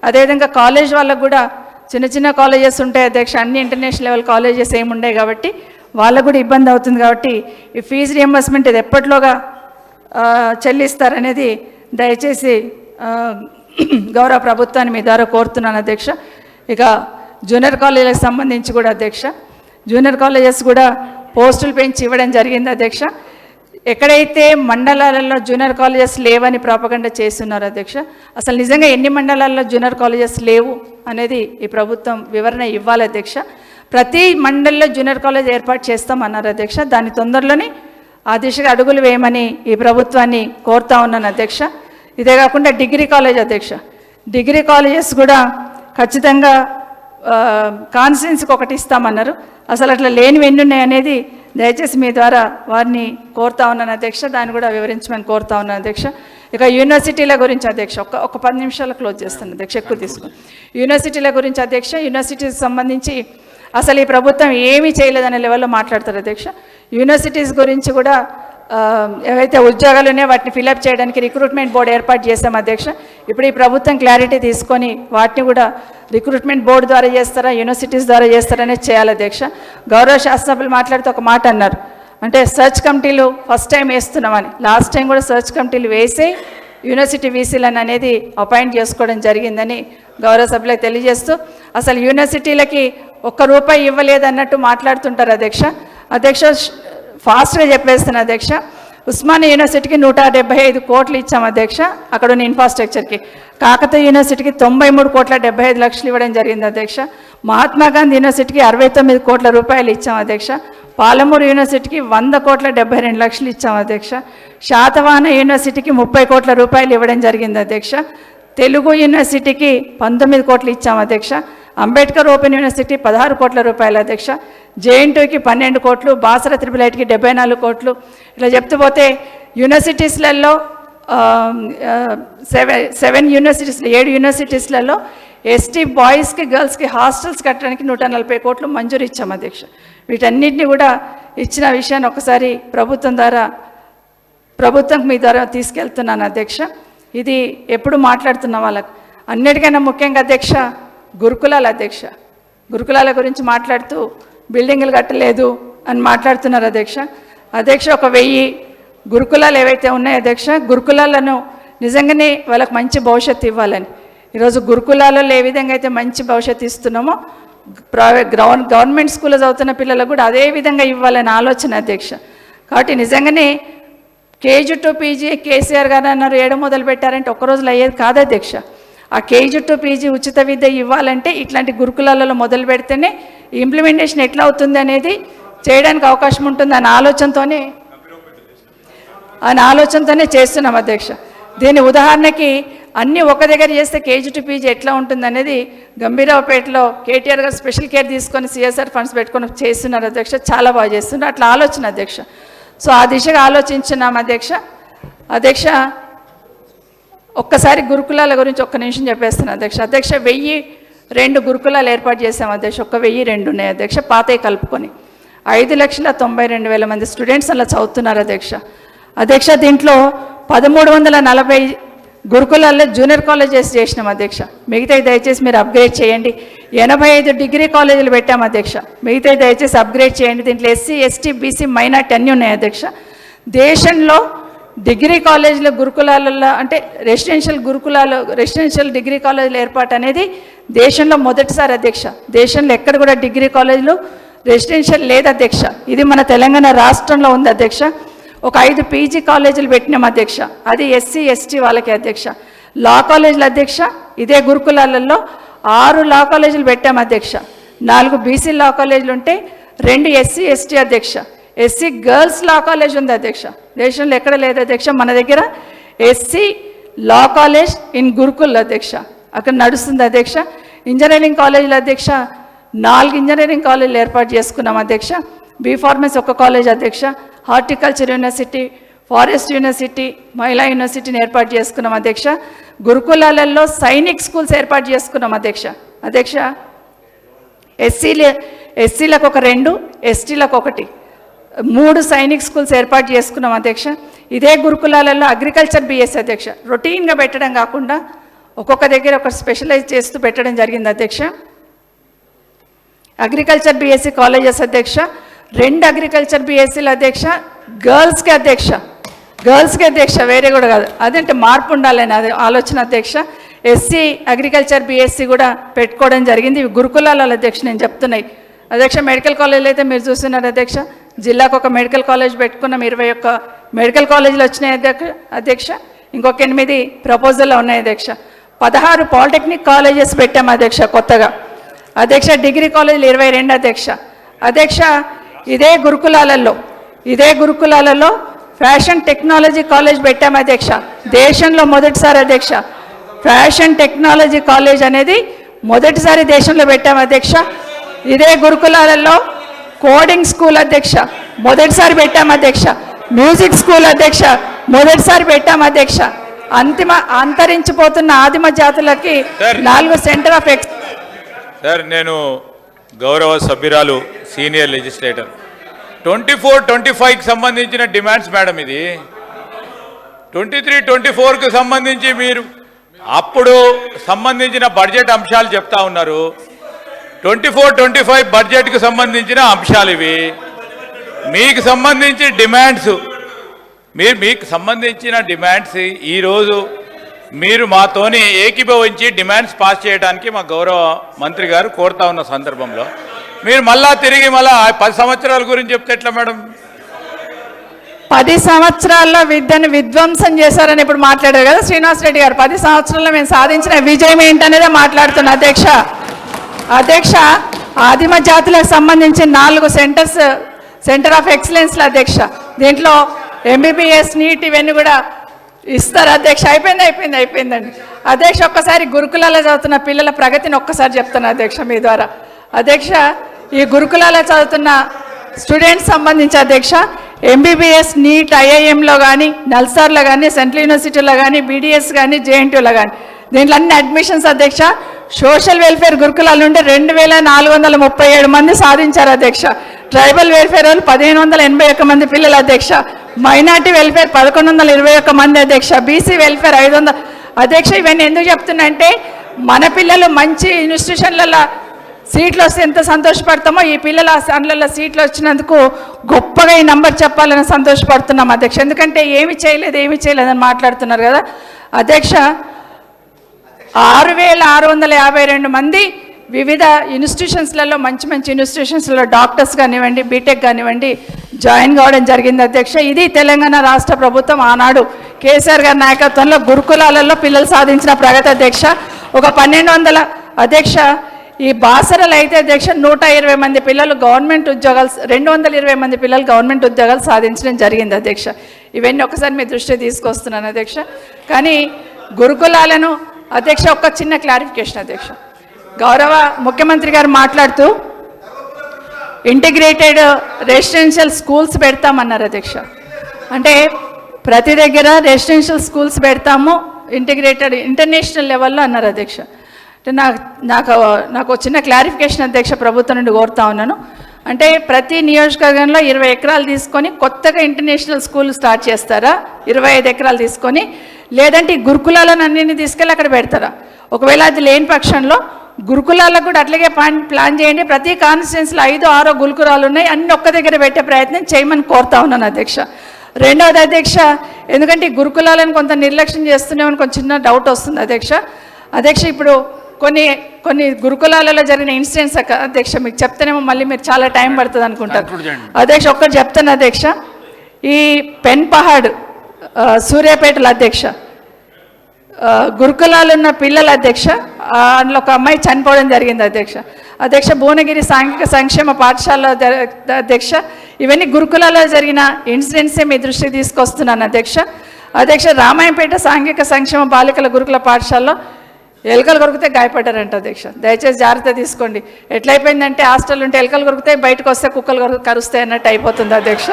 అదేవిధంగా కాలేజ్ వాళ్ళకు కూడా చిన్న చిన్న కాలేజెస్ ఉంటాయి అధ్యక్ష, అన్ని ఇంటర్నేషనల్ లెవెల్ కాలేజెస్ ఏమి ఉండవు కాబట్టి వాళ్ళకు కూడా ఇబ్బంది అవుతుంది. కాబట్టి ఈ ఫీజు రియంబర్స్మెంట్ ఇది ఎప్పటిలోగా చెల్లిస్తారనేది దయచేసి గౌరవ ప్రభుత్వాన్ని మీ ద్వారా కోరుతున్నాను అధ్యక్ష. ఇక జూనియర్ కాలేజీలకు సంబంధించి కూడా అధ్యక్ష జూనియర్ కాలేజెస్ కూడా పోస్టులు పెంచి ఇవ్వడం జరిగింది అధ్యక్ష. ఎక్కడైతే మండలాలలో జూనియర్ కాలేజెస్ లేవని ప్రాపగండ చేస్తున్నారు అధ్యక్ష, అసలు నిజంగా ఎన్ని మండలాల్లో జూనియర్ కాలేజెస్ లేవు అనేది ఈ ప్రభుత్వం వివరణ ఇవ్వాలి అధ్యక్ష. ప్రతి మండలంలో జూనియర్ కాలేజ్ ఏర్పాటు చేస్తామన్నారు అధ్యక్ష. దాని తొందరలోనే ఆ దిశగా అడుగులు వేయమని ఈ ప్రభుత్వాన్ని కోరుతా ఉన్నాను అధ్యక్ష. ఇదే కాకుండా డిగ్రీ కాలేజ్ అధ్యక్ష, డిగ్రీ కాలేజెస్ కూడా ఖచ్చితంగా కాన్స్టిట్యున్సీకి ఒకటి ఇస్తామన్నారు. అసలు అట్లా లేనివి ఎన్ని ఉన్నాయి అనేది దయచేసి మీ ద్వారా వారిని కోరుతా ఉన్నాను అధ్యక్ష. దాన్ని కూడా వివరించమని కోరుతా ఉన్నాను అధ్యక్ష. ఇక యూనివర్సిటీల గురించి అధ్యక్ష ఒక 10 నిమిషాలు క్లోజ్ చేస్తాను అధ్యక్ష, ఎక్కువ తీసుకుని. యూనివర్సిటీల గురించి అధ్యక్ష, యూనివర్సిటీకి సంబంధించి అసలు ఈ ప్రభుత్వం ఏమీ చేయలేదనే లెవెల్లో మాట్లాడతారు అధ్యక్ష. యూనివర్సిటీస్ గురించి కూడా ఏవైతే ఉద్యోగాలు ఉన్నాయో వాటిని ఫిలప్ చేయడానికి రిక్రూట్మెంట్ బోర్డు ఏర్పాటు చేశాం అధ్యక్ష. ఇప్పుడు ఈ ప్రభుత్వం క్లారిటీ తీసుకొని వాటిని కూడా రిక్రూట్మెంట్ బోర్డు ద్వారా చేస్తారా యూనివర్సిటీస్ ద్వారా చేస్తారనే చేయాలి అధ్యక్ష. గౌరవ శాసనసభ్యులు మాట్లాడుతూ ఒక మాట అన్నారు, అంటే సర్చ్ కమిటీలు ఫస్ట్ టైం వేస్తున్నామని. లాస్ట్ టైం కూడా సర్చ్ కమిటీలు వేసి యూనివర్సిటీ వీసీలను అనేది అపాయింట్ చేసుకోవడం జరిగిందని గౌరవ సభ్యులకు తెలియజేస్తూ, అసలు యూనివర్సిటీలకి ₹1 ఇవ్వలేదన్నట్టు మాట్లాడుతుంటారు అధ్యక్ష. ఫాస్ట్గా చెప్పేస్తాను అధ్యక్ష. ఉస్మానియా యూనివర్సిటీకి 175 కోట్లు ఇచ్చాం అధ్యక్ష అక్కడ ఉన్న ఇన్ఫ్రాస్ట్రక్చర్కి. కాకతీయ యూనివర్సిటీకి 93,75,00,000 ఇవ్వడం జరిగింది అధ్యక్ష. మహాత్మా గాంధీ యూనివర్సిటీకి 69 కోట్ల రూపాయలు ఇచ్చాం అధ్యక్ష. పాలమూరు యూనివర్సిటీకి 100,72,00,000 ఇచ్చాం అధ్యక్ష. శాతవాహన యూనివర్సిటీకి 30 కోట్ల రూపాయలు ఇవ్వడం జరిగింది అధ్యక్ష. తెలుగు యూనివర్సిటీకి 19 కోట్లు ఇచ్చాం అధ్యక్ష. అంబేద్కర్ ఓపెన్ యూనివర్సిటీ 16 కోట్ల రూపాయలు అధ్యక్ష. JN2కి 12 కోట్లు, బాసర త్రిపులైట్కి 74 కోట్లు. ఇట్లా చెప్తూ పోతే యూనివర్సిటీస్లలో 7 యూనివర్సిటీస్లలో ఎస్టీ బాయ్స్కి గర్ల్స్కి హాస్టల్స్ కట్టడానికి 140 కోట్లు మంజూరు ఇచ్చాం అధ్యక్ష. వీటన్నిటిని కూడా ఇచ్చిన విషయాన్ని ఒకసారి ప్రభుత్వం మీ ద్వారా తీసుకెళ్తున్నాను అధ్యక్ష. ఇది ఎప్పుడు మాట్లాడుతున్న వాళ్ళకు అన్నిటికైనా ముఖ్యంగా అధ్యక్ష గురుకులాల అధ్యక్ష, గురుకులాల గురించి మాట్లాడుతూ బిల్డింగులు కట్టలేదు అని మాట్లాడుతున్నారు అధ్యక్ష. ఒక 1000 గురుకులాలు ఏవైతే ఉన్నాయో అధ్యక్ష, గురుకులాలను నిజంగానే వాళ్ళకు మంచి భవిష్యత్తు ఇవ్వాలని, ఈరోజు గురుకులాలలో ఏ విధంగా అయితే మంచి భవిష్యత్తు ఇస్తున్నామో గవర్నమెంట్ స్కూల్లో చదువుతున్న పిల్లలకు కూడా అదే విధంగా ఇవ్వాలని ఆలోచన అధ్యక్ష. కాబట్టి నిజంగానే KG to PG కేసీఆర్ గారు అన్నారు 7 మొదలు పెట్టారంటే ఒక్క రోజులో అయ్యేది కాదు అధ్యక్ష. ఆ KG to PG ఉచిత విద్య ఇవ్వాలంటే ఇట్లాంటి గురుకులాలలో మొదలు పెడితేనే ఇంప్లిమెంటేషన్ ఎట్లా అవుతుంది అనేది చేయడానికి అవకాశం ఉంటుంది అనే ఆలోచనతోనే అనే ఆలోచనతోనే చేస్తున్నాం అధ్యక్ష. దీని ఉదాహరణకి అన్నీ ఒక దగ్గర చేస్తే కేజీ టు పీజీ ఎట్లా ఉంటుందనేది గంభీరావుపేటలో కేటీఆర్ గారు స్పెషల్ కేర్ తీసుకొని సిఎస్ఆర్ ఫండ్స్ పెట్టుకొని చేస్తున్నారు అధ్యక్ష. చాలా బాగా చేస్తున్నారు. అట్లా ఆలోచన అధ్యక్ష. సో ఆ దిశగా ఆలోచించున్నాం అధ్యక్ష. అధ్యక్ష ఒక్కసారి గురుకులాల గురించి ఒక్క నిమిషం చెప్పేస్తున్నాను అధ్యక్ష. అధ్యక్ష 1002 గురుకులాలు ఏర్పాటు చేసాం అధ్యక్ష. 1002 ఉన్నాయి అధ్యక్ష, పాతవి కలుపుకొని 5,92,000 మంది స్టూడెంట్స్ అలా చదువుతున్నారు అధ్యక్ష. అధ్యక్ష దీంట్లో 1340 గురుకులాల్లో జూనియర్ కాలేజెస్ చేసినాం అధ్యక్ష. మిగతాయి దయచేసి మీరు అప్గ్రేడ్ చేయండి. 85 డిగ్రీ కాలేజీలు పెట్టాం అధ్యక్ష. మిగతాయి దయచేసి అప్గ్రేడ్ చేయండి. దీంట్లో ఎస్సీ ఎస్టీ బీసీ మైనార్టీ అన్నీ ఉన్నాయి అధ్యక్ష. దేశంలో డిగ్రీ కాలేజీల గురుకులాలలో అంటే రెసిడెన్షియల్ డిగ్రీ కాలేజీల ఏర్పాటు అనేది దేశంలో మొదటిసారి అధ్యక్ష. దేశంలో ఎక్కడ కూడా డిగ్రీ కాలేజీలు రెసిడెన్షియల్ లేదు అధ్యక్ష. ఇది మన తెలంగాణ రాష్ట్రంలో ఉంది అధ్యక్ష. ఒక 5 పీజీ కాలేజీలు పెట్టినాం అధ్యక్ష. అది ఎస్సీ ఎస్టీ వాళ్ళకి అధ్యక్ష. లా కాలేజీలు అధ్యక్ష ఇదే గురుకులాలలో 6 లా కాలేజీలు పెట్టాం అధ్యక్ష. 4 బీసీ లా కాలేజీలు ఉంటే 2 ఎస్సీ ఎస్టీ అధ్యక్ష. ఎస్సీ గర్ల్స్ లా కాలేజ్ ఉంది అధ్యక్ష. దేశంలో ఎక్కడ లేదు అధ్యక్ష. మన దగ్గర SC law college in Gurukul అధ్యక్ష అక్కడ నడుస్తుంది అధ్యక్ష. ఇంజనీరింగ్ కాలేజీలు అధ్యక్ష 4 ఇంజనీరింగ్ కాలేజీలు ఏర్పాటు చేసుకున్నాం అధ్యక్ష. బీ ఫార్మసీ ఒక కాలేజ్ అధ్యక్ష. హార్టికల్చర్ యూనివర్సిటీ, ఫారెస్ట్ యూనివర్సిటీ, మహిళా యూనివర్సిటీని ఏర్పాటు చేసుకున్నాం అధ్యక్ష. గురుకులాలలో సైనిక్ స్కూల్స్ ఏర్పాటు చేసుకున్నాం అధ్యక్ష. అధ్యక్ష ఎస్సీలకు ఒక 2, ఎస్టీలకు 1, 3 సైనిక్ స్కూల్స్ ఏర్పాటు చేసుకున్నాం అధ్యక్ష. ఇదే గురుకులాలలో అగ్రికల్చర్ బీఎస్సీ అధ్యక్ష రొటీన్గా పెట్టడం కాకుండా ఒక్కొక్క దగ్గర ఒక స్పెషలైజ్ చేస్తూ పెట్టడం జరిగింది అధ్యక్ష. అగ్రికల్చర్ బీఎస్సీ కాలేజెస్ అధ్యక్ష 2 అగ్రికల్చర్ బీఎస్సీలు అధ్యక్ష గర్ల్స్కి అధ్యక్ష. వేరే కూడా కాదు. అదంటే మార్పు ఉండాలని అది ఆలోచన అధ్యక్ష. ఎస్సీ అగ్రికల్చర్ బీఎస్సీ కూడా పెట్టుకోవడం జరిగింది. ఇవి గురుకులాల అధ్యక్ష నేను చెప్తున్నాయి అధ్యక్ష. మెడికల్ కాలేజీలు అయితే మీరు చూస్తున్నారు అధ్యక్ష. జిల్లాకు ఒక మెడికల్ కాలేజ్ పెట్టుకున్నాం. 21 మెడికల్ కాలేజీలు వచ్చినాయి అధ్యక్ష. ఇంకొక 8 ప్రపోజల్లో ఉన్నాయి అధ్యక్ష. 16 పాలిటెక్నిక్ కాలేజెస్ పెట్టాము అధ్యక్ష కొత్తగా అధ్యక్ష. డిగ్రీ కాలేజీలు 22 అధ్యక్ష. అధ్యక్ష ఇదే గురుకులాలలో ఫ్యాషన్ టెక్నాలజీ కాలేజ్ పెట్టాము అధ్యక్ష. దేశంలో మొదటిసారి అధ్యక్ష. ఫ్యాషన్ టెక్నాలజీ కాలేజ్ అనేది మొదటిసారి దేశంలో పెట్టాము అధ్యక్ష. ఇదే గురుకులాలలో కోడింగ్ స్కూల్ అధ్యక్ష మొదటిసారి పెట్టాము అధ్యక్ష. మ్యూజిక్ స్కూల్ అధ్యక్ష మొదటిసారి పెట్టాము అధ్యక్ష. అంతరించిపోతున్న ఆదిమ జాతులకి 4 సెంటర్ ఆఫ్ సార్ నేను గౌరవ సభ్యురాలు సీనియర్ లెజిస్లేటర్ 24-25కి సంబంధించిన డిమాండ్స్ మేడం. ఇది 23-24కి సంబంధించి మీరు అప్పుడు సంబంధించిన బడ్జెట్ అంశాలు చెప్తా ఉన్నారు. 24-25 బడ్జెట్కి సంబంధించిన అంశాలు ఇవి. మీకు సంబంధించి డిమాండ్స్ మీకు సంబంధించిన డిమాండ్స్ ఈరోజు మీరు మాతోని ఏకీభవించి డిమాండ్స్ పాస్ చేయడానికి మా గౌరవ మంత్రి గారు కోరుతా ఉన్న సందర్భంలో మీరు తిరిగి 10 సంవత్సరాల గురించి చెప్తే ఎట్లా మేడం? 10 సంవత్సరాల్లో విద్యను విధ్వంసం చేశారని ఇప్పుడు మాట్లాడారు కదా శ్రీనివాస్ రెడ్డి గారు. 10 సంవత్సరాల్లో మేము సాధించిన విజయం ఏంటనేదే మాట్లాడుతున్నా అధ్యక్ష. ఆదిమ జాతులకు సంబంధించి 4 సెంటర్ ఆఫ్ ఎక్సలెన్స్ల అధ్యక్ష. దీంట్లో ఎంబీబీఎస్ నీట్ ఇవన్నీ కూడా ఇస్తారు అధ్యక్ష. అయిపోయిందండి అధ్యక్ష. ఒక్కసారి గురుకులాల్లో చదువుతున్న పిల్లల ప్రగతిని ఒక్కసారి చెప్తాను అధ్యక్ష మీ ద్వారా. అధ్యక్ష ఈ గురుకులాల్లో చదువుతున్న స్టూడెంట్స్ సంబంధించి అధ్యక్ష ఎంబీబీఎస్ నీట్ ఐఐఎంలో కానీ, నల్సార్లో కానీ, సెంట్రల్ యూనివర్సిటీలో కానీ, బీడీఎస్ కానీ, జేఎన్టీయూలో కానీ దీంట్లో అన్ని అడ్మిషన్స్ అధ్యక్ష. సోషల్ వెల్ఫేర్ గురుకులాల నుండి 2,437 మంది సాధించారు అధ్యక్ష. ట్రైబల్ వెల్ఫేర్ వాళ్ళు 1,581 మంది పిల్లలు అధ్యక్ష. మైనార్టీ వెల్ఫేర్ 1,121 మంది అధ్యక్ష. బీసీ వెల్ఫేర్ 500 అధ్యక్ష. ఇవన్నీ ఎందుకు చెప్తున్నా అంటే మన పిల్లలు మంచి ఇన్స్టిట్యూషన్లలో సీట్లు వస్తే ఎంత సంతోషపడతామో ఈ పిల్లలు ఆ దాంట్లో సీట్లు వచ్చినందుకు గొప్పగా ఈ నంబర్ చెప్పాలని సంతోషపడుతున్నాం అధ్యక్ష. ఎందుకంటే ఏమి చేయలేదని మాట్లాడుతున్నారు కదా అధ్యక్ష. 6,652 మంది వివిధ ఇన్స్టిట్యూషన్స్లలో మంచి ఇన్స్టిట్యూషన్స్లో డాక్టర్స్ కానివ్వండి, బీటెక్ కానివ్వండి జాయిన్ కావడం జరిగింది అధ్యక్ష. ఇది తెలంగాణ రాష్ట్ర ప్రభుత్వం ఆనాడు కేసీఆర్ గారి నాయకత్వంలో గురుకులాలలో పిల్లలు సాధించిన ప్రగతి అధ్యక్ష. ఒక 1,200 అధ్యక్ష. ఈ బాసరలు అయితే అధ్యక్ష 120 మంది పిల్లలు గవర్నమెంట్ ఉద్యోగాలు, 220 మంది పిల్లలు గవర్నమెంట్ ఉద్యోగాలు సాధించడం జరిగింది అధ్యక్ష. ఇవన్నీ ఒకసారి మీ దృష్టి తీసుకొస్తున్నాను అధ్యక్ష. కానీ గురుకులాలను అధ్యక్ష ఒక చిన్న క్లారిఫికేషన్ అధ్యక్ష. గౌరవ ముఖ్యమంత్రి గారు మాట్లాడుతూ ఇంటిగ్రేటెడ్ రెసిడెన్షియల్ స్కూల్స్ పెడతామన్నారు అధ్యక్ష. అంటే ప్రతి దగ్గర రెసిడెన్షియల్ స్కూల్స్ పెడతాము ఇంటిగ్రేటెడ్ ఇంటర్నేషనల్ లెవెల్లో అన్నారు అధ్యక్ష. అంటే నాకు చిన్న క్లారిఫికేషన్ అధ్యక్ష ప్రభుత్వం నుండి కోరుతా ఉన్నాను. అంటే ప్రతి నియోజకవర్గంలో 20 ఎకరాలు తీసుకొని కొత్తగా ఇంటర్నేషనల్ స్కూల్ స్టార్ట్ చేస్తారా, 25 ఎకరాలు తీసుకొని, లేదంటే ఈ గురుకులాలను అన్నింటినీ తీసుకెళ్ళి అక్కడ పెడతారా? ఒకవేళ అది లేని పక్షంలో గురుకులాలకు కూడా అట్లాగే ప్లాన్ చేయండి. ప్రతి కాన్స్టిట్యున్సీలో 5-6 గురుకులాలు ఉన్నాయి, అన్ని ఒక్క దగ్గర పెట్టే ప్రయత్నం చేయమని కోరుతా ఉన్నాను అధ్యక్ష. రెండవది అధ్యక్ష, ఎందుకంటే ఈ గురుకులాలను కొంత నిర్లక్ష్యం చేస్తున్నామని కొంచెం చిన్న డౌట్ వస్తుంది అధ్యక్ష. ఇప్పుడు కొన్ని గురుకులాలలో జరిగిన ఇన్సిడెంట్స్ అధ్యక్ష మీకు చెప్తేనేమో మళ్ళీ మీరు చాలా టైం పడుతుంది అనుకుంటారు అధ్యక్ష. ఒక్కటి చెప్తాను అధ్యక్ష. ఈ పెన్ పహాడ్ సూర్యాపేటలో అధ్యక్ష గురుకులాలు ఉన్న పిల్లల అధ్యక్ష, అందులో ఒక అమ్మాయి చనిపోవడం జరిగింది అధ్యక్ష. భువనగిరి సాంఘిక సంక్షేమ పాఠశాల అధ్యక్ష. ఇవన్నీ గురుకులాల్లో జరిగిన ఇన్సిడెంట్సే మీ దృష్టికి తీసుకొస్తున్నాను అధ్యక్ష. రామాయంపేట సాంఘిక సంక్షేమ బాలికల గురుకుల పాఠశాలలో ఎలుకలు కొరికితే గాయపడ్డారంట అధ్యక్ష. దయచేసి జాగ్రత్త తీసుకోండి. ఎట్లయిపోయిందంటే హాస్టల్ ఉంటే ఎలుకలు కొరికితే బయటకు వస్తే కుక్కలు కరుస్తాయి అన్నట్టు అయిపోతుంది అధ్యక్ష.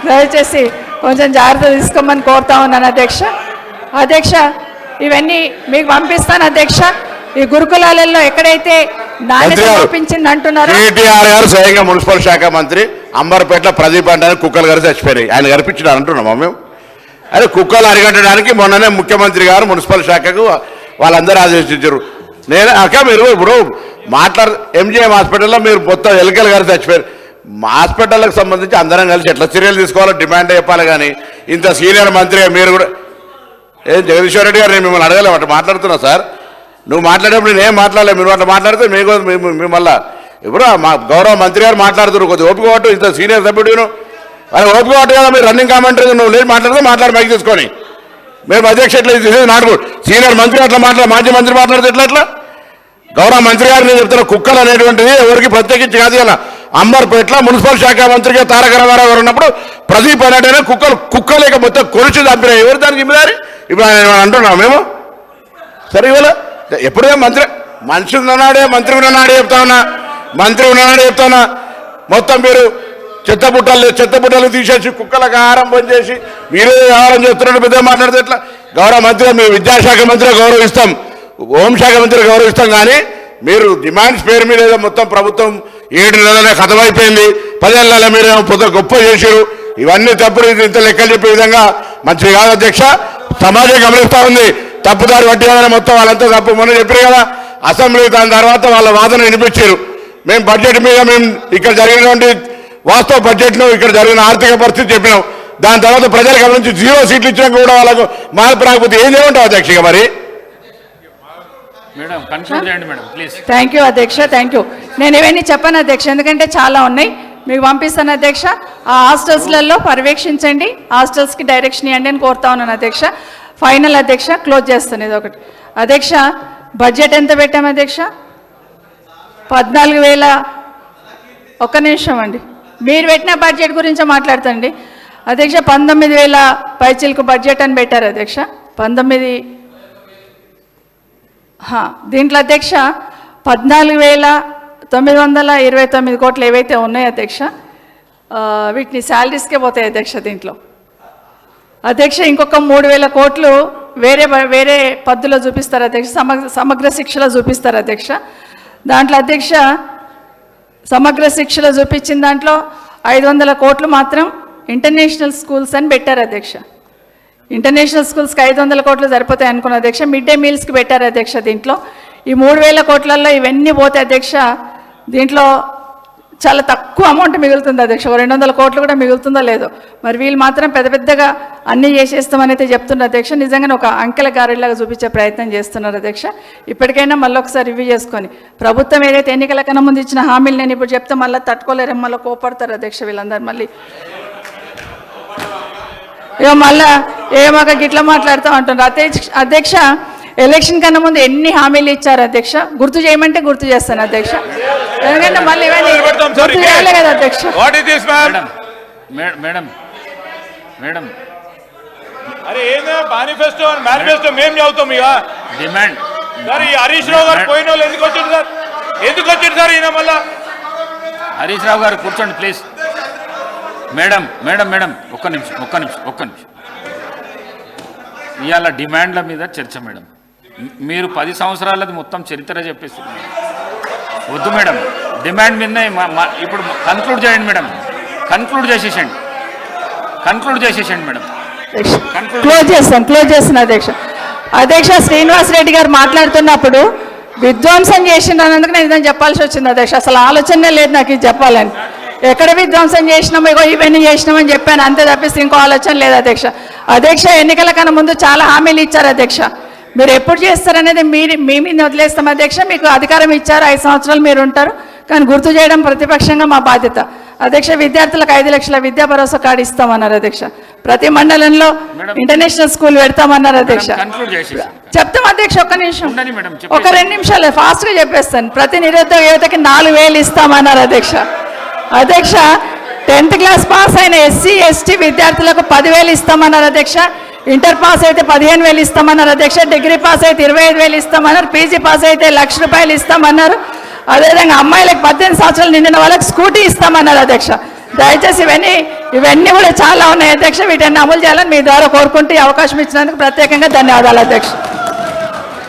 దయచేసి కొంచెం జాగ్రత్త తీసుకోమని కోరుతా ఉన్నాను అధ్యక్ష. ఇవన్నీ మీకు పంపిస్తాను అధ్యక్ష. ఈ గురుకులాలలో ఎక్కడైతే నాణ్యత లోపించింది అంటున్నారో, కేటీఆర్ గారు స్వయంగా మున్సిపల్ శాఖ మంత్రి అంబర్పేటలో ప్రదీప్ అంటే కుక్కలు గారు చచ్చిపోయినాయి, ఆయన కనిపించినారు అంటున్నామా మేము? అదే కుక్కలు అరిగట్టడానికి మొన్ననే ముఖ్యమంత్రి గారు మున్సిపల్ శాఖకు వాళ్ళందరూ ఆదేశించారు. మీరు ఇప్పుడు ఎంజీఎం హాస్పిటల్లో మీరు మొత్తం ఎలుకలు గారు చచ్చిపోయారు. మా హాస్పిటల్కి సంబంధించి అందరం కలిసి ఎట్లా చర్యలు తీసుకోవాలో డిమాండ్ చెప్పాలి. కానీ ఇంత సీనియర్ మంత్రిగా మీరు కూడా జగదీశ్వర్ రెడ్డి గారు, నేను మిమ్మల్ని అడగలేము అట్లా మాట్లాడుతున్నా సార్. నువ్వు మాట్లాడేప్పుడు నేనేం మాట్లాడలేదు, మీరు అట్లా మాట్లాడితే మిమ్మల్ని ఇప్పుడు మా గౌరవ మంత్రి గారు మాట్లాడుతున్నారు. కొద్దిగా ఓపిక పట్టు, ఇంత సీనియర్ సభ్యుడు అది ఓపిక పట్టు కదా. మీరు రన్నింగ్ కామెంటరీ నువ్వు లేదు మాట్లాడితే మైక్ తీసుకొని మేము అధ్యక్ష ఎట్లా నాడు సీనియర్ మంత్రి అట్లా మాజీ మంత్రి మాట్లాడితే ఎట్లా? గౌరవ మంత్రి గారు నేను చెప్తున్నా, కుక్కలు అనేటువంటిది ఎవరికి ప్రత్యేకించి కాదు. ఇలా అంబర్పేటలో మున్సిపల్ శాఖ మంత్రిగా తారక రామారావు గారు ఉన్నప్పుడు ప్రదీప్ అనేటైనా కుక్కలేక మొత్తం కొలిచి చంపినా ఎవరు దానికి జిమ్మేదారి? ఇప్పుడు ఆయన అంటున్నాం మేము. సరే ఇవాళ ఎప్పుడే మనిషి ఉన్ననాడే మంత్రి ఉన్ననాడే చెప్తా ఉన్నా మొత్తం మీరు చెత్త బుట్టలు తీసేసి కుక్కలకు ఆహారం బంద్ చేసి మీరే వ్యవహారం చేస్తున్నట్టు పెద్ద మాట్లాడితే ఎట్లా? గౌరవ మంత్రిగా మేము విద్యాశాఖ మంత్రిగా గౌరవిస్తాం, హోంశాఖ మంత్రిగా గౌరవిస్తాం. కానీ మీరు డిమాండ్స్ పేరు మీద ఏదో మొత్తం ప్రభుత్వం 7 నెలలనే ఖతమైపోయింది, 10 నెలల మీరు గొప్ప చేశారు, ఇవన్నీ తప్పుడు. ఇంత లెక్కలు చెప్పే విధంగా మంచిది కాదు అధ్యక్ష. సమాజం గమనిస్తూ ఉంది, తప్పుదారి పట్టిన మొత్తం వాళ్ళంతా తప్పు. మొన్న చెప్పారు కదా అసెంబ్లీ, దాని తర్వాత వాళ్ళ వాదన వినిపించారు. మేము బడ్జెట్ మీద మేము ఇక్కడ జరిగినటువంటి వాస్తవ బడ్జెట్ను ఇక్కడ జరిగిన ఆర్థిక పరిస్థితి చెప్పినాం. దాని తర్వాత ప్రజల గమనించి 0 సీట్లు ఇచ్చినా కూడా వాళ్ళకు మార్పు రాకపోతే ఏం చేయమంటావు అధ్యక్షగా? మరి థ్యాంక్ యూ అధ్యక్ష, థ్యాంక్ యూ. నేను ఇవన్నీ చెప్పాను అధ్యక్ష, ఎందుకంటే చాలా ఉన్నాయి, మీకు పంపిస్తాను అధ్యక్ష. ఆ హాస్టల్స్లలో పర్యవేక్షించండి, హాస్టల్స్కి డైరెక్షన్ ఇవ్వండి అని కోరుతా ఉన్నాను అధ్యక్ష. ఫైనల్ అధ్యక్ష, క్లోజ్ చేస్తాను ఇది ఒకటి అధ్యక్ష. బడ్జెట్ ఎంత పెట్టాము అధ్యక్ష? 14,000. ఒక్క నిమిషం అండి, మీరు పెట్టిన బడ్జెట్ గురించి మాట్లాడుతండి అధ్యక్ష. 19,000 పైచిలకు బడ్జెట్ అని పెట్టారు అధ్యక్ష. 19 దీంట్లో అధ్యక్ష 14,929 కోట్లు ఏవైతే ఉన్నాయో అధ్యక్ష, వీటిని శాలరీస్కే పోతాయి అధ్యక్ష. దీంట్లో అధ్యక్ష ఇంకొక 3,000 కోట్లు వేరే పద్ధతిలో చూపిస్తారు అధ్యక్ష, సమగ్ర శిక్షలో చూపిస్తారు అధ్యక్ష. దాంట్లో అధ్యక్ష సమగ్ర శిక్షలో చూపించిన దాంట్లో 500 కోట్లు మాత్రం ఇంటర్నేషనల్ స్కూల్స్ అని పెట్టారు అధ్యక్ష. ఇంటర్నేషనల్ స్కూల్స్కి 500 కోట్లు సరిపోతాయి అనుకున్న అధ్యక్ష. మిడ్ డే మీల్స్కి పెట్టారు అధ్యక్ష. దీంట్లో ఈ 3,000 కోట్లలో ఇవన్నీ పోతే అధ్యక్ష దీంట్లో చాలా తక్కువ అమౌంట్ మిగులుతుంది అధ్యక్ష. 200 కోట్లు కూడా మిగులుతుందో లేదో మరి. వీళ్ళు మాత్రం పెద్దగా అన్నీ చేసేస్తామని అయితే చెప్తున్నారు అధ్యక్ష. నిజంగానే ఒక అంకెల గారెలాగా చూపించే ప్రయత్నం చేస్తున్నారు అధ్యక్ష. ఇప్పటికైనా మళ్ళీ ఒకసారి రివ్యూ చేసుకొని ప్రభుత్వం ఏదైతే ఎన్నికల కన్నా ముందు ఇచ్చిన హామీలు నేను ఇప్పుడు చెప్తే మళ్ళీ తట్టుకోలేరు, మళ్ళీ కోపడతారు అధ్యక్ష వీళ్ళందరూ. మళ్ళీ మళ్ళా ఏమాక గిట్లా మాట్లాడుతూ అంటున్నారు అధ్యక్ష. ఎలక్షన్ కన్నా ముందు ఎన్ని హామీలు ఇచ్చారు అధ్యక్ష, గుర్తు చేయమంటే గుర్తు చేస్తాను అధ్యక్ష. ఎందుకంటే మళ్ళీ ఇవన్నీ గుర్తు చేయాలి కదా అధ్యక్ష. అరే ఏందా మేనిఫెస్టో మేము చదువుతాం ఇక డిమాండ్ సార్ ఈ హరీష్ రావు గారు పోయిన వాళ్ళు ఎందుకు వచ్చింది సార్ ఈయన మళ్ళా హరీష్ రావు గారు కూర్చోండి ప్లీజ్. మేడం ఒక్క నిమిషం. ఇవాళ డిమాండ్ల మీద చర్చ మేడం. మీరు 10 సంవత్సరాలది మొత్తం చరిత్ర చెప్పేసి వద్దు మేడం. డిమాండ్ మీద ఇప్పుడు కన్క్లూడ్ చేయండి మేడం. కన్క్లూడ్ చేసేసండి మేడం. క్లోజ్ చేస్తాను అధ్యక్ష శ్రీనివాసరెడ్డి గారు మాట్లాడుతున్నప్పుడు విధ్వంసం చేసిందన్నందుకు నేను ఇదని చెప్పాల్సి వచ్చింది అధ్యక్ష. అసలు ఆలోచనే లేదు నాకు ఇది చెప్పాలని. ఎక్కడ విధ్వంసం చేసినామో ఇవన్నీ చేసినామని చెప్పాను, అంతే తప్పిస్తే ఇంకో ఆలోచన లేదు అధ్యక్ష. ఎన్నికల కన్నా ముందు చాలా హామీలు ఇచ్చారు అధ్యక్ష. మీరు ఎప్పుడు చేస్తారనేది మీ మీద వదిలేస్తాం అధ్యక్ష. మీకు అధికారం ఇచ్చారు, 5 సంవత్సరాలు మీరు ఉంటారు, కానీ గుర్తు చేయడం ప్రతిపక్షంగా మా బాధ్యత అధ్యక్ష. విద్యార్థులకు 5 లక్షల విద్యా భరోసా కార్డు ఇస్తామన్నారు అధ్యక్ష. ప్రతి మండలంలో ఇంటర్నేషనల్ స్కూల్ పెడతామన్నారు అధ్యక్ష. చెప్తాం అధ్యక్ష, ఒక్క నిమిషం, ఒక 2 నిమిషాలు ఫాస్ట్గా చెప్పేస్తాను. ప్రతి నిరుద్యోగ యువతకి 4,000 ఇస్తామన్నారు అధ్యక్ష. 10th క్లాస్ పాస్ అయిన SC ST విద్యార్థులకు 10,000 ఇస్తామన్నారు అధ్యక్ష. ఇంటర్ పాస్ అయితే 15,000 ఇస్తామన్నారు అధ్యక్ష. డిగ్రీ పాస్ అయితే 25,000 ఇస్తామన్నారు. PG పాస్ అయితే ₹1,00,000 ఇస్తామన్నారు. అదేవిధంగా అమ్మాయిలకు 18 సంవత్సరాలు నిండిన వాళ్ళకి స్కూటీ ఇస్తామన్నారు అధ్యక్ష. దయచేసి ఇవన్నీ కూడా చాలా ఉన్నాయి అధ్యక్ష. వీటన్ని అమలు చేయాలని మీ ద్వారా కోరుకుంటూ అవకాశం ఇచ్చినందుకు ప్రత్యేకంగా ధన్యవాదాలు అధ్యక్ష.